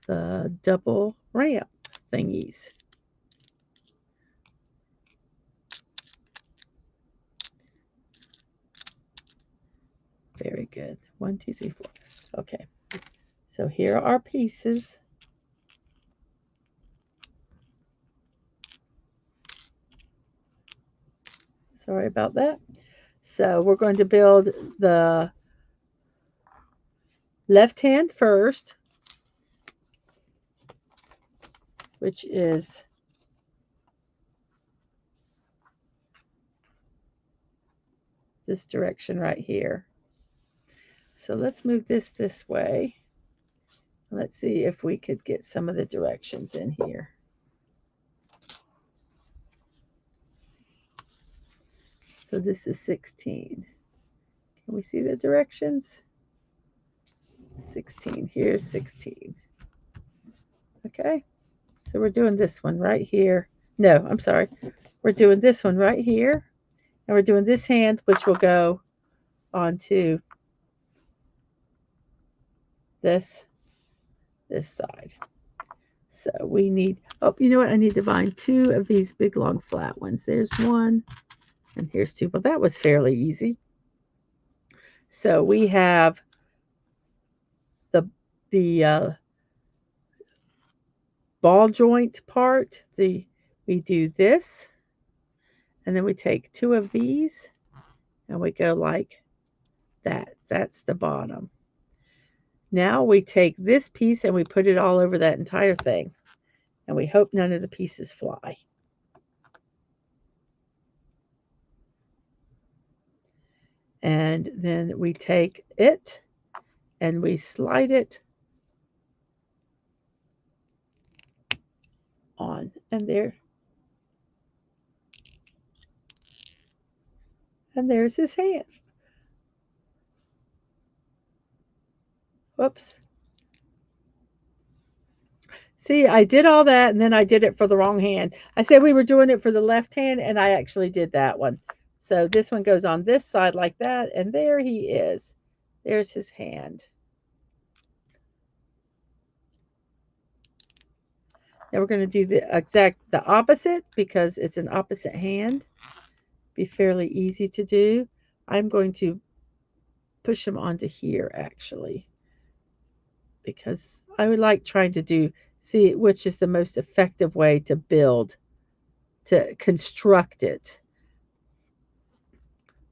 the double ramp thingies. Very good. 1, 2, 3, 4. Okay. So here are our pieces. Sorry about that. So we're going to build the left hand first, which is this direction right here. So let's move this way. Let's see if we could get some of the directions in here. So this is 16. Can we see the directions? 16. Here's 16. Okay. So we're doing this one right here. No, I'm sorry. We're doing this one right here. And we're doing this hand, which will go onto this side. So we need, oh, you know what? I need to find 2 of these big, long, flat ones. There's 1, and here's 2. Well, that was fairly easy. So we have the ball joint part. We do this, and then we take 2 of these, and we go like that. That's the bottom. Now we take this piece and we put it all over that entire thing, and we hope none of the pieces fly. And then we take it and we slide it on, and there's his hand. Whoops. See, I did all that and then I did it for the wrong hand. I said we were doing it for the left hand and I actually did that one. So this one goes on this side like that, and there he is. There's his hand. Now we're going to do the opposite because it's an opposite hand. Be fairly easy to do. I'm going to push him onto here actually, because I would like trying to see which is the most effective way to build, to construct it.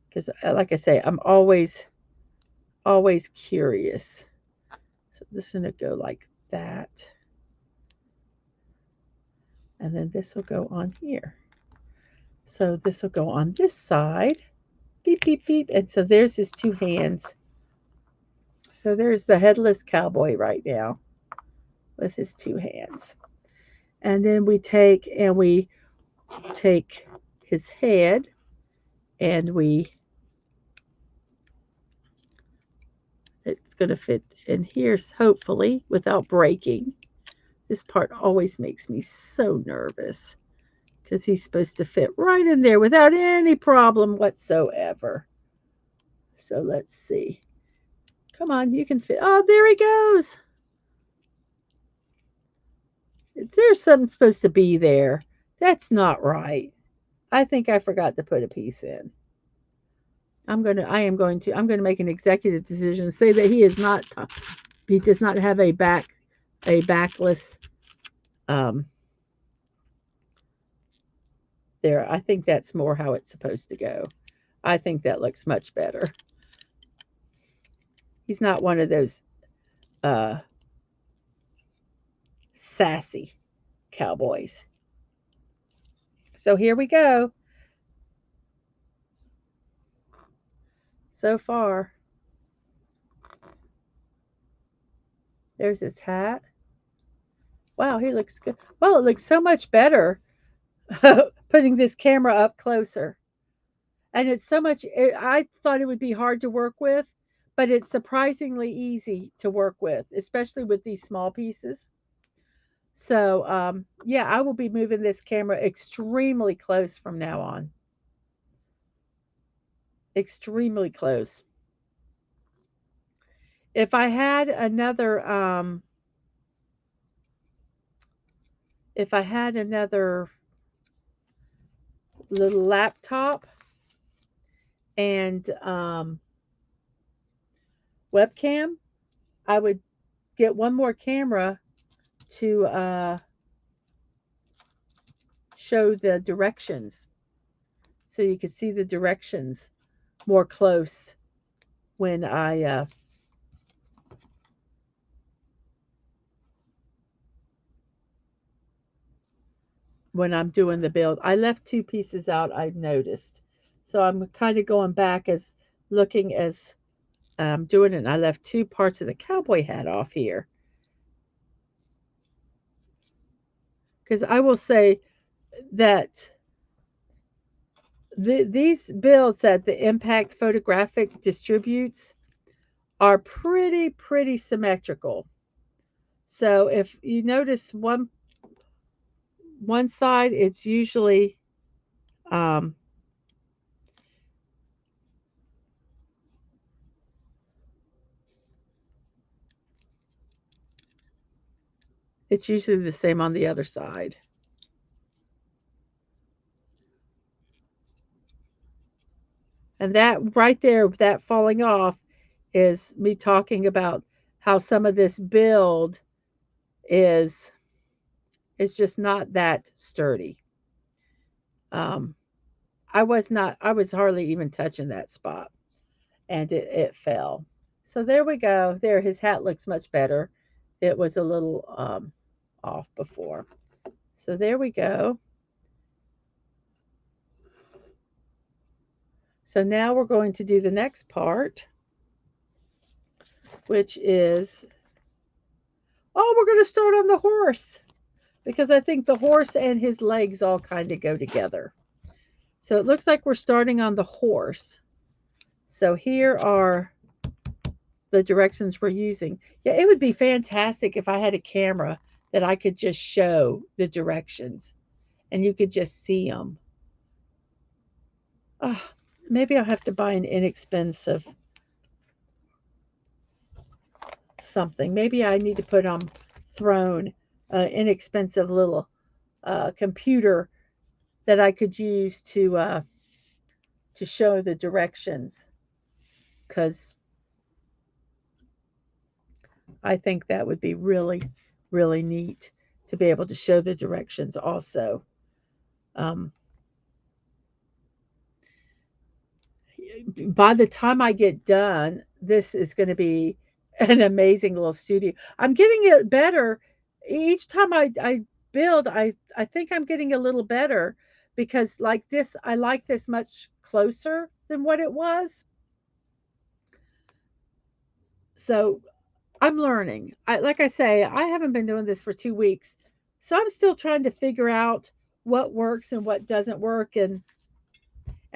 Because like I say, I'm always curious. So this is going to go like that. And then this will go on here. So this will go on this side. Beep, beep, beep. And so there's his 2 hands. So there's the headless cowboy right now with his 2 hands. And then we take his head and it's going to fit in here, hopefully, without breaking. This part always makes me so nervous because he's supposed to fit right in there without any problem whatsoever. So let's see. Come on, you can fit. Oh, there he goes. There's something supposed to be there. That's not right. I think I forgot to put a piece in. I'm going to make an executive decision, say that he does not have a backless there. I think that's more how it's supposed to go. I think that looks much better. He's not one of those sassy cowboys. So here we go. So far, there's his hat. Wow, he looks good. Well, it looks so much better putting this camera up closer. And it's so much I thought it would be hard to work with, but it's surprisingly easy to work with, especially with these small pieces. So, yeah, I will be moving this camera extremely close from now on. Extremely close. If I had another, if I had another little laptop and webcam, I would get one more camera to show the directions, so you could see the directions more close when I when I'm doing the build. I left two pieces out, I've noticed. So I'm kind of going back as looking as I'm doing it. And I left two parts of the cowboy hat off here. Because I will say that these builds that the Impact Photographic distributes are pretty symmetrical. So if you notice one side, um, it's usually the same on the other side. And that right there, that falling off, is me talking about how some of this build is just not that sturdy. Um, I was hardly even touching that spot, and it fell. So there we go. There, his hat looks much better. It was a little off before. So there we go. So now we're going to do the next part, which is, oh, we're going to start on the horse because I think the horse and his legs all kind of go together. So it looks like we're starting on the horse. So here are the directions we're using. Yeah, it would be fantastic if I had a camera that I could just show the directions and you could just see them. Oh, maybe I'll have to buy an inexpensive something. Maybe I need to put on Throne an inexpensive little computer that I could use to show the directions, because I think that would be really neat to be able to show the directions also. Um, by the time I get done, this is going to be an amazing little studio. I'm getting it better each time I build. I think I'm getting a little better because like this, I like this much closer than what it was. So I'm learning. Like I say, I haven't been doing this for 2 weeks, so I'm still trying to figure out what works and what doesn't work, and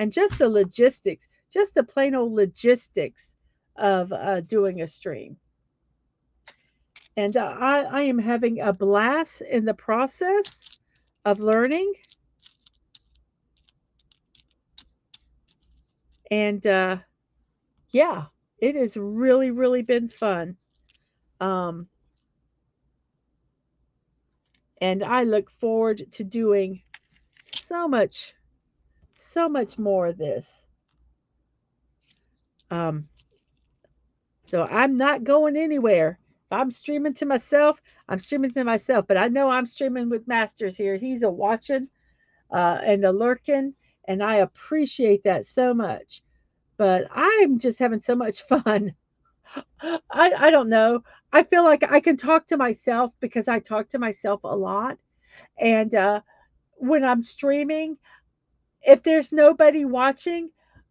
just the logistics, just the plain old logistics of doing a stream. And I am having a blast in the process of learning. And yeah, it has really been fun. Um, and I look forward to doing so much, so much more of this. Um, so I'm not going anywhere. If I'm streaming to myself, I'm streaming to myself. But I know I'm streaming with Masters here. He's a watching and a lurking, and I appreciate that so much. But I'm just having so much fun. I don't know. I feel like I can talk to myself because I talk to myself a lot. And when I'm streaming, if there's nobody watching,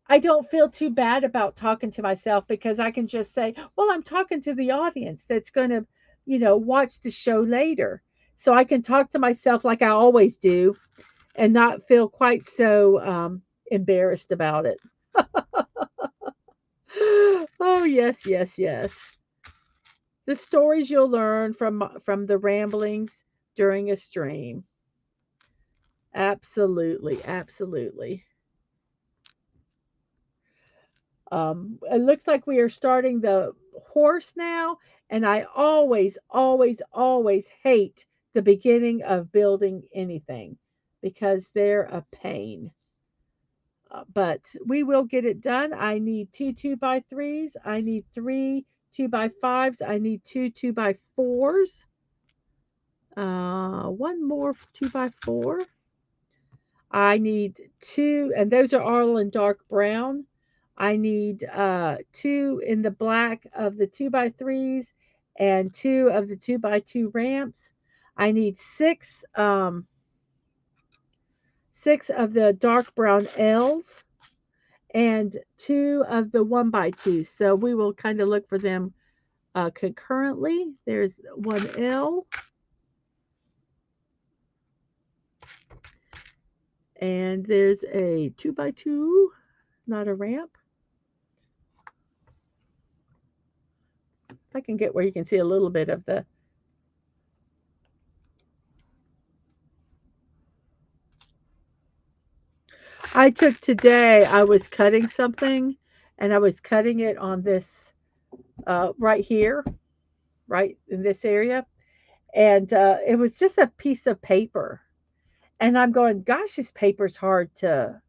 I don't feel too bad about talking to myself because I can just say, well, I'm talking to the audience that's going to, watch the show later. so I can talk to myself like I always do and not feel quite so embarrassed about it. Oh, yes, yes, yes. The stories you'll learn from the ramblings during a stream. Absolutely, absolutely. It looks like we are starting the horse now, and I always, always, always hate the beginning of building anything because they're a pain. But we will get it done. I need two by threes. I need three 2x5s. I need two by fours. One more 2x4. I need two, and those are all in dark brown. I need two in the black of the 2x3s and two of the 2x2 ramps. I need six of the dark brown L's and two of the 1x2. So we will kind of look for them concurrently. There's one L and there's a 2x2, not a ramp. I can get where you can see a little bit of the. I took today, I was cutting something and I was cutting it on this right here, right in this area. And it was just a piece of paper. And I'm going, gosh, this paper's hard to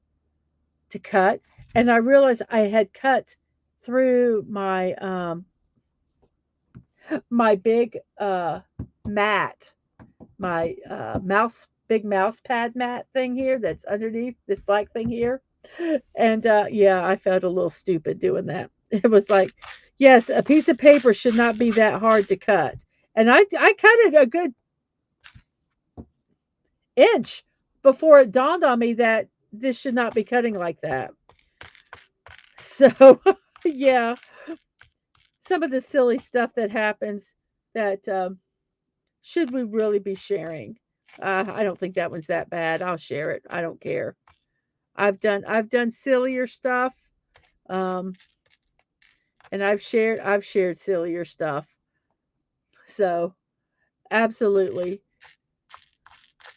cut. And I realized I had cut through my big mat, my big mouse pad mat thing here that's underneath this black thing here. And yeah, I felt a little stupid doing that. It was like, yes, a piece of paper should not be that hard to cut. And I cut it a good inch before it dawned on me that this should not be cutting like that. So, yeah, some of the silly stuff that happens that should we really be sharing? I don't think that one's that bad. I'll share it. I don't care. I've done sillier stuff, um, and I've shared sillier stuff. So absolutely.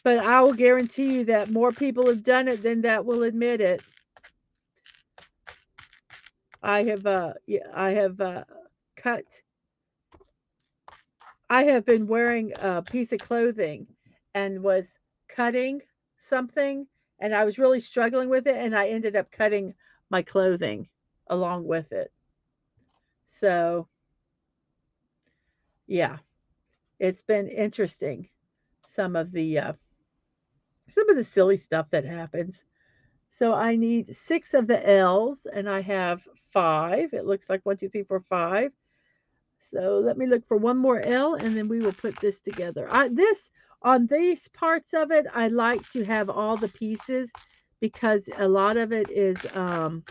But I will guarantee you that more people have done it than that will admit it. Yeah, cut. I have been wearing a piece of clothing and was cutting something, and I was really struggling with it, and I ended up cutting my clothing along with it. So yeah, it's been interesting. Some of the uh, some of the silly stuff that happens. So I need six of the L's, and I have five. It looks like one, two, three, four, five. So let me look for one more L, and then we will put this together. On these parts of it, I like to have all the pieces because a lot of it is, I'm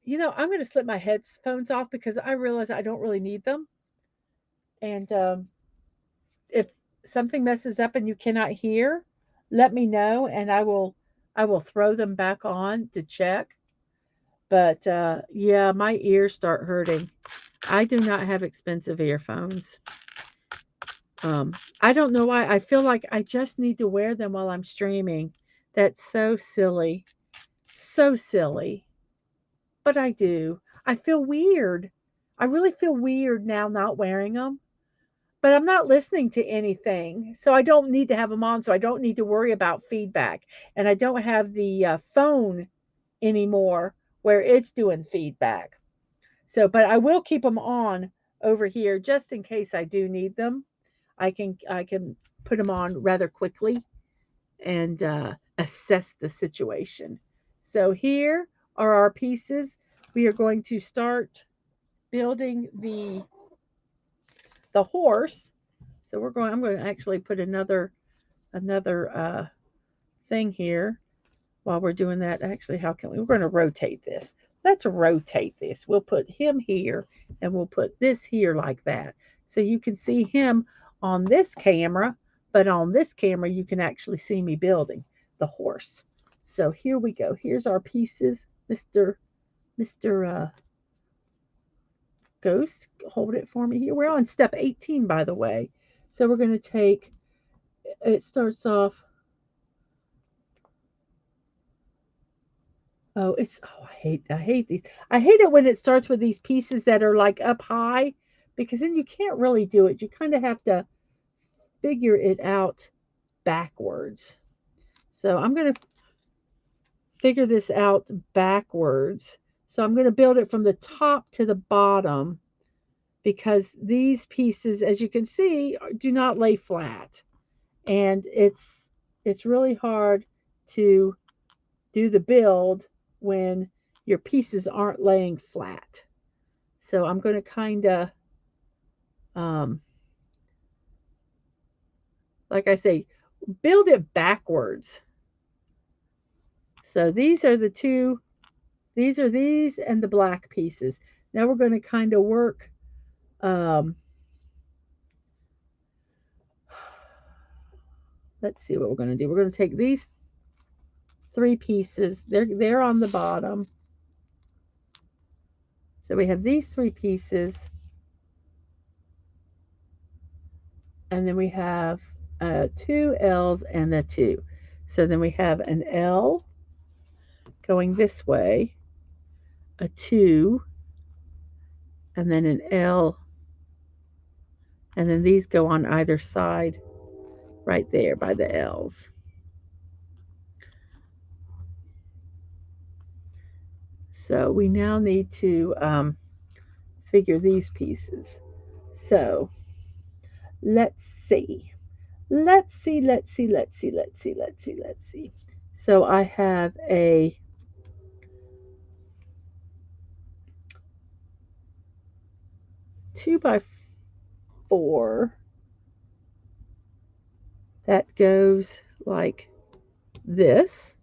going to slip my headphones off because I realize I don't really need them. And if something messes up and you cannot hear, let me know, and I will throw them back on to check. But yeah, my ears start hurting. I do not have expensive earphones. Um, I don't know why. I feel like I just need to wear them while I'm streaming. That's so silly. So silly. But I do. I feel weird. I really feel weird now not wearing them. But I'm not listening to anything. So I don't need to have them on. So I don't need to worry about feedback. And I don't have the phone anymore where it's doing feedback. So, but I will keep them on over here just in case I do need them. I can put them on rather quickly and assess the situation. So here are our pieces. We are going to start building the horse. So I'm going to actually put another thing here while we're doing that. Actually, how can we're going to rotate this. Let's rotate this. We'll put him here and we'll put this here like that. So you can see him on this camera, but on this camera you can actually see me building the horse. So here we go. Here's our pieces. Mr. Ghost, hold it for me here. We're on step 18, by the way. So we're going to take, it starts off, oh, I hate these. I hate it when it starts with these pieces that are like up high, because then you can't really do it. You kind of have to figure it out backwards. So I'm going to figure this out backwards. So I'm going to build it from the top to the bottom, because these pieces, as you can see, do not lay flat. And it's really hard to do the build when your pieces aren't laying flat. So I'm going to kind of, like I say, build it backwards. So these are the two, these are these and the black pieces. Now we're going to kind of work, let's see what we're going to do. We're going to take these three pieces. They're on the bottom. So we have these three pieces. And then we have two L's and a 2. So then we have an L going this way, a 2, and then an L, and then these go on either side right there by the L's. So we now need to figure these pieces. So let's see. Let's see. So I have a 2x4 that goes like this.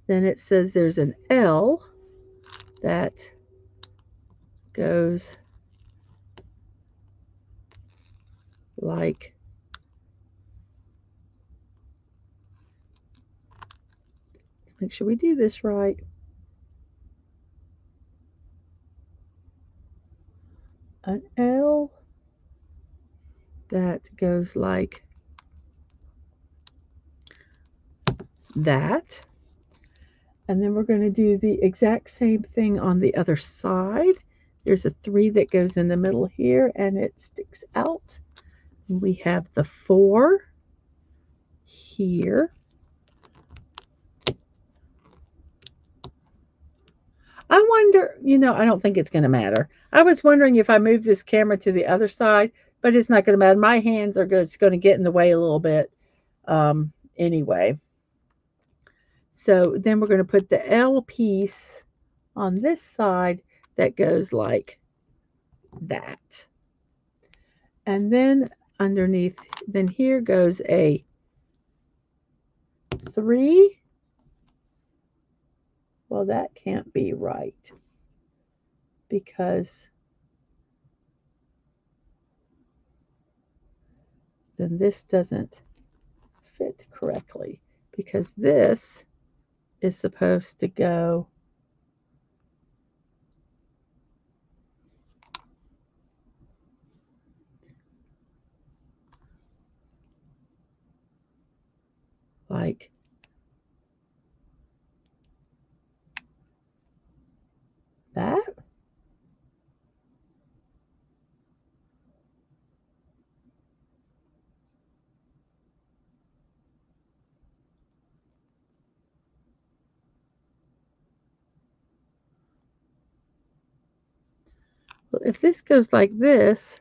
Then it says there's an L that goes like make sure we do this right. An L that goes like that. And then we're going to do the exact same thing on the other side. There's a 3 that goes in the middle here and it sticks out. And we have the 4 here. I wonder, I don't think it's going to matter. I was wondering if I move this camera to the other side, but it's not going to matter. My hands are just going to get in the way a little bit anyway. So then we're going to put the L piece on this side that goes like that. And then underneath, then here goes a 3. Well, that can't be right because then this doesn't fit correctly, because this is supposed to go like that. Well, if this goes like this,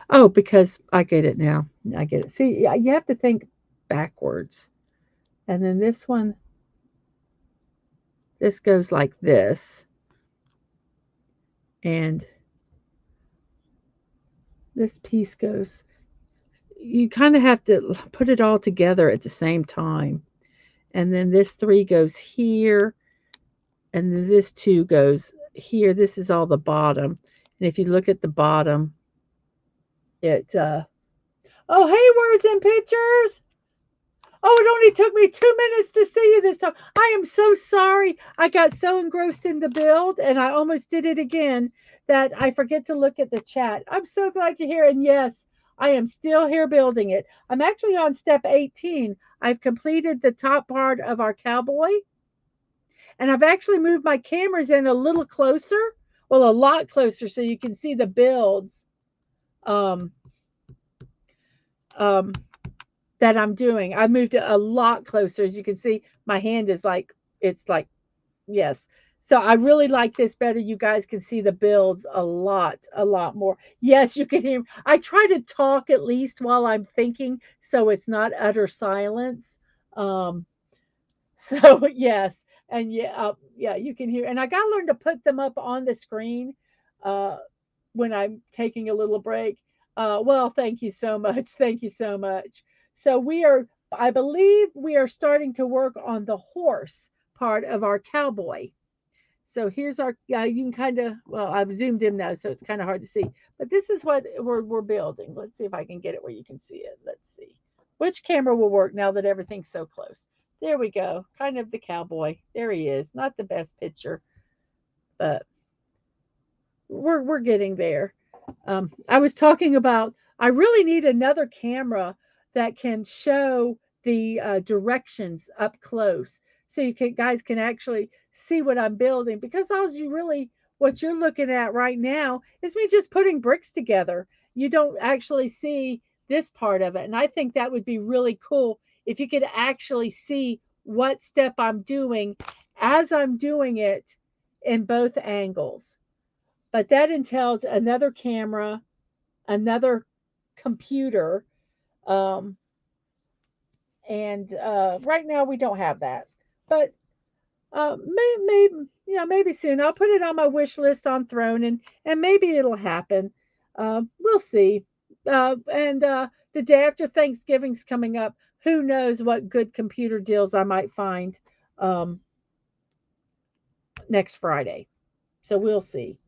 oh, because I get it now. I get it. See, you have to think backwards. And then this one, this goes like this. And this piece goes, you kind of have to put it all together at the same time. And then this 3 goes here. And then this 2 goes here, this is all the bottom. And if you look at the bottom, it, oh, hey, words and pictures. Oh, it only took me 2 minutes to see you this time. I am so sorry. I got so engrossed in the build and I almost did it again that I forget to look at the chat. I'm so glad you're here. And yes, I am still here building it. I'm actually on step 18. I've completed the top part of our cowboy and I've actually moved my cameras in a little closer. Well, a lot closer so you can see the builds. Um, um, that I'm doing. I moved it a lot closer. As you can see, my hand is like, it's like, yes. So I really like this better. You guys can see the builds a lot more. Yes, you can hear. I try to talk at least while I'm thinking so it's not utter silence. Um, so yes, and yeah, yeah, you can hear. And I got to learn to put them up on the screen uh, when I'm taking a little break. Well, thank you so much. Thank you so much. So we are, I believe, we are starting to work on the horse part of our cowboy. So here's our, you can kind of, well, I've zoomed in now, so it's kind of hard to see. But this is what we're building. Let's see if I can get it where you can see it. Let's see. Which camera will work now that everything's so close? There we go. Kind of the cowboy. There he is. Not the best picture, but we're getting there. I was talking about I really need another camera that can show the directions up close, so you can guys can actually see what I'm building. Because all you really what you're looking at right now is me just putting bricks together. You don't actually see this part of it, and I think that would be really cool if you could actually see what step I'm doing as I'm doing it in both angles. But that entails another camera, another computer, um, and right now we don't have that. But maybe yeah, maybe soon. I'll put it on my wish list on Throne, and maybe it'll happen. We'll see. And the day after Thanksgiving's coming up. Who knows what good computer deals I might find um, next Friday. So we'll see.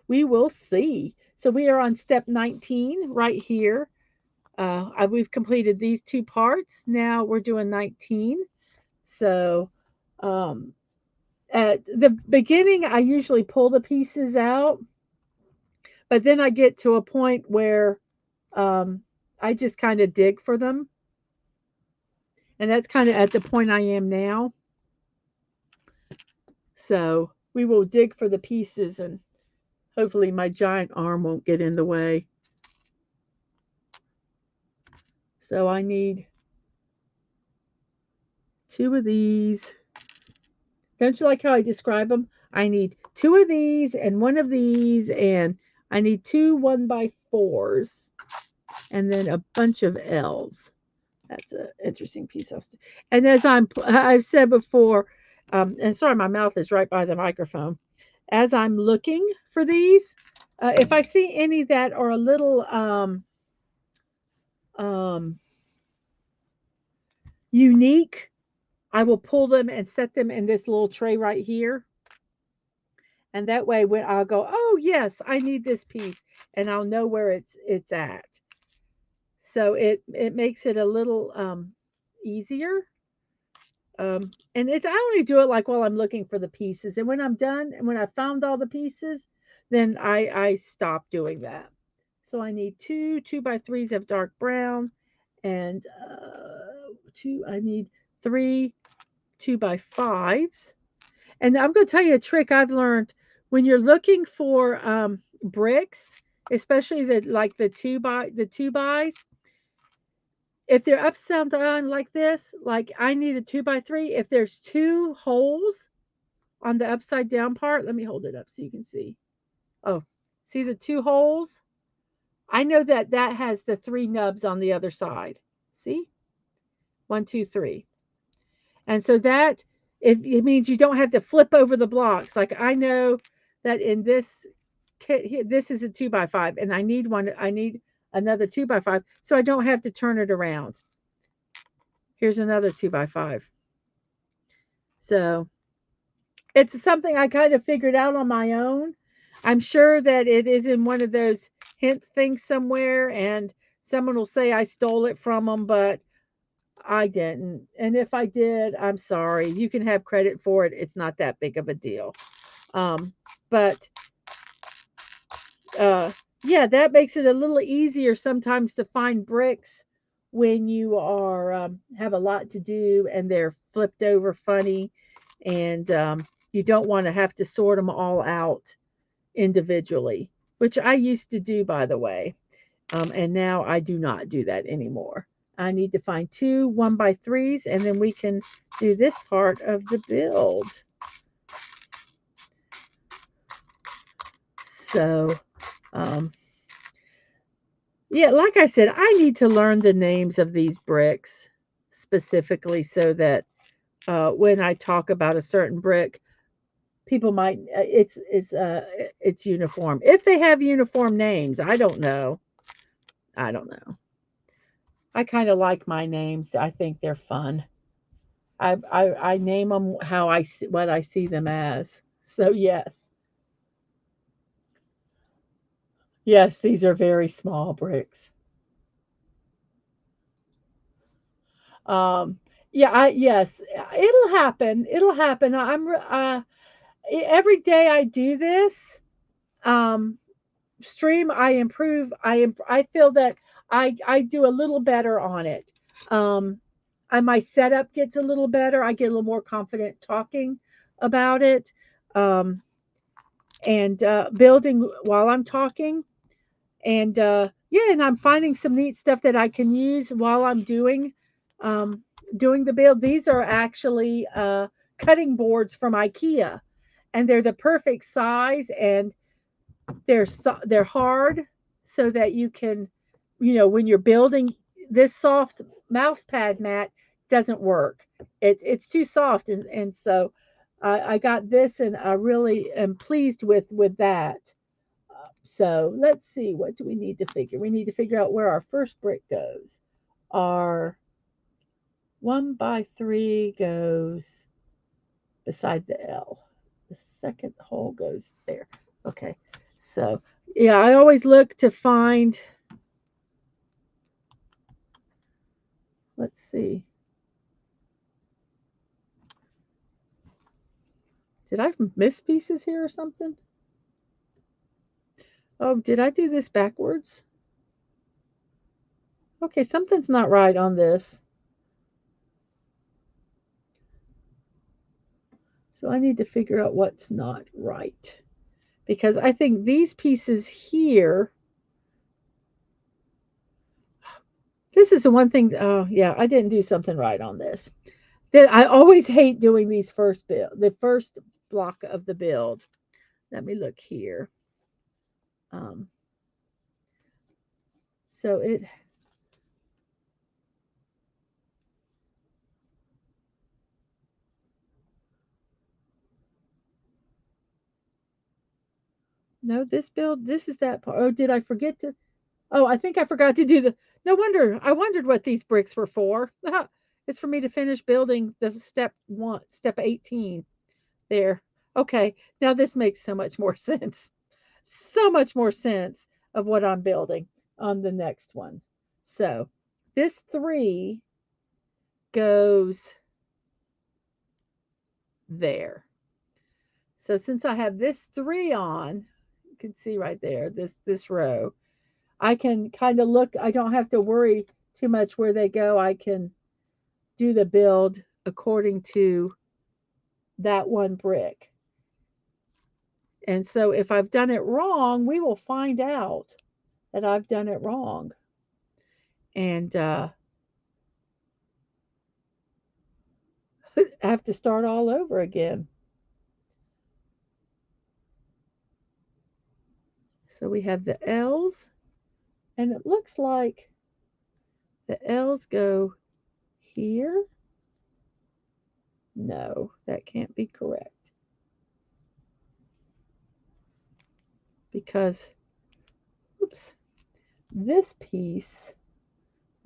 We will see. So we are on step 19 right here. We've completed these two parts. Now we're doing 19. So um, at the beginning, I usually pull the pieces out, but then I get to a point where I just kind of dig for them. And that's kind of at the point I am now. So we will dig for the pieces and hopefully my giant arm won't get in the way. So I need two of these. Don't you like how I describe them? I need two of these and one of these, and I need two 1x4s, and then a bunch of L's. That's an interesting piece. And as I've said before, and sorry, my mouth is right by the microphone. As I'm looking for these, if I see any that are a little um, unique, I will pull them and set them in this little tray right here. And that way when I'll go, oh yes, I need this piece, and I'll know where it's at. So it makes it a little easier. And I only do it like while I'm looking for the pieces. And when I'm done and when I found all the pieces, then I stop doing that. So I need two 2x3s of dark brown, and I need three 2x5s. And I'm going to tell you a trick I've learned when you're looking for bricks, especially the two bys. If they're upside down like this, like I need a 2x3. If there's two holes on the upside down part, let me hold it up so you can see. Oh, see the two holes? I know that has the three nubs on the other side. See? 1, 2, 3. And so that it means you don't have to flip over the blocks. Like I know that in this kit here, this is a 2x5, and I need one. I need another 2x5, so I don't have to turn it around. Here's another 2x5. So It's something I kind of figured out on my own. I'm sure that it is in one of those hint things somewhere, and someone will say I stole it from them, but I didn't. And if I did, I'm sorry. You can have credit for it. It's not that big of a deal. Um, but uh, yeah, that makes it a little easier sometimes to find bricks when you are have a lot to do and they're flipped over funny, and you don't want to have to sort them all out individually, which I used to do, by the way. And now I do not do that anymore. I need to find two 1x3s, and then we can do this part of the build. So, um, yeah, like I said, I need to learn the names of these bricks specifically so that when I talk about a certain brick, people might it's uniform. If they have uniform names, I don't know. I don't know. I kind of like my names. I think they're fun. I name them how I see, what I see them as. So yes, yes, these are very small bricks. Um, yeah, yes, it'll happen. It'll happen. Every day I do this um, stream, I improve. I feel that I do a little better on it. Um, and my setup gets a little better. I get a little more confident talking about it. Um, and building while I'm talking. And yeah, and I'm finding some neat stuff that I can use while I'm um, doing the build. These are actually cutting boards from IKEA, and they're the perfect size, and they're hard so that you can, when you're building, this soft mouse pad mat doesn't work. It's too soft, and so I got this, and I really am pleased with that. So let's see, what do we need to figure? We need to figure out where our first brick goes. Our 1x3 goes beside the L. The second hole goes there. Okay. So, yeah, I always look to find, let's see, did I miss pieces here or something? Oh, did I do this backwards? Okay, something's not right on this. So I need to figure out what's not right. Because I think these pieces here, this is the one thing. Oh, yeah, I didn't do something right on this. I always hate doing these first build, the first block of the build. Let me look here. Um, so it, no, this build, this is that part. Oh, did I forget to? Oh, I think I forgot to do the. No wonder. I wondered what these bricks were for. It's for me to finish building the step 18. There. Okay. Now this makes so much more sense. So much more sense of what I'm building on the next one. So this three goes there. So since I have this three on, you can see right there, this row, I can kind of look, I don't have to worry too much where they go. I can do the build according to that one brick. And so if I've done it wrong, we will find out that I've done it wrong. And I have to start all over again. So we have the L's, and it looks like the L's go here. No, that can't be correct. Because, oops, this piece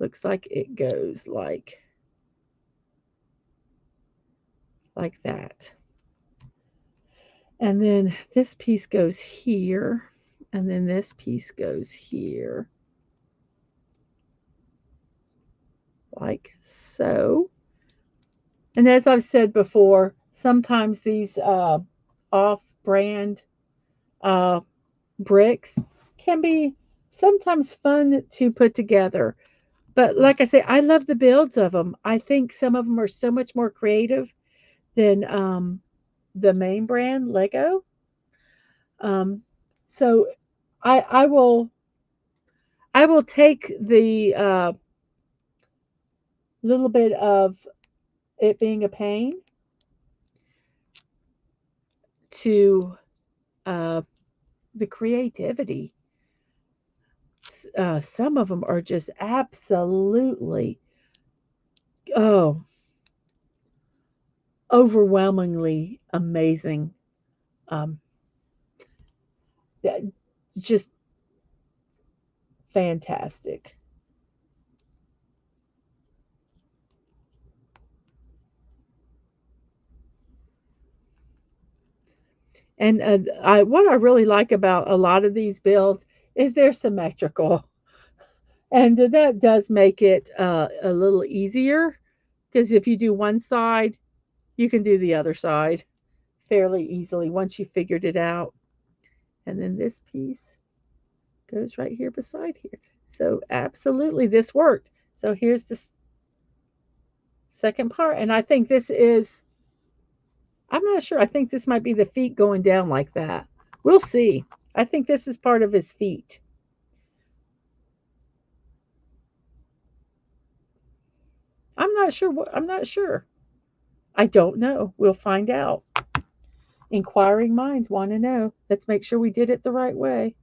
looks like it goes like that. And then this piece goes here, and then this piece goes here, like so. And as I've said before, sometimes these off-brand uh, bricks can be sometimes fun to put together. But like I say, I love the builds of them. I think some of them are so much more creative than the main brand Lego. Um, so I will take the little bit of it being a pain to uh, the creativity. Some of them are just absolutely, oh, overwhelmingly amazing. Um, just fantastic. And what I really like about a lot of these builds is they're symmetrical, and that does make it a little easier because if you do one side, you can do the other side fairly easily once you figured it out. And then this piece goes right here beside here. So absolutely, this worked. So here's the second part, and I think this is. I'm not sure. I think this might be the feet going down like that. We'll see. I think this is part of his feet. I'm not sure. I'm not sure. I don't know. We'll find out. Inquiring minds want to know. Let's make sure we did it the right way.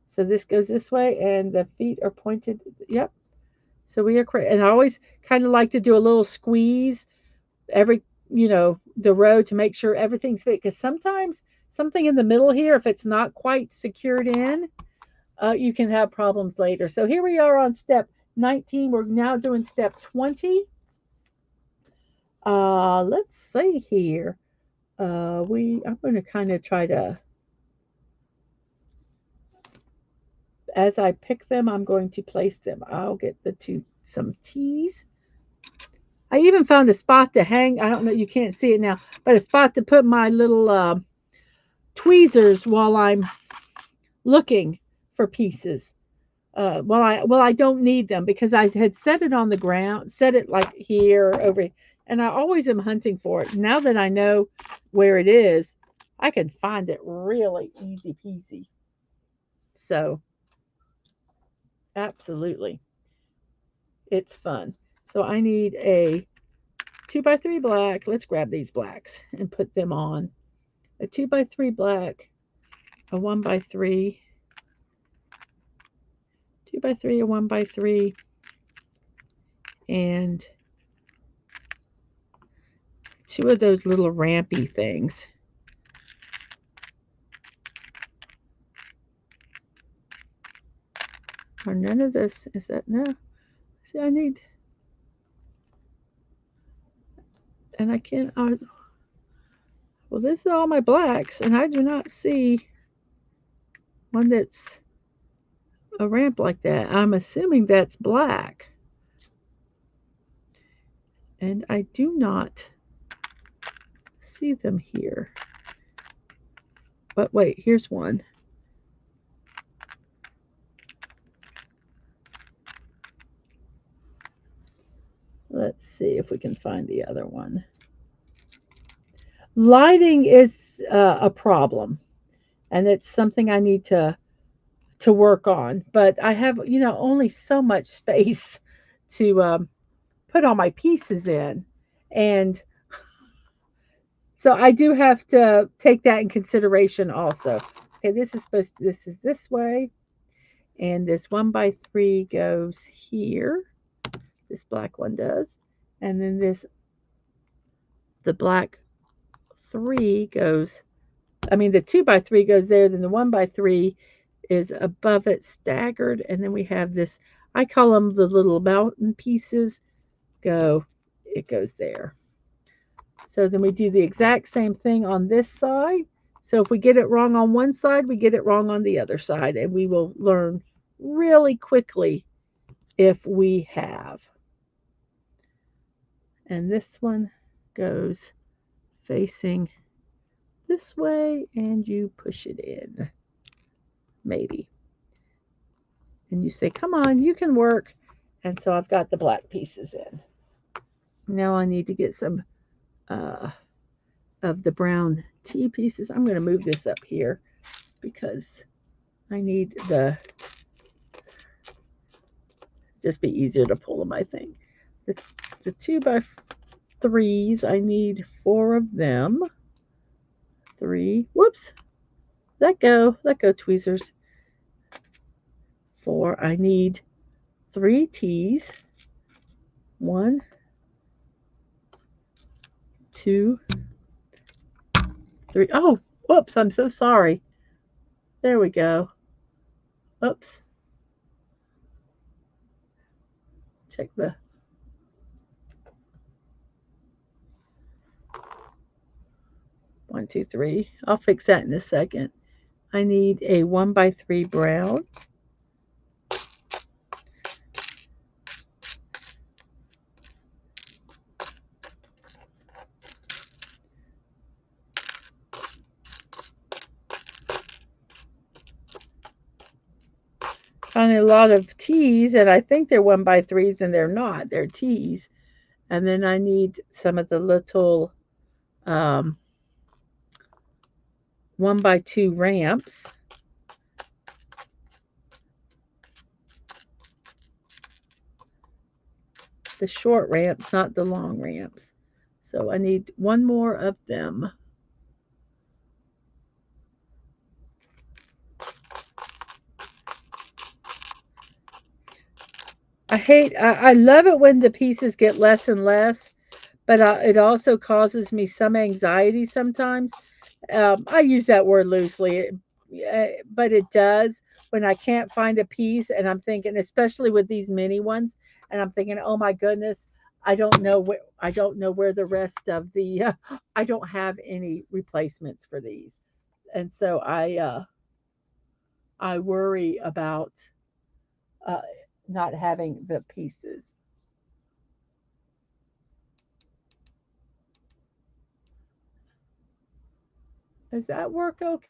So this goes this way, and the feet are pointed. Yep. So we are correct. And I always kind of like to do a little squeeze every, the row to make sure everything's fit. Because sometimes something in the middle here, if it's not quite secured in, you can have problems later. So here we are on step 19. We're now doing step 20. Let's see here. I'm going to kind of try to, as I pick them, I'm going to place them. I'll get some T's. I even found a spot to hang. I don't know, you can't see it now, but a spot to put my little tweezers while I'm looking for pieces. I don't need them because I had set it on the ground, set it like here over, and I always am hunting for it. Now that I know where it is, I can find it really easy peasy. So absolutely, it's fun. So I need a 2x3 black. Let's grab these blacks and put them on. A 2x3 black, a 1x3, 2x3, a 1x3, and two of those little rampy things. Or none of this. Is that no? See, I need, and I can't. Well, this is all my blacks, and I do not see one that's a ramp like that. I'm assuming that's black, and I do not see them here. But wait, here's one. Let's see if we can find the other one. Lighting is a problem, and it's something I need to work on. But I have, only so much space to put all my pieces in, and so I do have to take that in consideration also. Okay, this is this way, and this 1x3 goes here. This black one does, and then the black 3 goes. I mean, the 2x3 goes there. Then the 1x3 is above it, staggered, and then we have this. I call them the little mountain pieces. It goes there. So then we do the exact same thing on this side. So if we get it wrong on one side, we get it wrong on the other side, and we will learn really quickly if we have. And this one goes facing this way, and you push it in, maybe. And you say, come on, you can work. And so I've got the black pieces in. Now I need to get some uh, of the brown tea pieces. I'm going to move this up here because I need just be easier to pull them, I think. The 2x3s, I need 4 of them. 3, whoops, let go tweezers. 4, I need 3 T's. 1, 2, 3. Oh, whoops, I'm so sorry. There we go. Oops. Check the 1, 2, 3. I'll fix that in a second. I need a 1x3 brown. Found a lot of T's, and I think they're 1x3s, and they're not. They're T's. And then I need some of the little 1x2 ramps. The short ramps, not the long ramps. So I need one more of them. I love it when the pieces get less and less, but it also causes me some anxiety sometimes. I use that word loosely, but it does when I can't find a piece, and I'm thinking, especially with these mini ones, and I'm thinking, oh my goodness, I don't know where the rest of the I don't have any replacements for these, and so I worry about uh, not having the pieces. Does that work okay?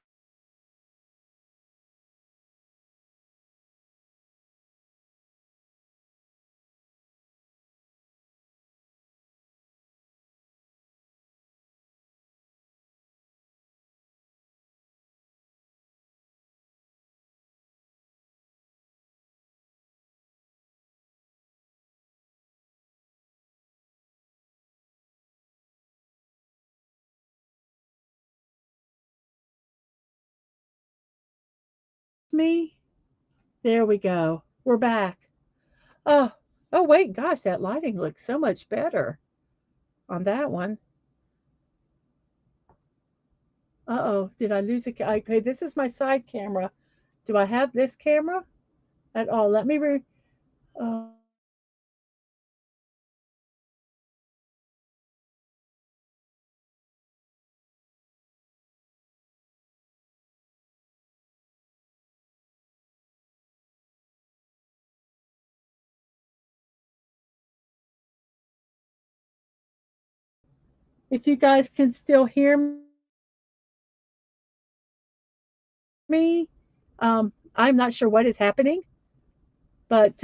Me? There we go. We're back. Oh, oh wait, gosh, that lighting looks so much better on that one. Uh-oh, did I lose a okay, this is my side camera. Do I have this camera at all? Let me uh, if you guys can still hear me. I'm not sure what is happening, but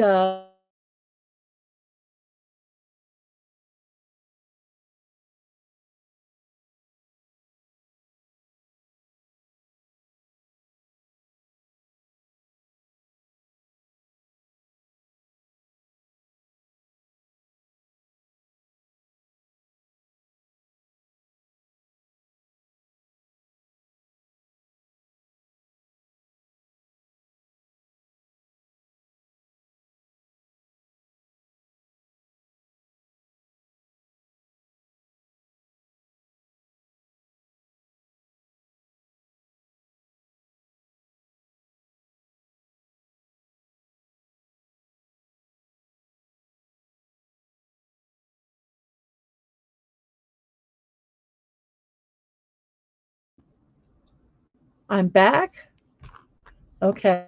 I'm back. Okay.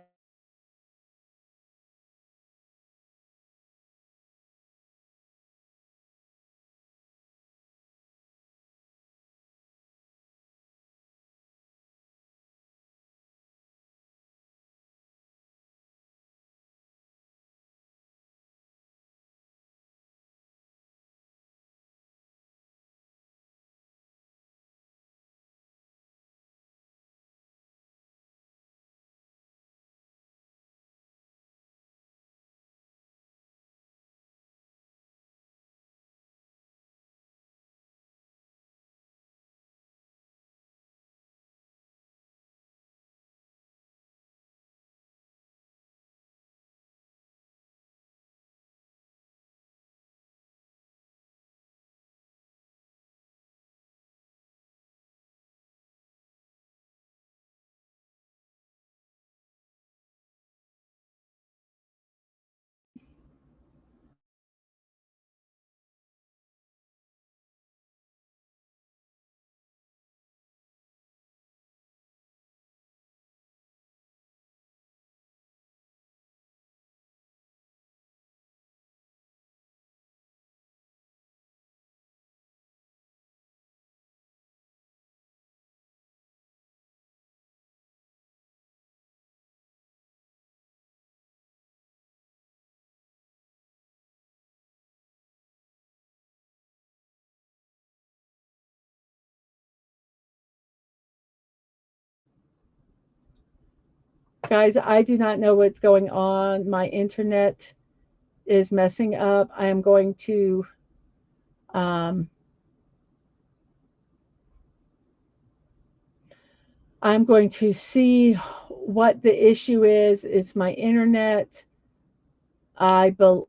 Guys, I do not know what's going on. My internet is messing up. Um, I'm going to see what the issue is. It's my internet. I bel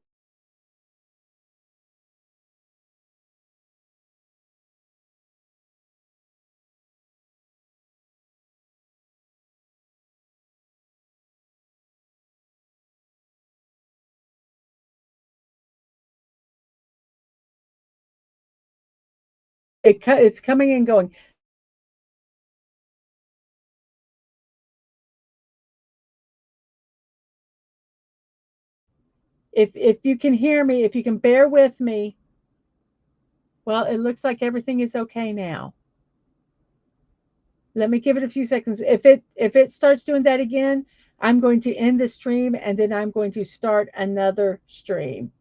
it's coming and going. If you can hear me, if you can bear with me, well, it looks like everything is okay now. Let me give it a few seconds. If it starts doing that again, I'm going to end the stream and then I'm going to start another stream.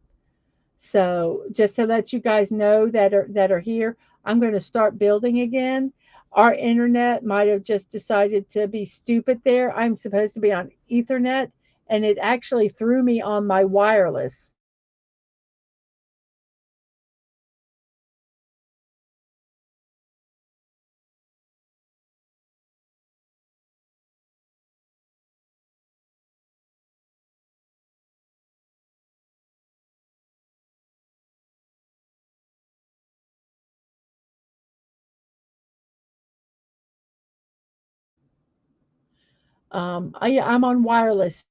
So just to let you guys know that are here, I'm going to start building again. Our internet might have just decided to be stupid there. I'm supposed to be on Ethernet, and it actually threw me on my wireless. I'm on wireless.